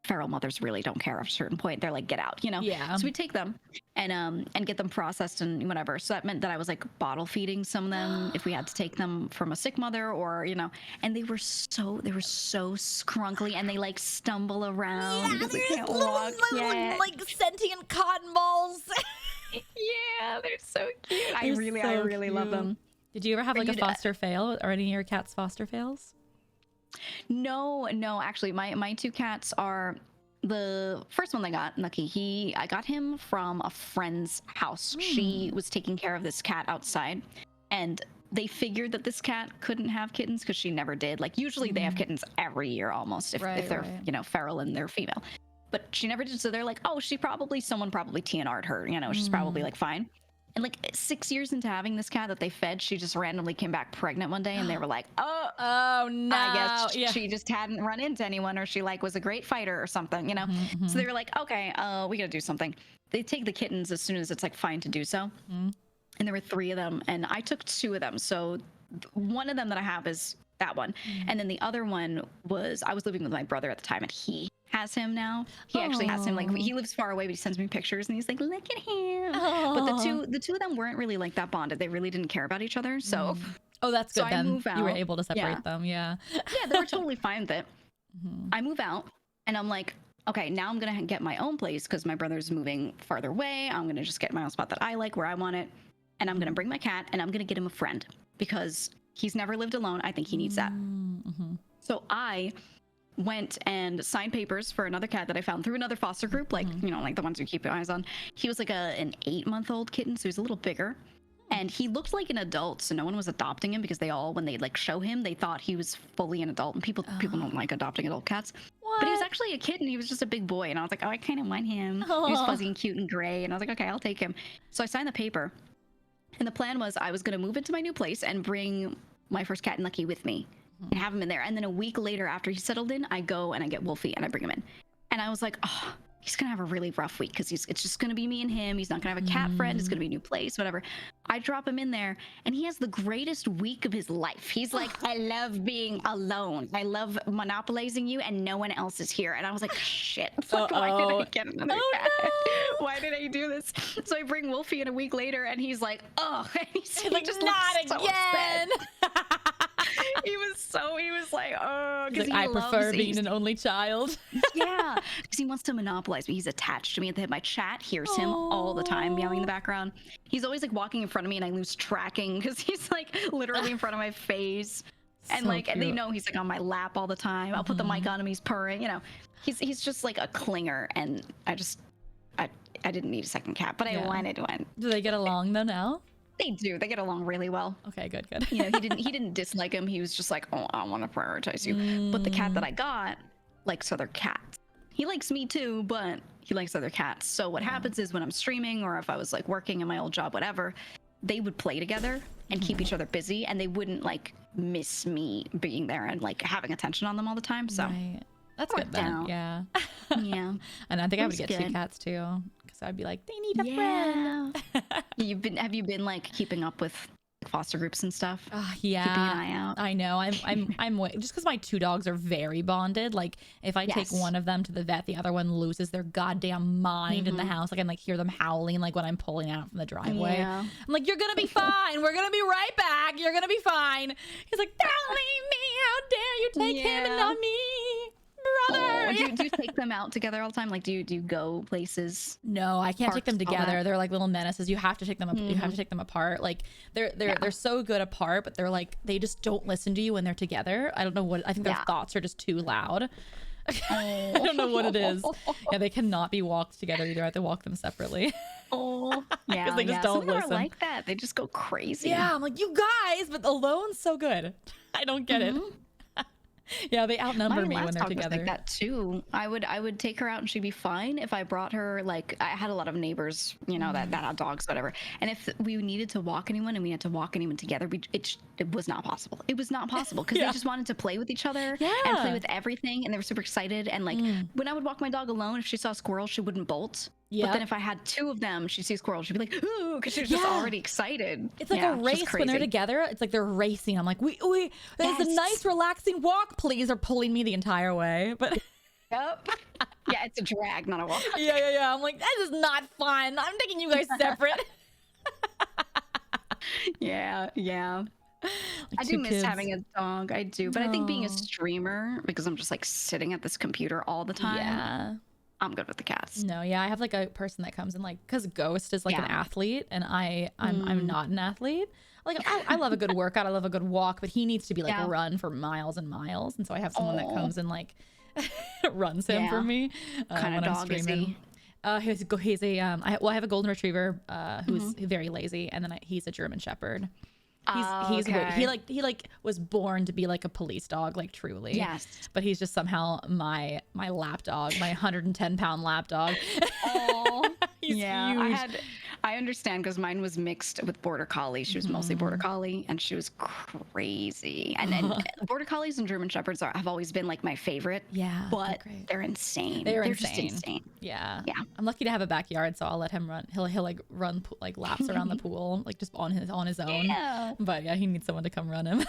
feral mothers really don't care at a certain point. They're like, get out, you know? Yeah. So we take them and get them processed and whatever. So that meant that I was like bottle feeding some of them if we had to take them from a sick mother or, you know, and they were so scrunkly and they like stumble around because they can't walk yet. like sentient cotton balls. Yeah, they're so cute. I They're really so love cute. them. Did you ever have like a foster fail or any of your cats foster fails? No, actually, my two cats are the first one I got, Lucky. I got him from a friend's house. She was taking care of this cat outside, and they figured that this cat couldn't have kittens because she never did. Like usually they have kittens every year almost if they're you know feral and they're female, but she never did. So they're like, oh, someone probably TNR'd her. You know, she's probably like fine. And like 6 years into having this cat that they fed, she just randomly came back pregnant one day, and they were like, "Oh no!" I guess she just hadn't run into anyone, or she like was a great fighter or something, you know. So they were like, "Okay, we gotta do something." They take the kittens as soon as it's like fine to do so, and there were 3 of them, and I took 2 of them. So one of them that I have is that one, and then the other one was I was living with my brother at the time, and he has him now. He actually has him. Like he lives far away, but he sends me pictures, and he's like, "Look at him." But the two of them weren't really like that bonded. They really didn't care about each other. So that's good. So then I move out. You were able to separate them. Yeah. Yeah, they were totally fine with it. I move out, and I'm like, okay, now I'm gonna get my own place because my brother's moving farther away. I'm gonna just get my own spot that I like, where I want it, and I'm gonna bring my cat, and I'm gonna get him a friend because he's never lived alone. I think he needs that. So I went and signed papers for another cat that I found through another foster group, like you know, like the ones you keep your eyes on. He was like an 8-month-old kitten, so he's a little bigger, and he looked like an adult, so no one was adopting him because they all, when they like show him, they thought he was fully an adult, and people don't like adopting adult cats. But he was actually a kitten. He was just a big boy, and I was like, oh, I kind of want him. He was fuzzy and cute and gray, and I was like, okay, I'll take him. So I signed the paper, and the plan was I was going to move into my new place and bring my first cat, Lucky, with me and have him in there. And then a week later, after he settled in, I go and I get Wolfie and I bring him in. And I was like, oh, he's gonna have a really rough week because it's just gonna be me and him. He's not gonna have a cat friend. It's gonna be a new place, whatever. I drop him in there, and he has the greatest week of his life. He's like, I love being alone. I love monopolizing you, and no one else is here. And I was like, shit. Like, why did I get another cat? No. Why did I do this? So I bring Wolfie in a week later, and he's like, oh, and he's like, just not so again. he was like, oh, because like, I prefer being an only child. Yeah, because he wants to monopolize me. He's attached to me at the hip. My chat hears him all the time meowing in the background. He's always like walking in front of me, and I lose tracking because he's like literally in front of my face. And So like cute. they know he's like on my lap all the time. I'll put the mic on him, he's purring. You know, he's just like a clinger, and I didn't need a second cat, but I wanted one. Do they get along though now? They do. They get along really well. Okay, good. You know, he didn't dislike him. He was just like, oh, I want to prioritize you. But the cat that I got likes other cats. He likes me too, but he likes other cats. So what happens is when I'm streaming, or if I was like working in my old job, whatever, they would play together and keep each other busy, and they wouldn't like miss me being there and like having attention on them all the time. So Right. That's good then. Yeah. yeah. And I think I would That's get good. 2 cats too, because I'd be like, they need a friend. Have you been like keeping up with foster groups and stuff? Yeah, Keeping an eye out. I know. I'm just because my 2 dogs are very bonded. Like if I take one of them to the vet, the other one loses their goddamn mind in the house. Like I can like hear them howling like when I'm pulling out from the driveway. Yeah. I'm like, you're gonna be fine. We're gonna be right back. You're gonna be fine. He's like, don't leave me. How dare you take him and not me, brother? Oh, do you take them out together all the time? Like do you go places? No, I can't take them Parks, all together. that. They're like little menaces. You have to take them. You have to take them apart. Like they're so good apart, but they're like they just don't listen to you when they're together. I don't know what. I think their thoughts are just too loud. I don't know what it is. Yeah, they cannot be walked together either. I have to walk them separately. Oh, yeah. Because they just don't Some of them listen. are like that. They just go crazy. Yeah, I'm like, you guys, but alone's so good. I don't get it. Yeah, they outnumber me when they're dog was together. like that too. I would take her out and she'd be fine if I brought her. Like I had a lot of neighbors, you know, that had dogs, whatever. And if we needed to walk anyone and we had to walk anyone together, it was not possible. It was not possible because they just wanted to play with each other and play with everything, and they were super excited. And like when I would walk my dog alone, if she saw a squirrel, she wouldn't bolt. But then if I had 2 of them, she'd see a squirrel, she'd be like, ooh, because she was just already excited. It's like a race when they're together. It's like they're racing. I'm like, we this is a nice relaxing walk, please. They're pulling me the entire way. But Yep. Yeah, it's a drag, not a walk. Yeah. I'm like, this is not fun. I'm taking you guys separate. Yeah. Like I do two miss kids. having a dog. I do. But I think being a No. streamer, because I'm just like sitting at this computer all the time, Yeah. I'm good with the cats. No, yeah, I have like a person that comes in like because Ghost is like an Yeah. athlete and I'm not an athlete. Like I love a good workout, I love a good walk, but he needs to be like Yeah. run for miles and miles, and so I have someone that Aw. comes and like runs him for Yeah. me Kind when of I'm dog is streaming. he? He's a I have a golden retriever who's Mm-hmm. very lazy, and then he's a German Shepherd. Oh, He's okay. he was born to be like a police dog, like truly. Yes. But he's just somehow my lap dog, my 110-pound lap dog. Oh, He's yeah. huge. I understand because mine was mixed with Border Collie. She was mostly Border Collie, and she was crazy. And Border Collies and German Shepherds have always been like my favorite. Yeah, they're but great. they're insane. They're just insane. insane. Yeah. Yeah. I'm lucky to have a backyard, so I'll let him run. He'll like run like laps around the pool, like just on his own. Yeah. But yeah, he needs someone to come run him.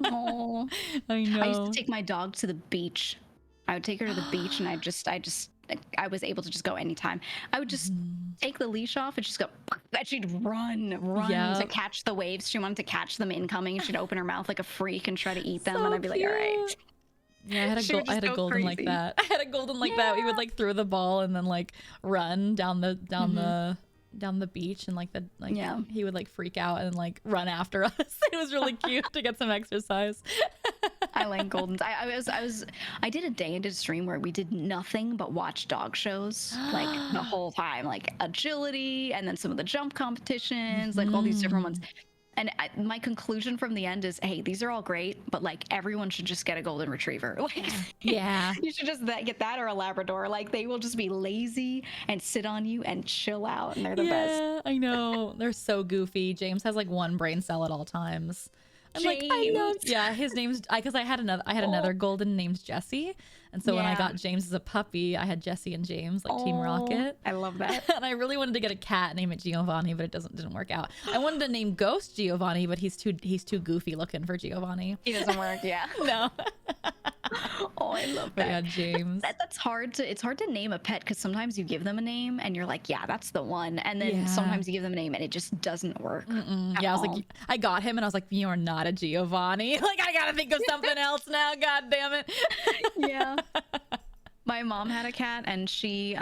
Oh. I know. I used to take my dog to the beach. I would take her to the beach, and I was able to just go anytime. I would just take the leash off and just go, and she'd run to Yep. catch the waves. She wanted to catch them incoming, and she'd open her mouth like a freak and try to eat them. So And I'd be like, all right. cute. Yeah, I had She would I had just a go golden like crazy. that. I had a golden like that. We would like throw the ball and then like run down the beach, and like Yeah. he would like freak out and like run after us. It was really cute to get some exercise. I like Goldens. I did a day, I did a stream where we did nothing but watch dog shows like the whole time, like agility, and then some of the jump competitions, like all these different ones. And my conclusion from the end is, hey, these are all great, but like everyone should just get a golden retriever. Like, Yeah. you should just get that or a Labrador. Like they will just be lazy and sit on you and chill out, and they're the best. Yeah, I know. They're so goofy. James has like one brain cell at all times. I'm like, I love. James. Yeah, his name's because I had another golden named Jesse, and so when I Yeah. got James as a puppy, I had Jesse and James like Team Rocket. I love that. And I really wanted to get a cat, name it Giovanni, but it didn't work out. I wanted to name Ghost Giovanni, but he's too goofy looking for Giovanni. He doesn't work. Yeah. No. Oh, I love But that. yeah, James. It's hard to name a pet because sometimes you give them a name and you're like, yeah, that's the one, and then Yeah. sometimes you give them a name and it just doesn't work. at Yeah, I was all. like, I got him, and I was like, you're not a Giovanni. Like, I gotta think of something else now. God damn it. Yeah. My mom had a cat, and she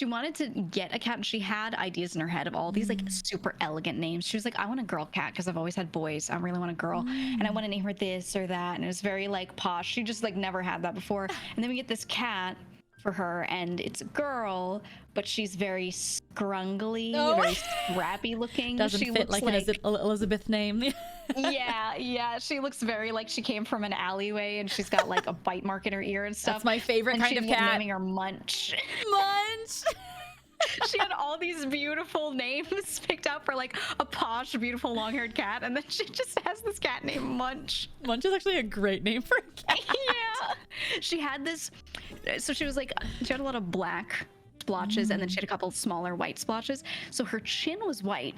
wanted to get a cat, and she had ideas in her head of all these like super elegant names. She was like, I want a girl cat because I've always had boys. I really want a girl, and I want to name her this or that. And it was very like posh. She just like never had that before. And then we get this cat for her, and it's a girl, but she's very scrungly, Oh. very scrappy looking. Doesn't she fit looks like an Elizabeth name. yeah. She looks very like she came from an alleyway, and she's got like a bite mark in her ear and stuff. That's my favorite And kind she of ended up cat. naming her Munch. Munch. She had all these beautiful names picked out for like a posh, beautiful, long-haired cat, and then she just has this cat named Munch. Munch is actually a great name for a cat. Yeah. She had this. So she had a lot of black splotches, and then she had a couple smaller white splotches. So her chin was white.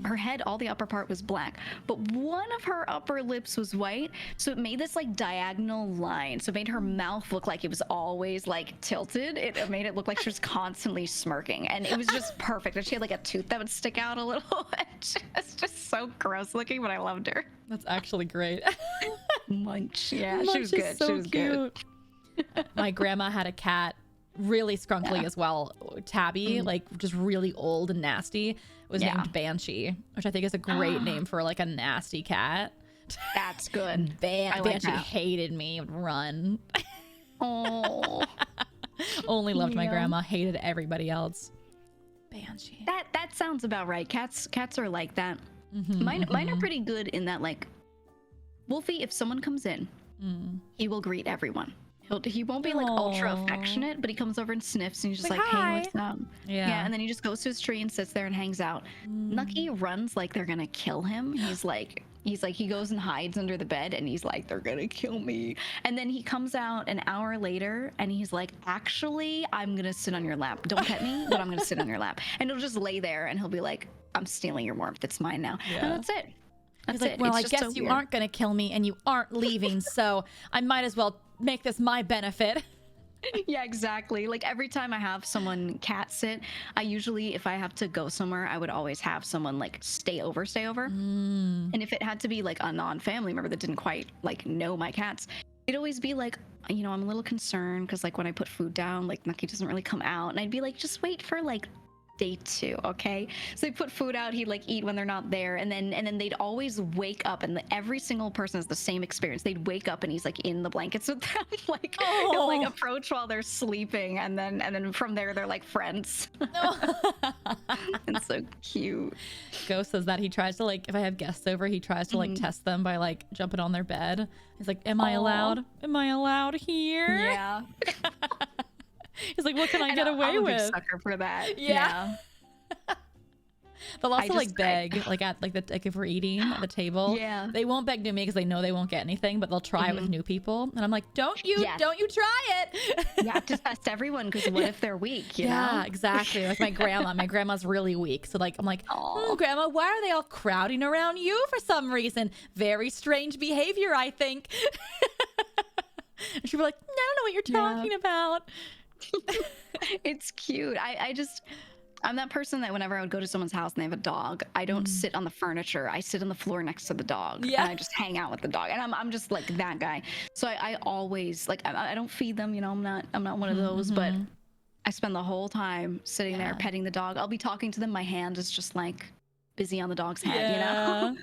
Her head, all the upper part was black, but one of her upper lips was white, so it made this like diagonal line. So it made her mouth look like it was always like tilted. It made it look like she was constantly smirking, and it was just perfect. And she had like a tooth that would stick out a little. She was just so gross looking, but I loved her. That's actually great. Munch, yeah, Munch she was is good. so She was good. cute. My grandma had a cat, really skrunkly as well. Tabby, like just really old and nasty. It was Yeah. named Banshee, which I think is a great name for like a nasty cat. That's good. I like Banshee that. hated me, would run. Oh, Only loved my Yeah. grandma, hated everybody else. Banshee. that sounds about right. Cats are like that. Mine are pretty good in that, like, Wolfie, if someone comes in, he will greet everyone. He won't be like ultra Aw. affectionate, but he comes over and sniffs, and he's just Like, like, "Hi." hey, what's up? Yeah. And then he just goes to his tree and sits there and hangs out. Nucky runs like they're gonna kill him. He goes and hides under the bed, and he's like, they're gonna kill me. And then he comes out an hour later, and he's like, actually, I'm gonna sit on your lap. Don't pet me, but I'm gonna sit on your lap. And he'll just lay there, and he'll be like, I'm stealing your warmth. It's mine now. Yeah. And that's it. That's He's like, it. well, It's I just guess so you weird. aren't going to kill me and you aren't leaving, so I might as well make this my benefit. Yeah, exactly. Like every time I have someone cat sit, I usually, if I have to go somewhere, I would always have someone like stay over. And if it had to be like a non-family member that didn't quite like know my cats, it'd always be like, you know, I'm a little concerned because like when I put food down, like Nucky doesn't really come out, and I'd be like, just wait for like day 2, okay? So they put food out, he'd like eat when they're not there, and then they'd always wake up, and every single person has the same experience. They'd wake up and he's like in the blankets with them, like he'll like approach while they're sleeping, and then from there they're like friends. It's so cute. Ghost says that he tries to like, if I have guests over, he tries to like test them by like jumping on their bed. He's like, am I allowed? Am I allowed here? Yeah. He's like, what can I get away I'm a with? big sucker for that. Yeah. They'll also like just- beg, like at like if we're eating at the table. Yeah. They won't beg to me because they know they won't get anything, but they'll try it with new people, and I'm like, don't you try it? You have to test everyone, because what if they're weak? You Yeah, know? exactly. Like my grandma. My grandma's really weak, so like I'm like, Grandma, why are they all crowding around you for some reason? Very strange behavior, I think. And she'd be like, I don't know what you're talking about. It's cute. I'm that person that whenever I would go to someone's house and they have a dog, I don't sit on the furniture. I sit on the floor next to the dog. Yeah. And I just hang out with the dog. And I'm just like that guy. So I always like, I don't feed them, you know, I'm not one of those, but I spend the whole time sitting there petting the dog. I'll be talking to them. My hand is just like busy on the dog's head, you know?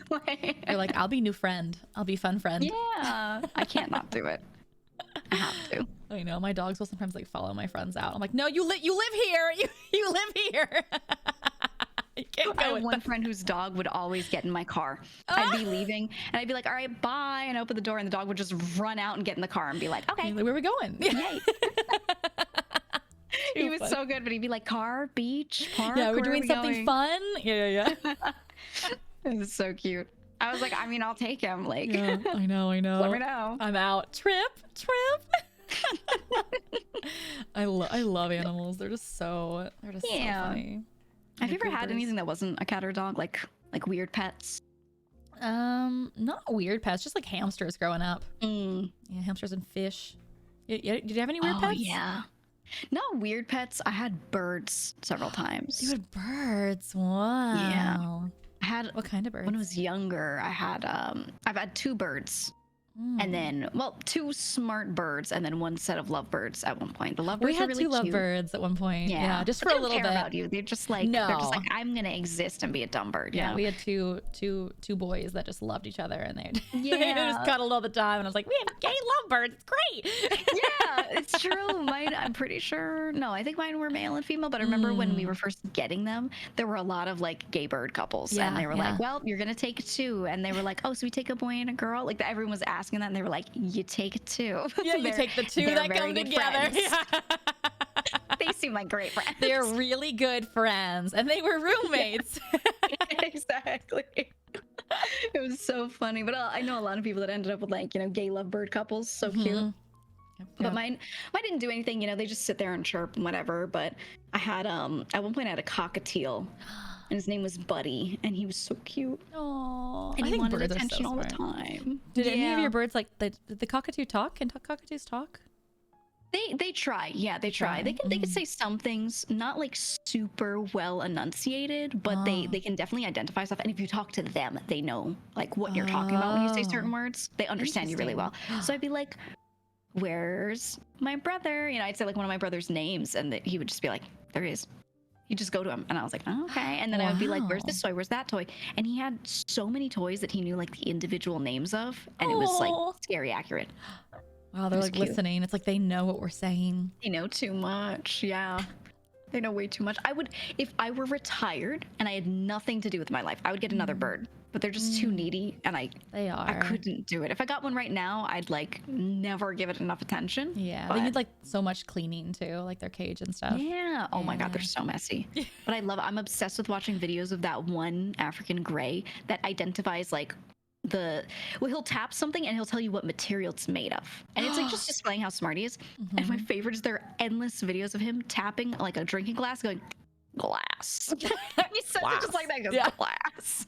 You're like, I'll be new friend. I'll be fun friend. Yeah. I can't not do it. I have to. I know, my dogs will sometimes like follow my friends out. I'm like, no, you live here. You live here. You can't I go have with one them. friend whose dog would always get in my car. I'd be leaving and I'd be like, all right, bye, and open the door, and the dog would just run out and get in the car and be like, okay, You're like, where are we going? yay. He was so good, but he'd be like, car, beach, park. Yeah, we're where are doing we something going? fun. Yeah. It was so cute. I was like, I mean, I'll take him. Like, Yeah, I know. let me know. I'm out. Trip. I love animals. They're just so funny. Have you ever had Creepers. anything that wasn't a cat or a dog, like weird pets? Not weird pets, just like hamsters growing up. Mm. Yeah, hamsters and fish. Did you have any weird Oh, pets? yeah. Not weird pets. I had birds several times. You had birds. Wow. Yeah. I had What kind of birds? when I was younger. I had I've had 2 birds. And then, well, 2 smart birds, and then 1 set of lovebirds at one point. The lovebirds we had were really 2 cute. lovebirds at one point. Yeah, just But for they a don't little care bit. about you. They're just like I'm gonna exist and be a dumb bird. Yeah, You know? we had two boys that just loved each other, and they Yeah. just cuddled all the time. And I was like, we have gay lovebirds. It's great. Yeah, it's true. Mine, I'm pretty sure. No, I think mine were male and female. But I remember when we were first getting them, there were a lot of like gay bird couples, and they were like, "Well, you're gonna take 2," and they were like, "Oh, so we take a boy and a girl?" Like everyone was asking that, and they were like, "You take 2." Yeah, you take the 2 they're that very come good together. friends. Yeah. They seem like great friends. They're really good friends, and they were roommates. Exactly. It was so funny, but I know a lot of people that ended up with like, you know, gay lovebird couples. So cute. But mine didn't do anything, you know, they just sit there and chirp and whatever. But I had at one point I had a cockatiel, and his name was Buddy, and he was so cute. Oh, And I he think wanted birds are attention so all the smart. time. Did any of your birds like did the cockatoo talk? Can cockatoos talk? They try. Yeah, they try. They can say some things, not like super well enunciated, but they can definitely identify stuff. And if you talk to them, they know like what you're talking about when you say certain words. They understand you really well. So I'd be like, "Where's my brother?" You know, I'd say like one of my brother's names, and he would just be like, "There he is." You just go to him, and I was like, "Oh, okay." And then I would be like, "Where's this toy? Where's that toy?" And he had so many toys that he knew like the individual names of, and it was like scary accurate. Wow, they're like listening. It's like they know what we're saying. They know too much. Yeah. They know way too much. If I were retired and I had nothing to do with my life, I would get another bird. But they're just too needy, and I couldn't do it. If I got one right now, I'd like never give it enough attention. Yeah, but they need like so much cleaning too, like their cage and stuff. Yeah. Oh my God, they're so messy. But I love it. I'm obsessed with watching videos of that one African gray that identifies like he'll tap something and he'll tell you what material it's made of, and it's like just displaying how smart he is. And my favorite is there are endless videos of him tapping like a drinking glass going glass. He says it just like that. He goes, Yeah. glass.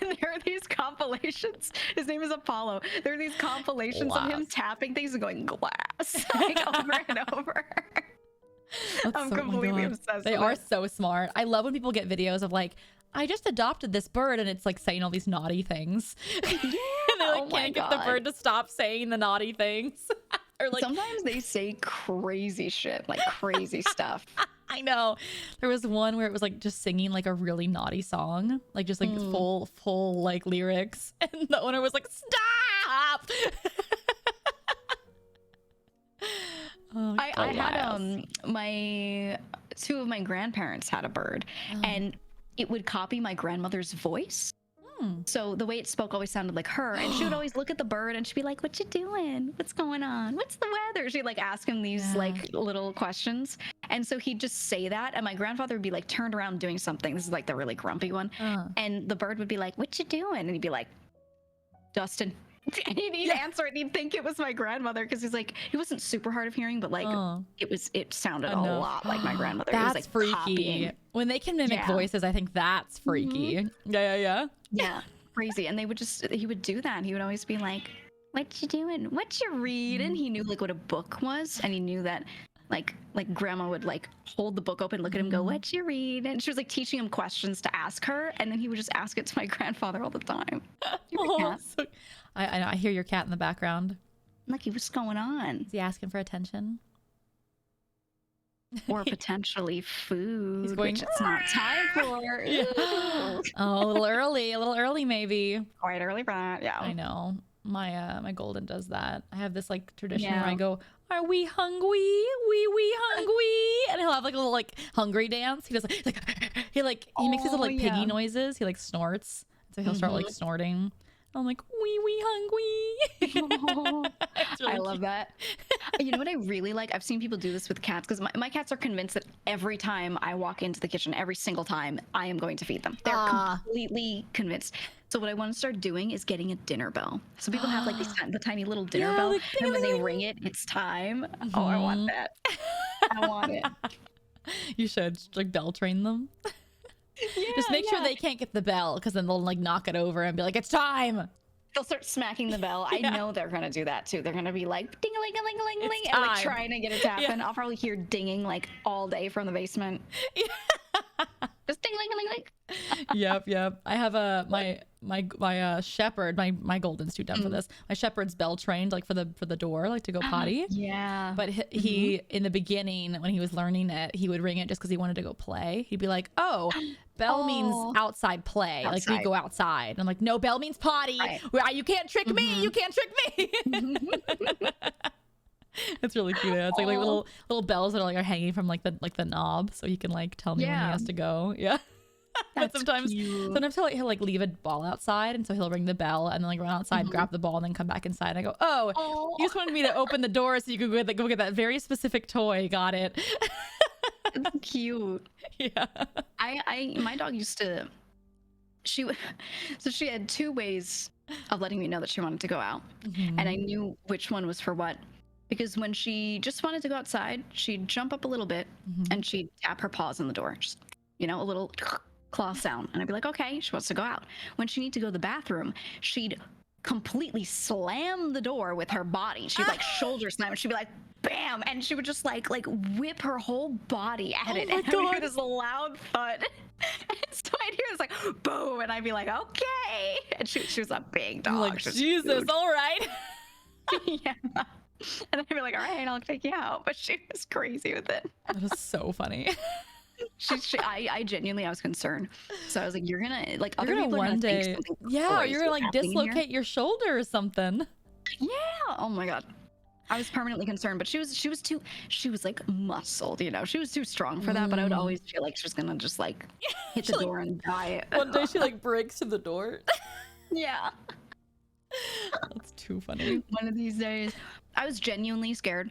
And there are these compilations. His name is Apollo. There are these compilations of him Glass. tapping things and going glass like over and over. That's I'm oh my completely God. obsessed They with are it. so smart. I love when people get videos of like, I just adopted this bird, and it's like saying all these naughty things. Yeah. And they like Oh my can't get the God. bird to stop saying the naughty things. Or like, Sometimes they say crazy shit, like crazy stuff. I know. There was one where it was like just singing like a really naughty song, like just like full like lyrics, and the owner was like, "Stop!" Oh, I had glass. my two of my grandparents had a bird, and it would copy my grandmother's voice. So the way it spoke always sounded like her, and she would always look at the bird and she'd be like, "What you doing? What's going on? What's the weather?" She'd like ask him these like little questions, and so he'd just say that, and my grandfather would be like turned around doing something. This is like the really grumpy one, and the bird would be like, "What you doing?" And he'd be like, "Dustin." And he'd answer it, and he'd think it was my grandmother, because he's like, he wasn't super hard of hearing, but like it sounded a lot like my grandmother. That's it was like freaky. copying. When they can mimic voices, I think that's freaky. Yeah. Yeah, crazy. And he would do that. He would always be like, "What you doing? What you reading?" He knew like what a book was, and he knew that like grandma would like hold the book open, look at him, go, "What you read?" And she was like teaching him questions to ask her, and then he would just ask it to my grandfather all the time. So, I hear your cat in the background. Like, what's going on? Is he asking for attention? Or potentially food, He's going, which it's not time for. Oh, a little early maybe. Quite early for that. Yeah. I know. My golden does that. I have this like tradition Yeah. where I go, "Are we hungry? We hungry?" And he'll have like a little like hungry dance. He does he makes these little like piggy noises. He like snorts. So he'll start like snorting. I'm like, we hungry. It's really I love that. You know what I really like? I've seen people do this with cats, because my cats are convinced that every time I walk into the kitchen, every single time, I am going to feed them. They're completely convinced. So what I want to start doing is getting a dinner bell. So people have like the tiny little dinner bell, like, and when they ring it, it's time. Oh, I want that. I want it. You should like bell train them. Just make sure they can't get the bell, because then they'll like knock it over and be like, "It's time." They'll start smacking the bell. I know they're gonna do that too. They're gonna be like ding-a-ling-a-ling-a-ling-a-ling, and like time. trying to get it to happen. I'll probably hear dinging like all day from the basement. Just ding-a-ling-a-ling-a-ling. Yep. I have my shepherd. My golden's too dumb for this. My shepherd's bell trained like for the door, like to go potty. Yeah. But he in the beginning, when he was learning it, he would ring it just because he wanted to go play. He'd be like, "Oh, bell means outside play. Like we go outside." And I'm like, "No, bell means potty. Right. You can't trick me. You can't trick me." It's really cute. It's like little bells that are like are hanging from like the knob, so he can like tell me when he has to go. Yeah. But sometimes he'll like leave a ball outside, and so he'll ring the bell and then like run outside, grab the ball, and then come back inside. And I go, "Oh, you just wanted me to open the door so you could go get that very specific toy. Got it." It's cute. Yeah. My dog used to. She had two ways of letting me know that she wanted to go out, and I knew which one was for what. Because when she just wanted to go outside, she'd jump up a little bit and she'd tap her paws on the door. Just, a little claw sound. And I'd be like, okay, she wants to go out. When she needed to go to the bathroom, she'd completely slam the door with her body. She'd like shoulder slam, and she'd be like, bam! And she would just like whip her whole body at it. And I would hear this loud thud. And so I'd hear this like boom, and I'd be like, okay. And she was a big dog. Like, Jesus, all right. Yeah. And I'd be like, all right, I'll take you out. But she was crazy with it. That is so funny. I genuinely, I was concerned. So I was like, you're gonna like other You're people gonna are one gonna day, think something yeah, you're gonna like happening in here. dislocate your shoulder or something. Yeah. Oh my god. I was permanently concerned, but she was like muscled, she was too strong for that. But I would always feel like she was gonna just like hit the door and die. One day she like breaks through the door. Yeah. That's too funny. One of these days, I was genuinely scared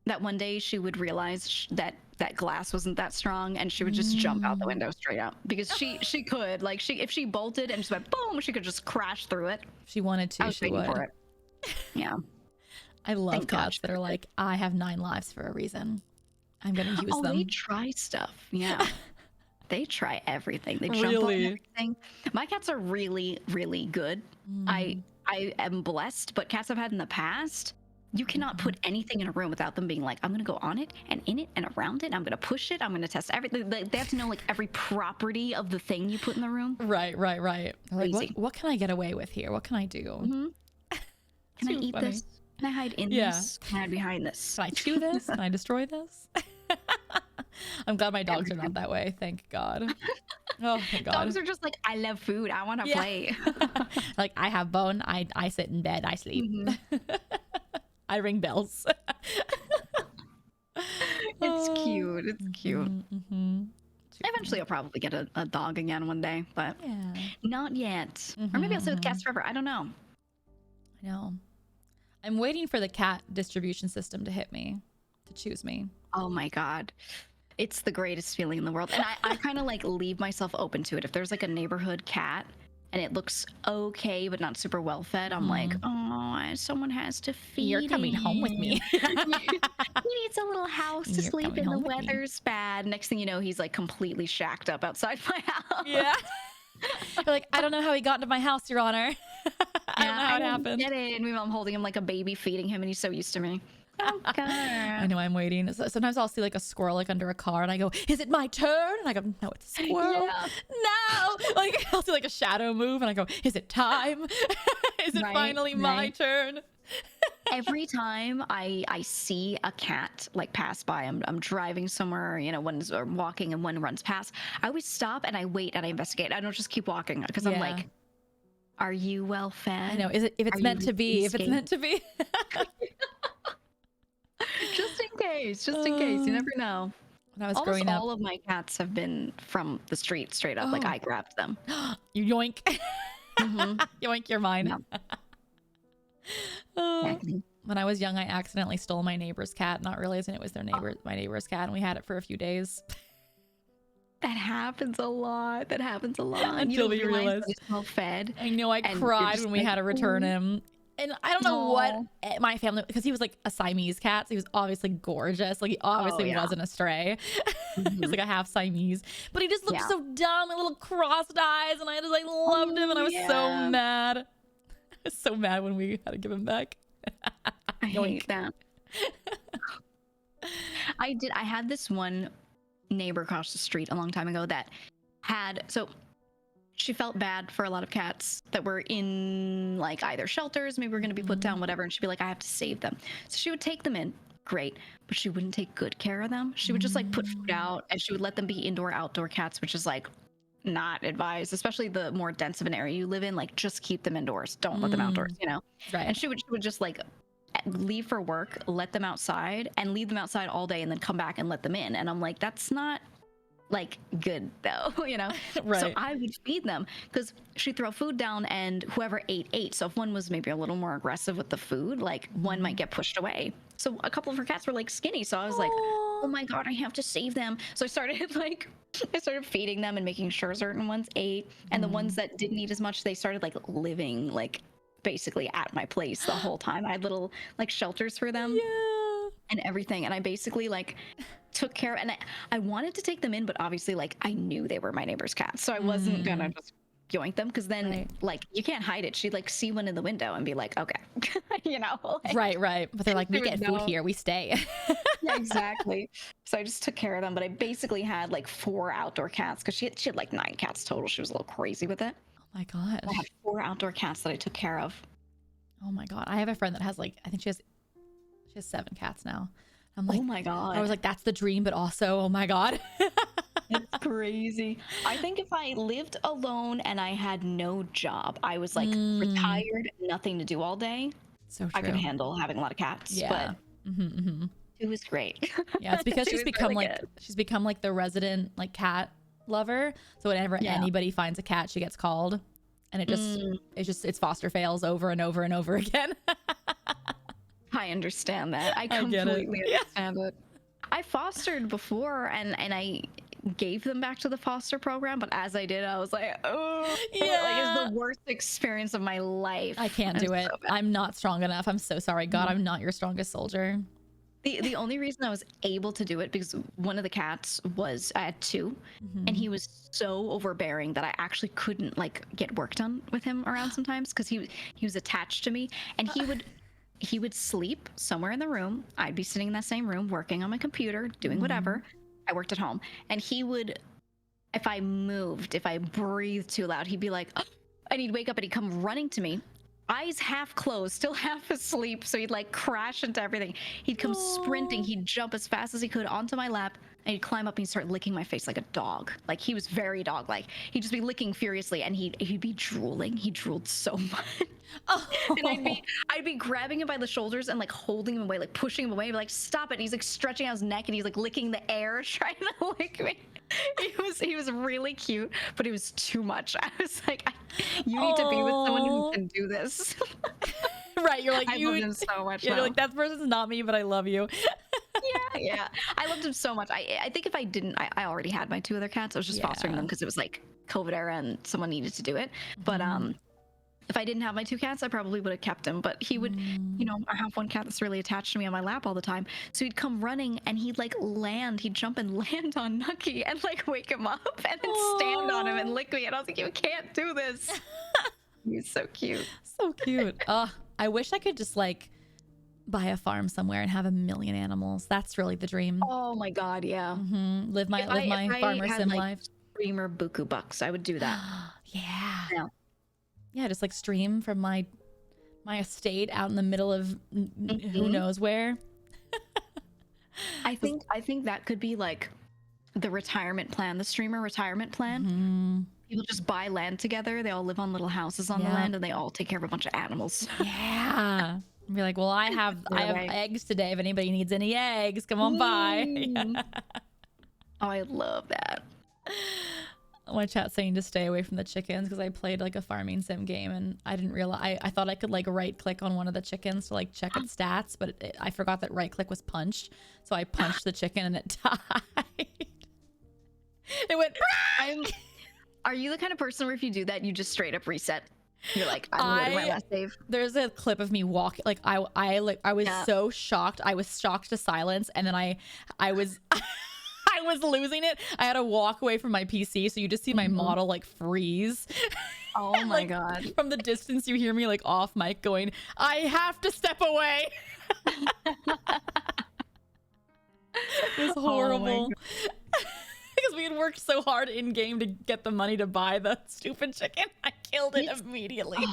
that one day she would realize that glass wasn't that strong, and she would just jump out the window straight out, because she could if she bolted and just went boom, she could just crash through it. If she wanted to, I was she waiting would. for it. Yeah. I love Thank God cats she that are like, I have 9 lives for a reason. I'm gonna use Oh, they them. try stuff. Yeah. They try everything. They jump on Really? everything. My cats are really, really good. I am blessed, but cats I've had in the past, you cannot put anything in a room without them being like, I'm gonna go on it and in it and around it. And I'm gonna push it. I'm gonna test everything. They have to know like every property of the thing you put in the room. Right. They're like, Crazy. what can I get away with here? What can I do? Mm-hmm. Can I Too eat funny. this? Can I hide in this? Can I hide behind this? Can I chew this? Can I destroy this? I'm glad my dogs are not that way. Thank God. Oh my God. Dogs are just like, I love food. I want to Yeah. play. Like, I have bone. I sit in bed. I sleep. I ring bells. It's cute. It's cute. Mm-hmm. Eventually, I'll probably get a dog again one day, but Yeah. not yet. Or maybe I'll stay with cats forever. I don't know. I know. I'm waiting for the cat distribution system to hit me, to choose me. Oh my God. It's the greatest feeling in the world. And I kind of like leave myself open to it. If there's like a neighborhood cat and it looks okay, but not super well fed, I'm like, oh, someone has to feed You're coming home with me. him. He needs a little house to You're sleep coming in. The home with me. weather's bad. Next thing you know, he's like completely shacked up outside my house. Yeah. You're like, I don't know how he got into my house, Your Honor. I don't know how it don't happened. Get it. And meanwhile, I'm holding him like a baby, feeding him, and he's so used to me. Oh God. I know, I'm waiting. Sometimes I'll see like a squirrel like under a car and I go, is it my turn? And I go, no, it's a squirrel. Yeah. No. Like I'll see like a shadow move and I go, is it time? Is it Right, finally my right. turn? Every time I see a cat like pass by, I'm driving somewhere, you know, one's or walking and one runs past, I always stop and I wait and I investigate. I don't just keep walking because I'm Yeah. like, are you well fed? I know. Is it if it's Are meant you to be? If it's escaped? meant to be. Just in case, you never know. When I was Almost growing up, all of my cats have been from the street, straight up. Like Oh. I grabbed them. you yoink. Mhm. Yoink, you're mine. Yeah. Oh. Exactly. When I was young, I accidentally stole my neighbor's cat, not realizing it was my neighbor's cat, and we had it for a few days. That happens a lot. That happens a lot. Until we that realized- it's well fed. I know I And you're cried just when we like, had to return "Oh." him. And I don't know Aw. what my family, because he was like a Siamese cat, so he was obviously gorgeous. Like he obviously yeah. wasn't a stray. He was Mhm. like a half Siamese, but he just looked Yeah. so dumb, with little crossed eyes, and I just like loved him, and I was so yeah. mad. I was so mad when we had to give him back. I Yoink. hate that. I had this one neighbor across the street a long time ago that had, so she felt bad for a lot of cats that were in like either shelters, maybe were going to be put down, whatever, and she'd be like, I have to save them. So she would take them in, great, but she wouldn't take good care of them. She would just like put food out, and she would let them be indoor outdoor cats, which is like not advised, especially the more dense of an area you live in. Like just keep them indoors, don't let them outdoors, you know. Right. And she would just like leave for work, let them outside, and leave them outside all day, and then come back and let them in. And I'm like, that's not like good though, you know. Right. So I would feed them because she'd throw food down, and whoever ate. So if one was maybe a little more aggressive with the food, like one might get pushed away. So a couple of her cats were like skinny. So I was like, oh my God, I have to save them. So I started like, I started feeding them and making sure certain ones ate, and the ones that didn't eat as much, they started like living like basically at my place the whole time. I had little like shelters for them Yeah. and everything, and I basically like took care, and I wanted to take them in, but obviously like I knew they were my neighbor's cats, so I wasn't gonna just yoink them, because then Right. like you can't hide it. She'd like see one in the window and be like, okay. You know, like, Right. But they're like, we There get was food no- here, we stay. yeah, exactly. So I just took care of them, but I basically had like 4 outdoor cats, because she had like 9 cats total. She was a little crazy with it. Oh my gosh. I had 4 outdoor cats that I took care of. Oh my God. I have a friend that has like, I think she has 7 cats now. I'm like, Oh my God. I was like, that's the dream, but also, oh my God. It's crazy. I think if I lived alone and I had no job, I was like retired, nothing to do all day, So true. I could handle having a lot of cats. Yeah. But it was great. Yeah, it's because She she's was become really like good. she's become like the resident like cat lover. So whenever Yeah. anybody finds a cat, she gets called, and it's foster fails over and over and over again. I understand that. I I get it. completely understand it. I fostered before, and I gave them back to the foster program, but as I did, I was like, oh, like Yeah. it's the worst experience of my life. I can't It's do it. so bad. I'm not strong enough. I'm so sorry, God. I'm not your strongest soldier. The only reason I was able to do it because one of the cats was I had two, Mm-hmm. and he was so overbearing that I actually couldn't like get work done with him around sometimes because he was attached to me, and he would sleep somewhere in the room. I'd be sitting in that same room working on my computer, doing whatever. I worked at home, and he would, if I moved, if I breathed too loud, he'd be like, "Oh," and he'd wake up and he'd come running to me, eyes half closed, still half asleep. So he'd like crash into everything. He'd come sprinting. He'd jump as fast as he could onto my lap, and he'd climb up and he'd start licking my face like a dog. Like he was very dog-like. He'd just be licking furiously, and he'd be drooling. He drooled so much. Oh. And I'd be grabbing him by the shoulders and like holding him away, like pushing him away, and be like, stop it. He's like stretching out his neck, and he's like licking the air, trying to lick me. He was really cute, but it was too much. I was like, you need to be with someone who can do this. Right, you're like, I love him so much. You're like, that person's not me, but I love you. Yeah. I loved him so much. I think if I didn't, I already had my two other cats. I was just fostering them because it was like COVID era and someone needed to do it. But if I didn't have my two cats, I probably would have kept him. But he would, you know, I have one cat that's really attached to me on my lap all the time. So he'd come running and he'd like he'd jump and land on Nucky and like wake him up and then stand on him and lick me. And I was like, you can't do this. He's so cute. So cute. I wish I could just like buy a farm somewhere and have a million animals. That's really the dream. Oh my God, yeah. Live my farmer sim life. Streamer buku bucks, I would do that. Yeah. Yeah, just like stream from my estate out in the middle of who knows where. I think that could be like the retirement plan, the streamer retirement plan. People just buy land together. They all live on little houses on the land, and they all take care of a bunch of animals. Yeah. Be like, well, I have eggs today. If anybody needs any eggs, come on by. Oh, I love that. My chat saying to stay away from the chickens because I played like a farming sim game and I didn't realize I thought I could like right click on one of the chickens to like check its stats, but I forgot that right click was punched, so I punched the chicken and it died. It went. Are you the kind of person where if you do that, you just straight up reset? You're like, I'm going to my last save. There's a clip of me walking, like I was so shocked. I was shocked to silence, and then I was. I was losing it. I had to walk away from my PC, so you just see my model like freeze. Oh my like, God. From the distance, you hear me like off mic going, I have to step away. It was horrible. Because we had worked so hard in game to get the money to buy the stupid chicken. I killed it immediately.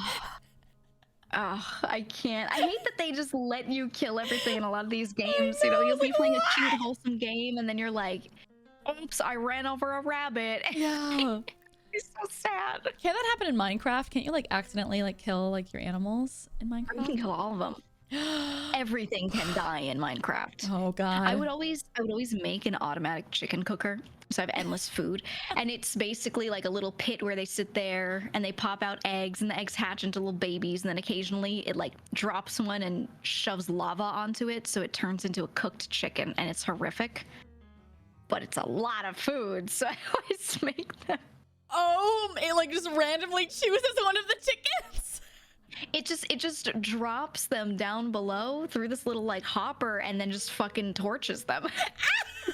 Oh, I can't. I hate that they just let you kill everything in a lot of these games. You know, you'll be playing a cute, wholesome game, and then you're like, oops, I ran over a rabbit. Yeah. It's so sad. Can that happen in Minecraft? Can't you like accidentally like kill like your animals in Minecraft? You can kill all of them. Everything can die in Minecraft. Oh God. I would always make an automatic chicken cooker. So I have endless food, and it's basically like a little pit where they sit there and they pop out eggs, and the eggs hatch into little babies, and then occasionally it like drops one and shoves lava onto it, so it turns into a cooked chicken, and it's horrific, but it's a lot of food, so I always make them. Oh, it like just randomly chooses one of the chickens. It just drops them down below through this little like hopper, and then just fucking torches them.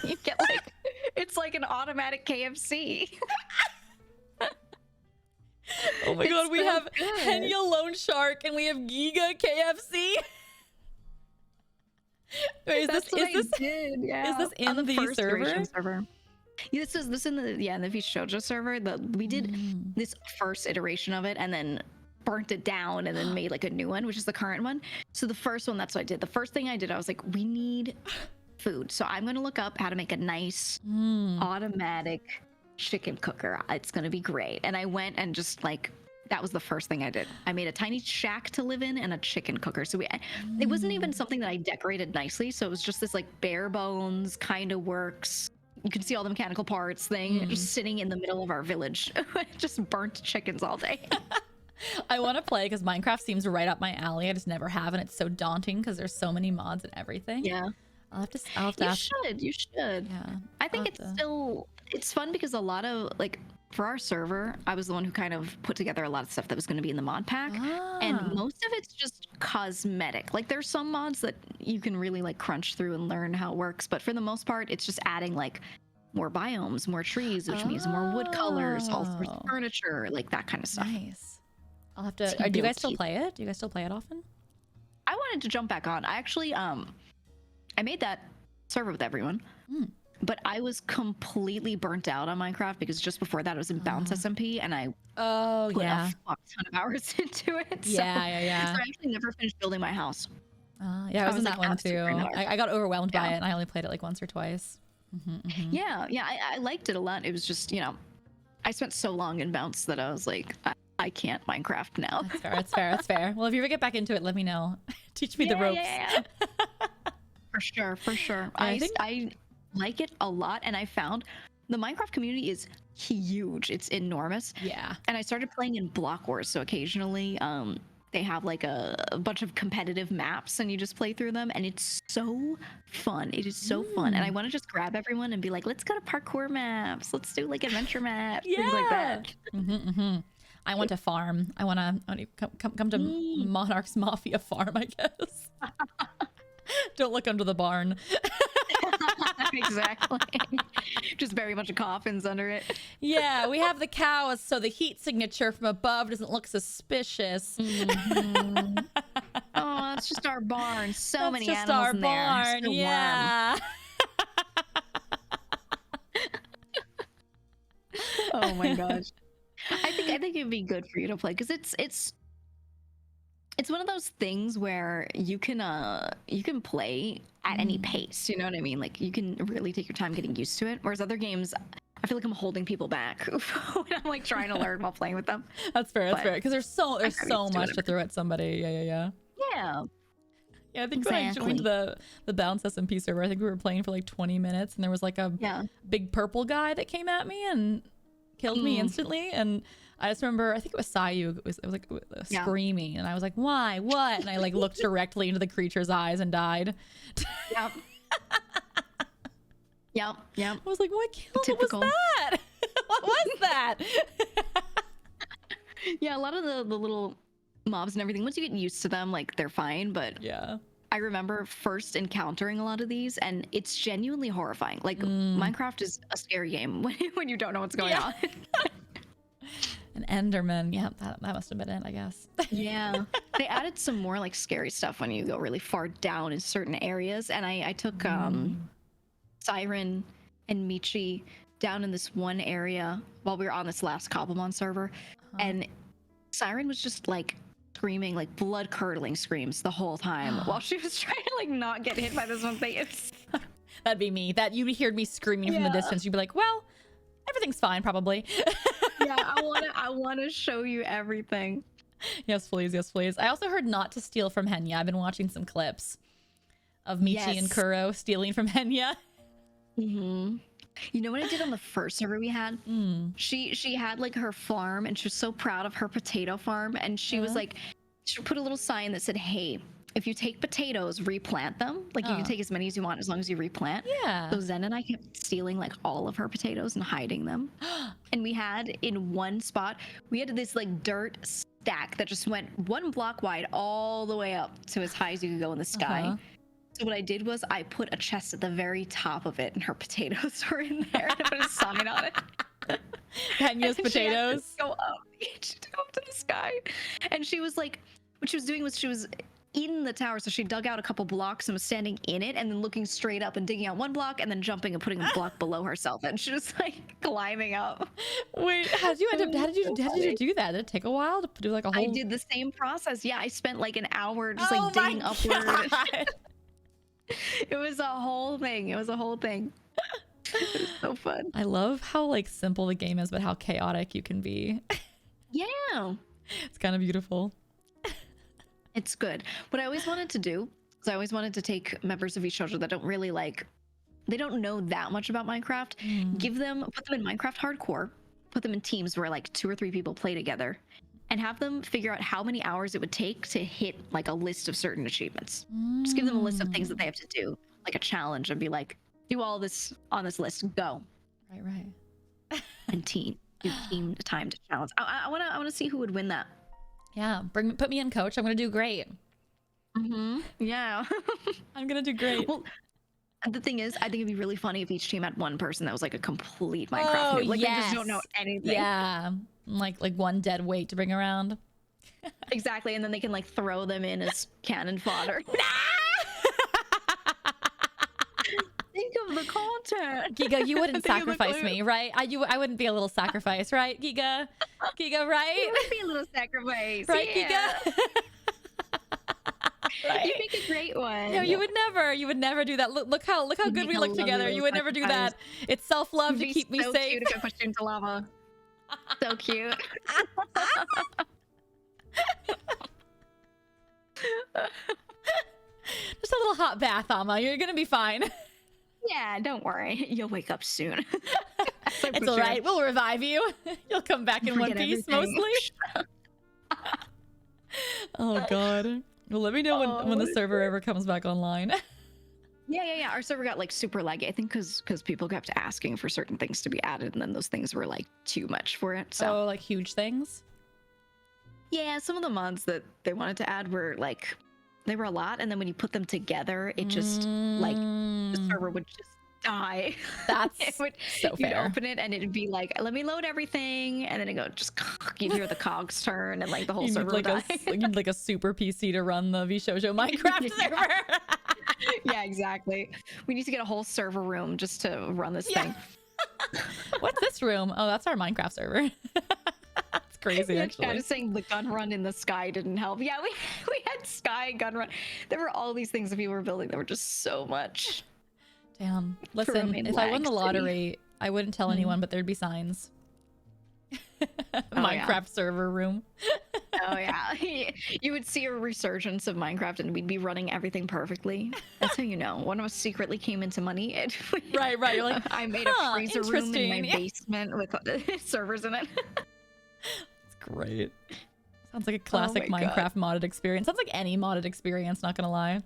You get like, it's like an automatic KFC. Oh my God, we have Henya Lone Shark and we have Geega KFC. Wait, is this in the first server? Yeah, this is in the Vtuber server. We did this first iteration of it and then burnt it down and then made like a new one, which is the current one. So the first one, that's what I did. The first thing I did, I was like, we need food. So I'm going to look up how to make a nice automatic chicken cooker. It's going to be great. And I went and just like, that was the first thing I did. I made a tiny shack to live in and a chicken cooker. So it wasn't even something that I decorated nicely. So it was just this like bare bones kind of works. You can see all the mechanical parts thing just sitting in the middle of our village. Just burnt chickens all day. I want to play because Minecraft seems right up my alley. I just never have, and it's so daunting because there's so many mods and everything. Yeah. I'll have to ask. You should. Yeah. I think it's fun because a lot of like for our server, I was the one who kind of put together a lot of stuff that was going to be in the mod pack. Ah. And most of it's just cosmetic. Like there's some mods that you can really like crunch through and learn how it works. But for the most part, it's just adding like more biomes, more trees, which means more wood colors, all sorts of furniture, like that kind of stuff. Nice. I'll have to. Do you guys still play it? Do you guys still play it often? I wanted to jump back on. I actually, I made that server with everyone. But I was completely burnt out on Minecraft because just before that it was in Bounce SMP and I put a fuck ton of hours into it. Yeah. So I actually never finished building my house. Yeah, I was in that like, one too. I got overwhelmed by it and I only played it like once or twice. Yeah, I liked it a lot. It was just, you know, I spent so long in Bounce that I was like, I can't Minecraft now. That's fair. Well, if you ever get back into it, let me know. Teach me the ropes. Yeah. For sure. I like it a lot, and I found the Minecraft community is huge. It's enormous. Yeah. And I started playing in Block Wars, so occasionally they have like a bunch of competitive maps and you just play through them, and it's so fun. It is so fun. And I want to just grab everyone and be like, let's go to parkour maps, let's do like adventure maps, things like that. I want to farm. I want to come to Monarch's Mafia farm, I guess. Don't look under the barn. Exactly. Just bury a bunch of coffins under it. Yeah, we have the cows so the heat signature from above doesn't look suspicious. Oh, that's just our barn. So many animals in there. That's just our barn, yeah. Oh my gosh. I think it'd be good for you to play because it's one of those things where you can play at any pace, you know what I mean? Like you can really take your time getting used to it. Whereas other games, I feel like I'm holding people back when I'm like trying to learn while playing with them. That's fair. Because there's so much to throw at somebody. Yeah. I think when I joined the Bounce SMP server, I think we were playing for like 20 minutes and there was like a big purple guy that came at me and killed me instantly. And I just remember, I think it was Sayu, it was like screaming, and I was like, why, what? And I like looked directly into the creature's eyes and died. Yep. I was like, what was that? What was that? Yeah, a lot of the little mobs and everything, once you get used to them, like they're fine, but yeah. I remember first encountering a lot of these and it's genuinely horrifying. Like Minecraft is a scary game when you don't know what's going on. An Enderman. Yeah, that must have been it, I guess. Yeah. They added some more like scary stuff when you go really far down in certain areas. And I took Siren and Michi down in this one area while we were on this last Cobblemon server. And Siren was just like screaming, like blood curdling screams the whole time while she was trying to like not get hit by this one thing. That'd be me. That you heard me screaming from the distance. You'd be like, well, everything's fine, probably. Yeah, I want to show you everything. Yes, please. I also heard not to steal from Henya. I've been watching some clips of Michi and Kuro stealing from Henya. You know what I did on the first server we had? She had like her farm and she was so proud of her potato farm, and she was like, she put a little sign that said, hey, if you take potatoes, replant them. Like you can take as many as you want as long as you replant. Yeah. So Zen and I kept stealing like all of her potatoes and hiding them. And we had in one spot, we had this like dirt stack that just went 1 block wide all the way up to as high as you could go in the sky. So what I did was I put a chest at the very top of it and her potatoes were in there, and I put a sign on it. Henya's potatoes? She had to go up. She had to go up to the sky. And she was like, what she was doing was she was in the tower, so she dug out a couple blocks and was standing in it and then looking straight up and digging out 1 block and then jumping and putting a block below herself, and she was like climbing up. Wait, how did you do that? Did it take a while to do like a whole... I did the same process. Yeah, I spent like an hour just like digging upward. It was a whole thing. It was so fun. I love how like simple the game is, but how chaotic you can be. Yeah. It's kind of beautiful. It's good. What I always wanted to do is I always wanted to take members of eChildren that don't really like, they don't know that much about Minecraft, put them in Minecraft Hardcore, put them in teams where like 2 or 3 people play together, and have them figure out how many hours it would take to hit like a list of certain achievements. Just give them a list of things that they have to do, like a challenge, and be like, do all this on this list, go. Right. And team. do team timed challenge. I wanna see who would win that. Yeah, put me in, coach. I'm gonna do great. Yeah. I'm gonna do great. Well, the thing is, I think it'd be really funny if each team had one person that was like a complete Minecraft noob. Like they just don't know anything. Yeah, like one dead weight to bring around. Exactly, and then they can like throw them in as cannon fodder. Think of the content. Giga, you wouldn't sacrifice me, right? I wouldn't be a little sacrifice, right, Giga? Giga, right? It would be a little sacrifice, right, yeah. Giga? Right? You make a great one. No, you would never do that. Look how good we look together. You would never do that. It's self-love to keep me so safe. Cute if I pushed you into lava. So cute. Just a little hot bath, Amma. You're gonna be fine. Yeah, don't worry. You'll wake up soon. It's all right. We'll revive you. You'll come back in one piece, mostly. Oh God. Well, let me know when the server ever comes back online. Yeah. Our server got like super laggy. I think because people kept asking for certain things to be added, and then those things were like too much for it. So like huge things. Yeah, some of the mods that they wanted to add were like they were a lot, and then when you put them together, it just like the server would just die. That's it would, so you'd fair. open it and it'd be like, let me load everything, and then it go just you'd hear the cogs turn and like the whole server would die. You need like a super PC to run the VShojo Minecraft server. Yeah, exactly. We need to get a whole server room just to run this thing. What's this room? Oh, that's our Minecraft server. That's crazy, actually. Just saying the gun run in the sky didn't help. Yeah, we had sky gun run. There were all these things that people were building that were just so much. Damn. Listen, if I won the lottery, I wouldn't tell anyone, but there'd be signs. Minecraft server room. Oh yeah. You would see a resurgence of Minecraft and we'd be running everything perfectly. That's how you know. One of us secretly came into money. Right. You're like, I made a freezer room in my basement with servers in it. It's great. Sounds like a classic Minecraft modded experience. Sounds like any modded experience, not gonna lie.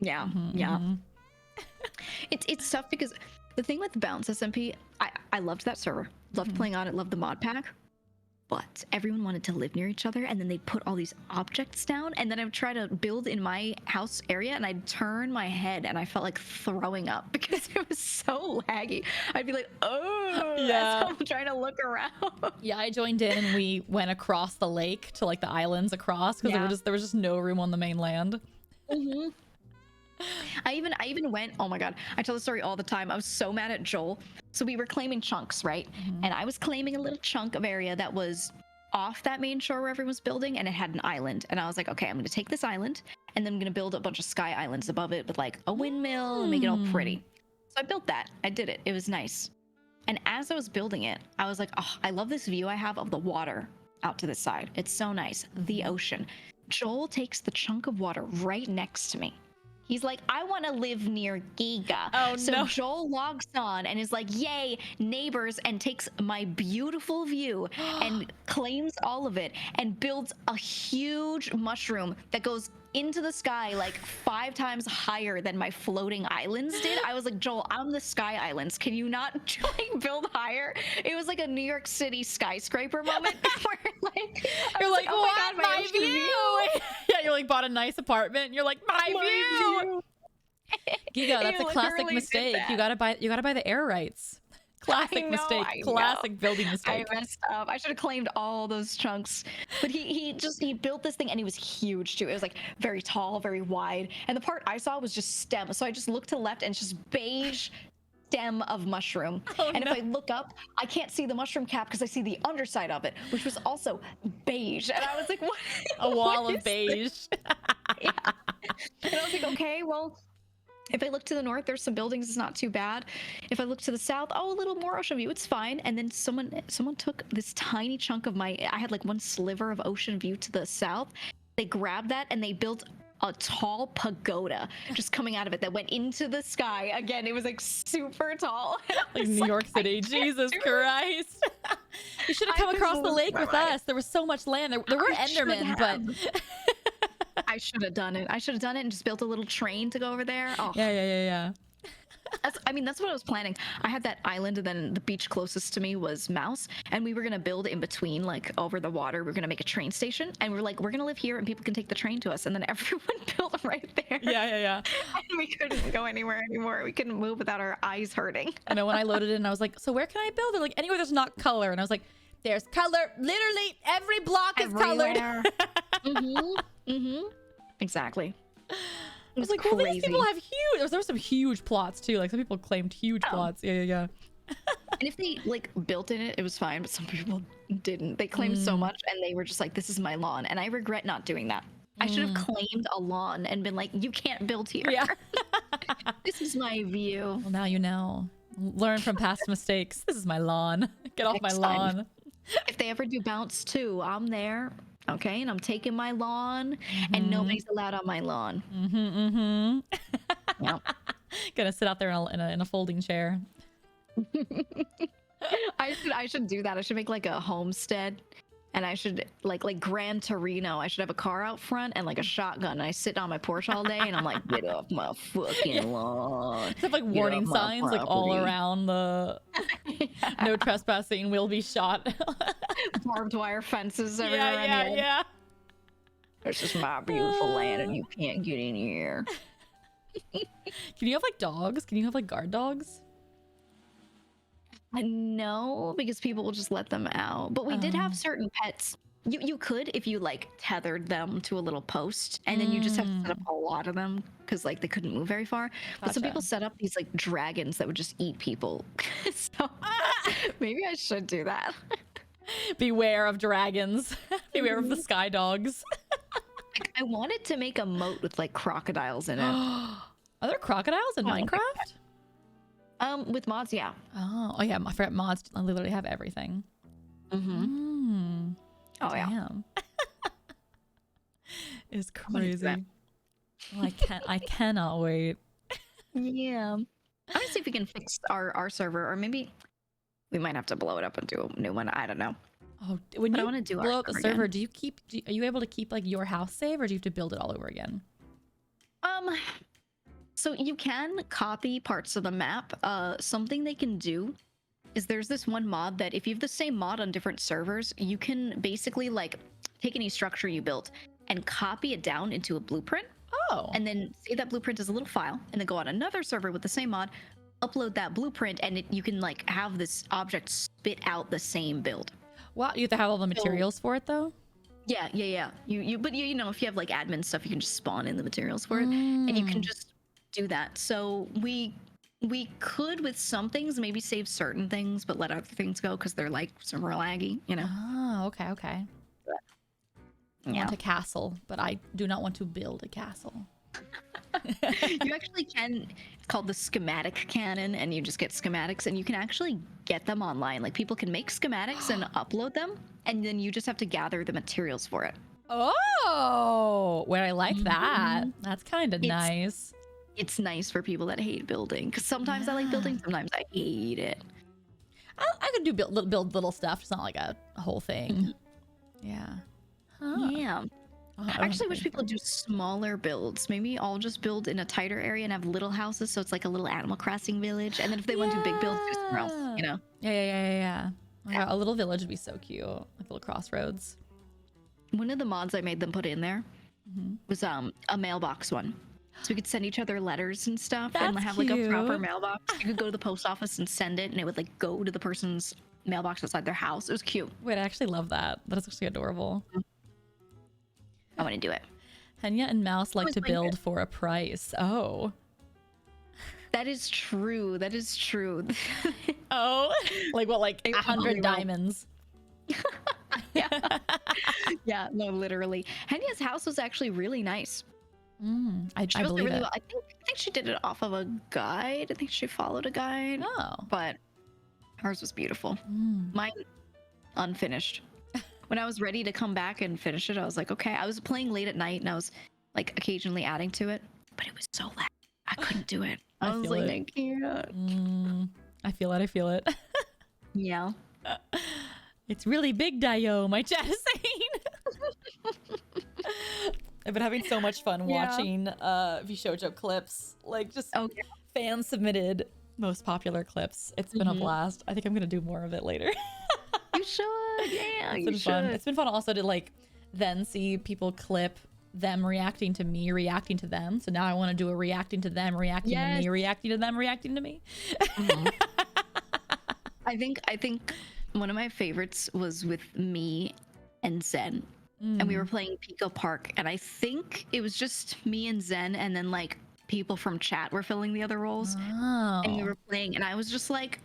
Yeah. It's tough because the thing with Bounce SMP, I loved that server. Loved playing on it, loved the mod pack. But everyone wanted to live near each other, and then they'd put all these objects down, and then I would try to build in my house area, and I'd turn my head, and I felt like throwing up because it was so laggy. I'd be like, oh, yeah. I'm trying to look around. Yeah, I joined in, and we went across the lake to like the islands across because there was just no room on the mainland. I even went, oh my god, I tell the story all the time. I was so mad at Joel. So we were claiming chunks, right? And I was claiming a little chunk of area that was off that main shore where everyone was building, and it had an island. And I was like, okay, I'm going to take this island, and then I'm going to build a bunch of sky islands above it with like a windmill and make it all pretty. So I built that. I did it. It was nice. And as I was building it, I was like, oh, I love this view I have of the water out to the side. It's so nice. The ocean. Joel takes the chunk of water right next to me. He's like, I want to live near Geega. Oh, so no. Joel logs on and is like, yay, neighbors, and takes my beautiful view and claims all of it and builds a huge mushroom that goes into the sky like 5 times higher than my floating islands did. I was like, Joel, I'm the sky islands. Can you not like build higher? It was like a New York City skyscraper moment where like you're like, oh my god, my view. Yeah, you're like bought a nice apartment. And you're like, my view. Giga, that's a classic mistake. You gotta buy the air rights. Classic mistake. Classic building mistake. I messed up. I should have claimed all those chunks. But he built this thing, and it was huge too. It was like very tall, very wide. And the part I saw was just stem. So I just looked to the left, and it's just beige stem of mushroom. If I look up, I can't see the mushroom cap because I see the underside of it, which was also beige. And I was like, what? A wall of beige. Yeah. And I was like, okay, well, if I look to the north, there's some buildings. It's not too bad. If I look to the south, oh, a little more ocean view. It's fine. And then someone took this tiny chunk of I had like one sliver of ocean view to the south. They grabbed that and they built a tall pagoda just coming out of it that went into the sky. Again, it was like super tall. Like New York City. Jesus Christ. You should have come across the lake with us. There was so much land. There were Endermen, but... I should have done it. I should have done it and just built a little train to go over there. Oh. Yeah. That's what I was planning. I had that island, and then the beach closest to me was Mouse, and we were gonna build in between, like over the water. We were gonna make a train station, and we're like, we're gonna live here, and people can take the train to us. And then everyone built right there. Yeah. And we couldn't go anywhere anymore. We couldn't move without our eyes hurting. I know when I loaded it, and I was like, so where can I build? They're like, anywhere there's not color. And I was like, there's color. Literally every block is colored. Exactly. I was like, well, these people have huge. There were some huge plots too. Like some people claimed huge plots. Yeah. And if they like built in it, it was fine. But some people didn't. They claimed so much, and they were just like, "This is my lawn," and I regret not doing that. I should have claimed a lawn and been like, "You can't build here. Yeah. This is my view." Well, now you know. Learn from past mistakes. This is my lawn. Get off my Next lawn. time. If they ever do bounce too, I'm there. Okay, and I'm taking my lawn, and nobody's allowed on my lawn. Yep. Gonna sit out there in a folding chair. I should do that. I should make like a homestead, and I should like Gran Torino. I should have a car out front and like a shotgun. And I sit on my porch all day, and I'm like, get off my fucking lawn. They have like warning signs like all around the no trespassing, will be shot. Barbed wire fences everywhere. Yeah. This is my beautiful land, and you can't get in here. Can you have like dogs? Can you have like guard dogs? No, because people will just let them out. But we did have certain pets. You could if you like tethered them to a little post, and then you just have to set up a lot of them because like they couldn't move very far. But some people set up these like dragons that would just eat people. So maybe I should do that. Beware of dragons. Beware of the sky dogs. I wanted to make a moat with like crocodiles in it. Are there crocodiles in Minecraft? With mods, yeah. Oh yeah, I forgot mods literally have everything. Oh yeah. Damn. It's crazy. Well, I cannot wait. Yeah. I'm gonna see if we can fix our server, or maybe we might have to blow it up and do a new one. I don't know. Oh, when But I you wanna do our blow up the server server, are you able to keep like your house save, or do you have to build it all over again? So you can copy parts of the map. Something they can do is there's this one mod that if you have the same mod on different servers, you can basically like take any structure you built and copy it down into a blueprint. Oh. And then save that blueprint as a little file, and then go on another server with the same mod, upload that blueprint, and you can like have this object spit out the same build. Wow, you have to have all the materials for it though? Yeah. But you know, if you have like admin stuff, you can just spawn in the materials for it, and you can just do that. So we could with some things maybe save certain things, but let other things go because they're like super laggy, you know. Oh, okay. I want a castle, but I do not want to build a castle. You actually can. It's called the schematic cannon, and you just get schematics, and you can actually get them online. Like people can make schematics and upload them, and then you just have to gather the materials for it. Oh, where I like that. That's kind of nice. It's nice for people that hate building, because sometimes I like building, sometimes I hate it. I could do build little stuff. It's not like a whole thing. Yeah. Huh. Yeah. I actually wish people would do smaller builds. Maybe I'll just build in a tighter area and have little houses, so it's like a little Animal Crossing village. And then if they want to do big builds, do somewhere else, you know? Yeah. A little village would be so cute. Like a little crossroads. One of the mods I made them put in there was a mailbox one. So we could send each other letters and stuff, and have like a proper mailbox. You could go to the post office and send it, and it would like go to the person's mailbox outside their house. It was cute. Wait, I actually love that. That is actually adorable. I want to do it. Henya and Mouse like to build for a price. Oh. That is true. That is true. Oh, like what? Like 100 diamonds. Yeah. No, literally. Henya's house was actually really nice. I believe it. Well. I think she did it off of a guide. I think she followed a guide. Oh. But hers was beautiful. Mine unfinished. When I was ready to come back and finish it, I was like, okay. I was playing late at night, and I was like occasionally adding to it, but it was so loud. I couldn't do it. I was like, I can't. I feel it. Yeah. It's really big, Dio, my chat is saying. I've been having so much fun watching Vshoujo clips, like just fan submitted most popular clips. It's been a blast. I think I'm gonna do more of it later. You should. Yeah, It's been fun. It's been fun also to like then see people clip them reacting to me reacting to them. So now I want to do a reacting to them reacting to me reacting to them reacting to me. I think one of my favorites was with me and Zen. And we were playing Pico Park, and I think it was just me and Zen, and then like people from chat were filling the other roles. And we were playing, and I was just like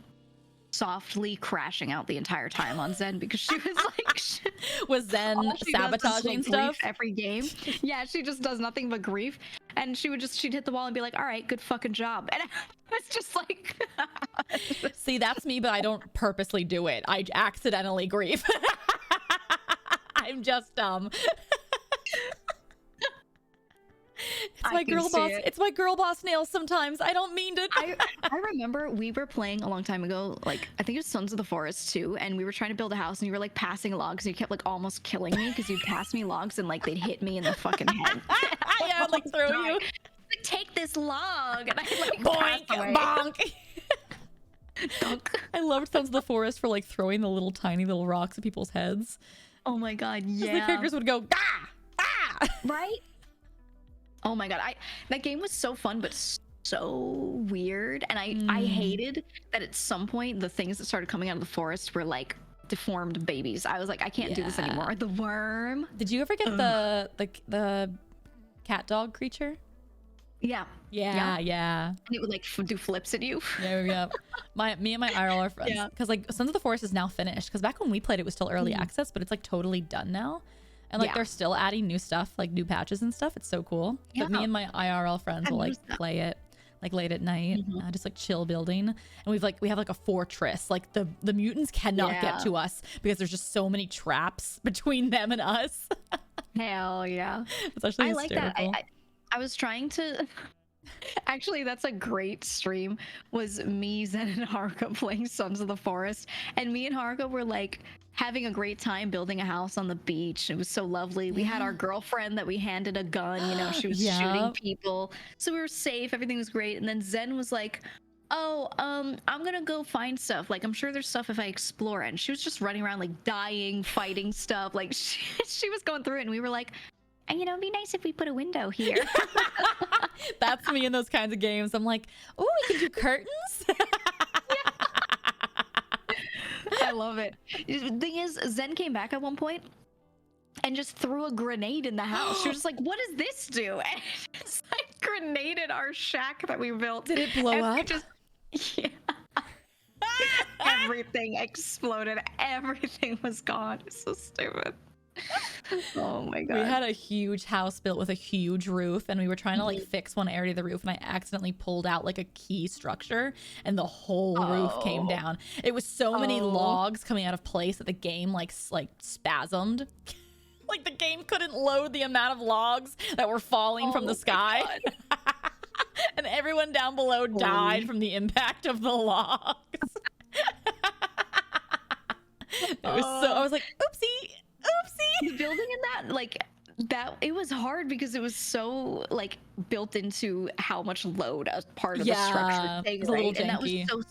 softly crashing out the entire time on Zen because she was like was Zen sabotaging stuff every game. Yeah, she just does nothing but grief, and she'd hit the wall and be like, all right, good fucking job. And I was just like see, that's me, but I don't purposely do it. I accidentally grief. I'm just dumb. It's my girl boss. It's my girl boss nails sometimes. I don't mean to. I remember we were playing a long time ago, like I think it was Sons of the Forest 2, and we were trying to build a house, and you were like passing logs, and you kept like almost killing me because you'd pass me logs and like they'd hit me in the fucking head. Yeah, I'd, like throw you. Like, take this log, and I like boink, bonk. Dunk. I loved Sons of the Forest for like throwing the little tiny little rocks at people's heads. Oh my god, yeah. The characters would go, ah, ah. Right? Oh my god, that game was so fun, but so weird. And I hated that at some point the things that started coming out of the forest were like deformed babies. I was like, I can't do this anymore. The worm. Did you ever get the cat dog creature? Yeah. And it would like do flips at you. Yeah. Me and my IRL are friends. Yeah. Because like Sons of the Forest is now finished. Because back when we played, it was still early access, but it's like totally done now. And like they're still adding new stuff, like new patches and stuff. It's so cool. Yeah. But me and my IRL friends will like play it like late at night, just like chill building. And we have like a fortress. Like the mutants cannot get to us because there's just so many traps between them and us. Hell yeah. It's actually hysterical. Like that. I was trying to actually, that's a great stream, was me, Zen, and Haruka playing Sons of the Forest, and me and Haruka were like having a great time building a house on the beach. It was so lovely. We had our girlfriend that we handed a gun, you know, she was shooting people, so we were safe, everything was great. And then Zen was like, I'm gonna go find stuff, like I'm sure there's stuff if I explore it. And she was just running around like dying, fighting stuff, like she was going through it, and we were like, you know, it'd be nice if we put a window here. That's me in those kinds of games. I'm like, oh, we can do curtains. I love it. The thing is, Zen came back at one point and just threw a grenade in the house. She was just like, what does this do? And it just like grenaded our shack that we built. Did it blow up? Everything exploded. Everything was gone. It's so stupid. Oh my god. We had a huge house built with a huge roof, and we were trying to like fix one area of the roof, and I accidentally pulled out like a key structure and the whole roof came down. It was so many logs coming out of place that the game like spasmed. Like the game couldn't load the amount of logs that were falling from the sky. And everyone down below died from the impact of the logs. It was I was like, oopsie. The building in that, like that, it was hard because it was so like built into how much load a part of the structure takes, right? And that was so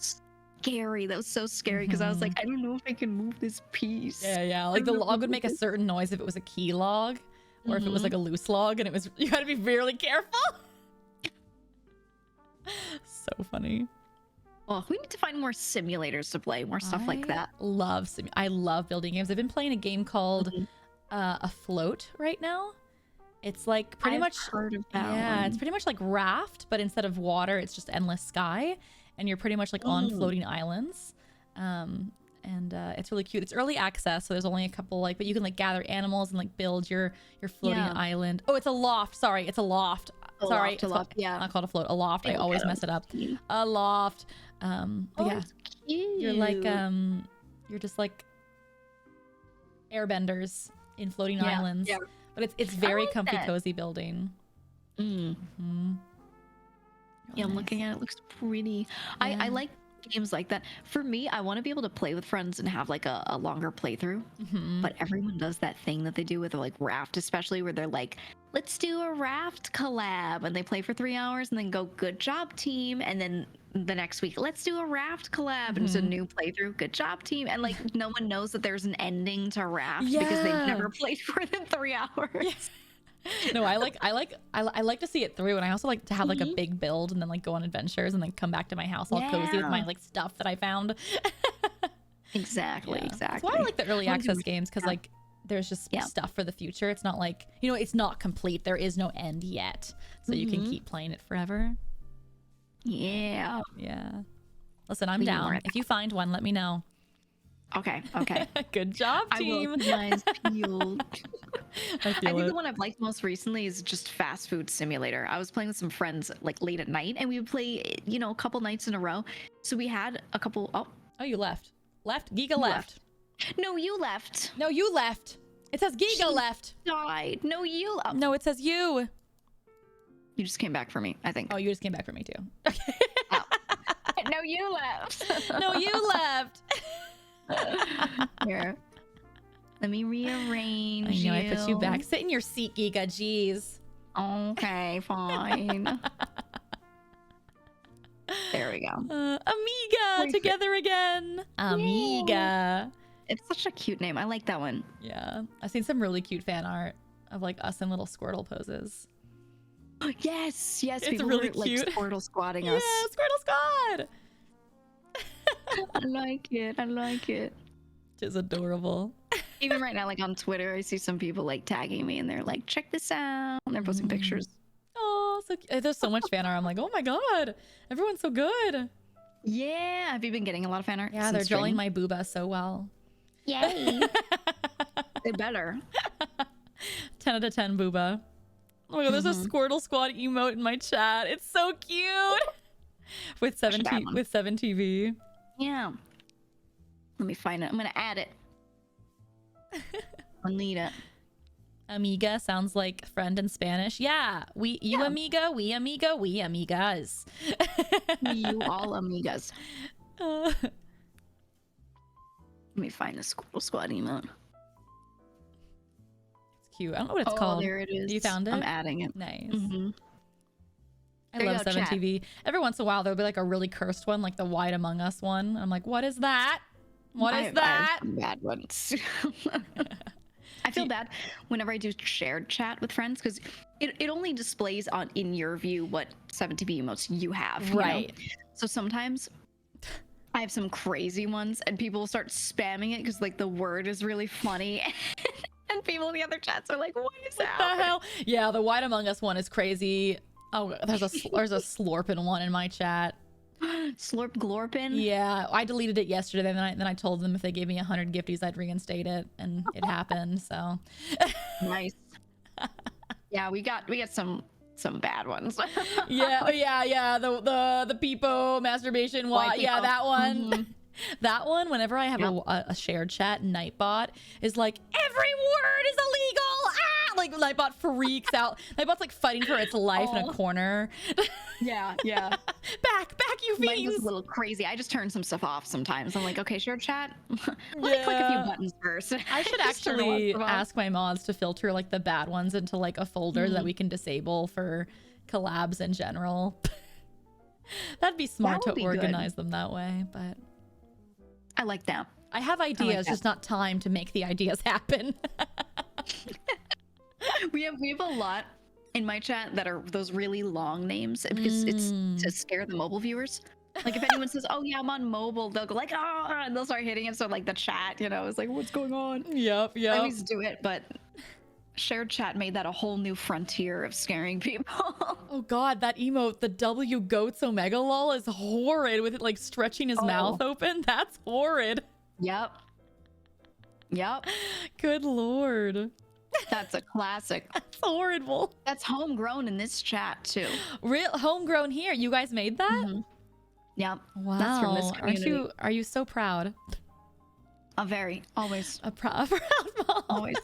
scary. That was so scary because I was like, I don't know if I can move this piece. Yeah. Like the log would make a certain noise if it was a key log, or if it was like a loose log, and it was, you had to be really careful. So funny. Well, we need to find more simulators to play, more stuff like that. I love building games. I've been playing a game called Afloat right now. It's like pretty much heard of that one. It's pretty much like Raft, but instead of water, it's just endless sky, and you're pretty much like on floating islands. And it's really cute. It's early access, so there's only a couple but you can like gather animals and like build your floating island. Oh, it's a loft. Sorry, it's a loft. A loft, not called a float. A loft. I always mess it up. A loft. It's cute. You're like you're just like airbenders in floating islands. Yeah. But it's very like comfy, cozy building. Yeah, I'm looking at it. It looks pretty. Yeah. I like games like that. For me, I want to be able to play with friends and have like a longer playthrough. But everyone does that thing that they do with like Raft, especially where they're like, let's do a Raft collab, and they play for 3 hours and then go, good job, team. And then the next week, let's do a Raft collab, and it's a new playthrough. Good job, team. And like no one knows that there's an ending to Raft because they've never played more than 3 hours. Yes. No, I like to see it through, and I also like to have like a big build and then like go on adventures and then come back to my house all cozy with my like stuff that I found. Exactly. That's why I like the early access games, because like there's just stuff for the future. It's not like, you know, it's not complete. There is no end yet, so you can keep playing it forever. Yeah. Listen, I'm down. If you find one, let me know. Okay. Good job, team. I will. Nice peeled. I I think it. the one I've liked most recently is just Fast Food Simulator. I was playing with some friends like late at night, and we would play, you know, a couple nights in a row. So we had a couple. Oh, you left. Geega left. No, you left. No, you left. It says Geega left. Died. No, you. Oh. No, it says you. You just came back for me, I think. Oh, you just came back for me too. Okay. Oh. No, you left. No, you left. Here. Let me rearrange. I know, I put you back. Sit in your seat, Geega. Jeez. Okay, fine. There we go. Amiga, together again. Amiga. It's such a cute name. I like that one. Yeah, I've seen some really cute fan art of like us in little Squirtle poses. Yes, it's people really were, cute. Like Squirtle squatting us. Yeah, Squirtle squad. I like it. It's adorable. Even right now, like on Twitter, I see some people like tagging me, and they're like, "Check this out." And they're posting pictures. Oh, so cute. There's so much fan art. I'm like, oh my god, everyone's so good. Yeah, have you been getting a lot of fan art? Yeah, they're drawing my booba so well. Yay! They better. 10 out of 10 booba. Oh my god, there's a Squirtle Squad emote in my chat. It's so cute. With 7TV. Yeah. Let me find it. I'm gonna add it. I'll need it. Amiga sounds like friend in Spanish. Yeah, amiga, we amiga, we amigas. You all amigas. Uh, Let me find the Squirtle Squad emote. It's cute. I don't know what it's called. There it is. You found it? I'm adding it. Nice. I There you love go, 7TV. Every once in a while, there'll be like a really cursed one, like the White Among Us one. I'm like, what is that? What is that? I have some bad ones. I feel bad whenever I do shared chat with friends, because it only displays in your view what 7TV emotes you have. Right. You know? So sometimes I have some crazy ones, and people will start spamming it because like the word is really funny. And people in the other chats are like, what is that? What the hell? Yeah, the White Among Us one is crazy. Oh, there's a Slorpin one in my chat. Slorp Glorpin? Yeah, I deleted it yesterday. Then I told them if they gave me 100 gifties, I'd reinstate it, and it happened. So nice. Yeah, we got some bad ones. yeah. The peepo masturbation one. Yeah, that one. That one. Whenever I have a shared chat, Nightbot is like, every word is illegal. Ah! Like Nightbot freaks out. Nightbot's like fighting for its life in a corner. Yeah. back, you Mine's fiends. a little crazy. I just turn some stuff off sometimes. I'm like, okay, shared chat. Let me click a few buttons first. I should actually ask my mods to filter like the bad ones into like a folder that we can disable for collabs in general. That'd be smart to organize them that way, but I like that. I have ideas, just not time to make the ideas happen. We have a lot in my chat that are those really long names because it's to scare the mobile viewers. Like if anyone says, "Oh yeah, I'm on mobile," they'll go like, "Oh," and they'll start hitting it. So like the chat, you know, is like, "What's going on?" Yep. I always do it, but shared chat made that a whole new frontier of scaring people. Oh god, that emote, the W Goats Omega lol, is horrid with it like stretching his mouth open. That's horrid. Yep. Good lord. That's a classic. That's horrible. That's homegrown in this chat too. Real homegrown here. You guys made that? Yep. Wow. That's from this community. Are you so proud? Always. A proud mom. Always.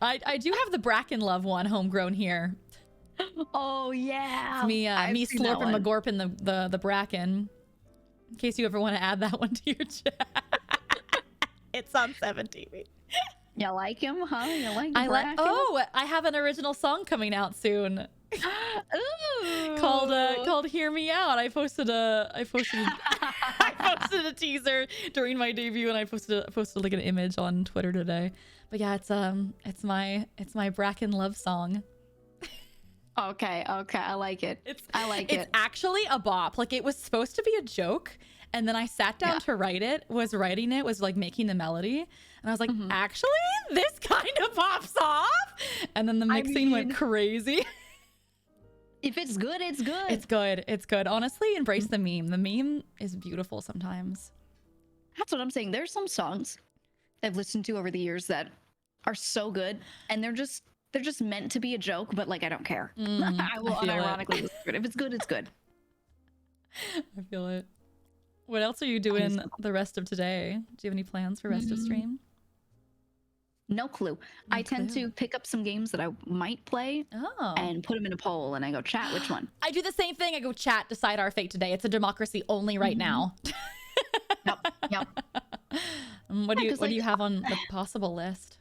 I do have the Bracken Love one homegrown here. Oh yeah. It's me I've me seen that slurping my one. gorp in the bracken. In case you ever want to add that one to your chat. It's on 7TV. You like him, huh? You like I like. Bracken? Oh, I have an original song coming out soon. Ooh. called "Hear Me Out." I posted I posted a teaser during my debut, and I posted like an image on Twitter today. But yeah, it's my Bracken love song. Okay, I like it. I like It's it. actually a bop. Like, it was supposed to be a joke, and then I sat down to write it. Was like making the melody, and I was like, actually, this kind of pops off. And then the mixing went crazy. If it's good, it's good. It's good. It's good. Honestly, embrace the meme. The meme is beautiful sometimes. That's what I'm saying. There's some songs I've listened to over the years that are so good, and they're just meant to be a joke, but like I don't care. I will unironically listen to it. If it's good, it's good. I feel it. What else are you doing the rest of today? Do you have any plans for rest of stream? No clue. I tend to pick up some games that I might play and put them in a poll, and I go, chat, which one? I do the same thing. I go, chat, decide our fate today. It's a democracy only right now. Yep. What do you have on the possible list?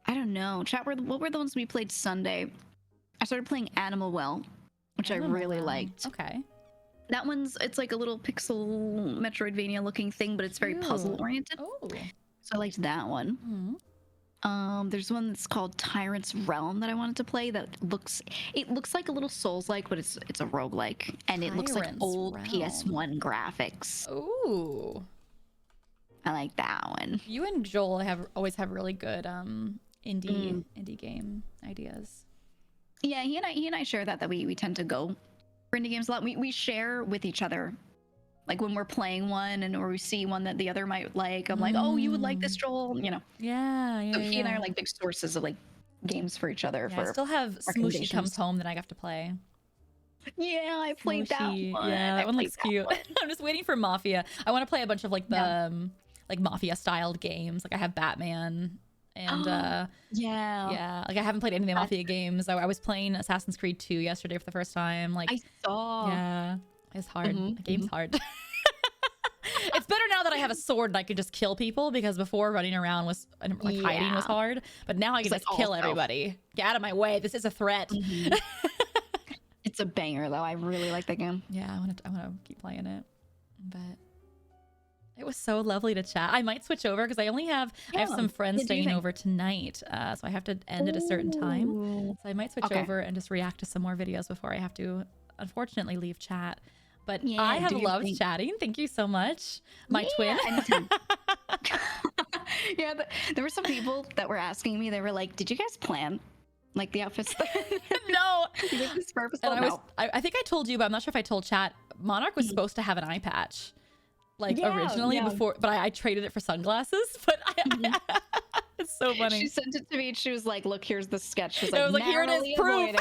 I don't know. Chat, what were the ones we played Sunday? I started playing Animal Well, which I really liked. Okay. That it's like a little pixel Metroidvania looking thing, but it's very puzzle oriented. Oh. So I liked that one. There's one that's called Tyrant's Realm that I wanted to play that looks like a little Souls-like, but it's a roguelike, and it looks like Tyrant's old Realm. PS1 graphics. Ooh. I like that one. You and Joel always have really good indie game ideas. Yeah, he and I share that we tend to go for indie games a lot. We share with each other. Like when we're playing one or we see one that the other might like, I'm like, oh, you would like this, Joel, you know. Yeah. So he and I are like big sources of like games for each other. I still have Smooshy Comes Home that I have to play. Yeah, I played that one. Yeah, that one looks cute. I'm just waiting for Mafia. I want to play a bunch of like the like Mafia styled games. Like I have Batman and yeah, like I haven't played any of the Mafia games. I was playing Assassin's Creed 2 yesterday for the first time. Like I saw. Yeah. It's hard. The game's hard. It's better now that I have a sword and I can just kill people, because before running around was like hiding was hard. But now I can just kill everybody. Get out of my way. This is a threat. It's a banger though. I really like that game. Yeah, I want to keep playing it. But it was so lovely to chat. I might switch over because I have some friends staying over tonight. So I have to end at a certain time. So I might switch over and just react to some more videos before I have to unfortunately leave chat. But I have loved chatting. Thank you so much, my twin. Yeah, there were some people that were asking me. They were like, "Did you guys plan like the outfits?" No. This purpose. And I think I told you, but I'm not sure if I told chat. Monarch was supposed to have an eye patch, like originally before, but I traded it for sunglasses. But it's so funny. She sent it to me. And she was like, "Look, here's the sketch." She was I was like, "Here it is, proof."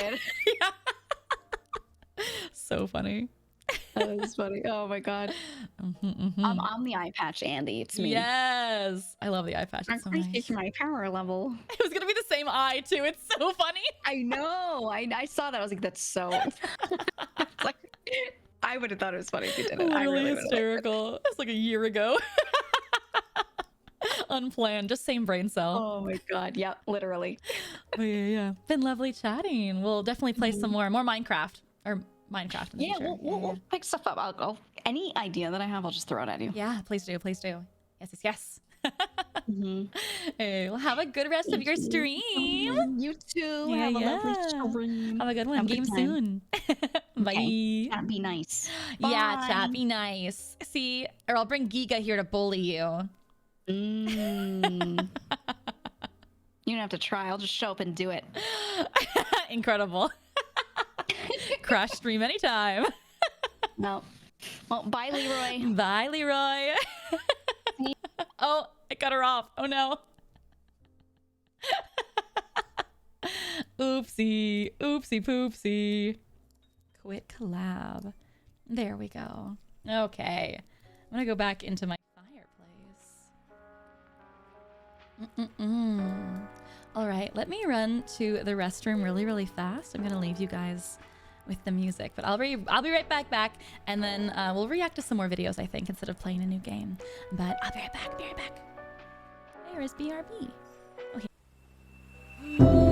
So funny. That was funny. Oh my god. I'm the eye patch Andy. It's me. Yes, I love the eye patch. It's so nice. My power level. It was gonna be the same eye too. It's so funny. I know. I saw that. I was like, that's so. It's like, I would have thought it was funny if you did it. Really hysterical. It was like a year ago. Unplanned, just same brain cell. Oh my god. Yeah, literally. But yeah. Been lovely chatting. We'll definitely play some more Minecraft in the future. We'll pick stuff up. I'll any idea that I have, I'll just throw it at you. Yeah, please do. Yes. Hey, well, have a good rest of your stream. You too. Have a lovely stream. Have a good one. Game soon. Bye. Okay. Chat, be nice. Yeah, chat, be nice. See, or I'll bring Geega here to bully you. You don't have to try. I'll just show up and do it. Incredible. Crash stream anytime. No. Well, bye, Leroy. Bye, Leroy. Oh, I cut her off. Oh no. Oopsie. Oopsie poopsie. Quit collab. There we go. Okay. I'm gonna go back into my fireplace. All right, let me run to the restroom really fast. I'm gonna leave you guys with the music, but I'll be right back, and then we'll react to some more videos, I think, instead of playing a new game. But I'll be right back. Where is BRB? Okay.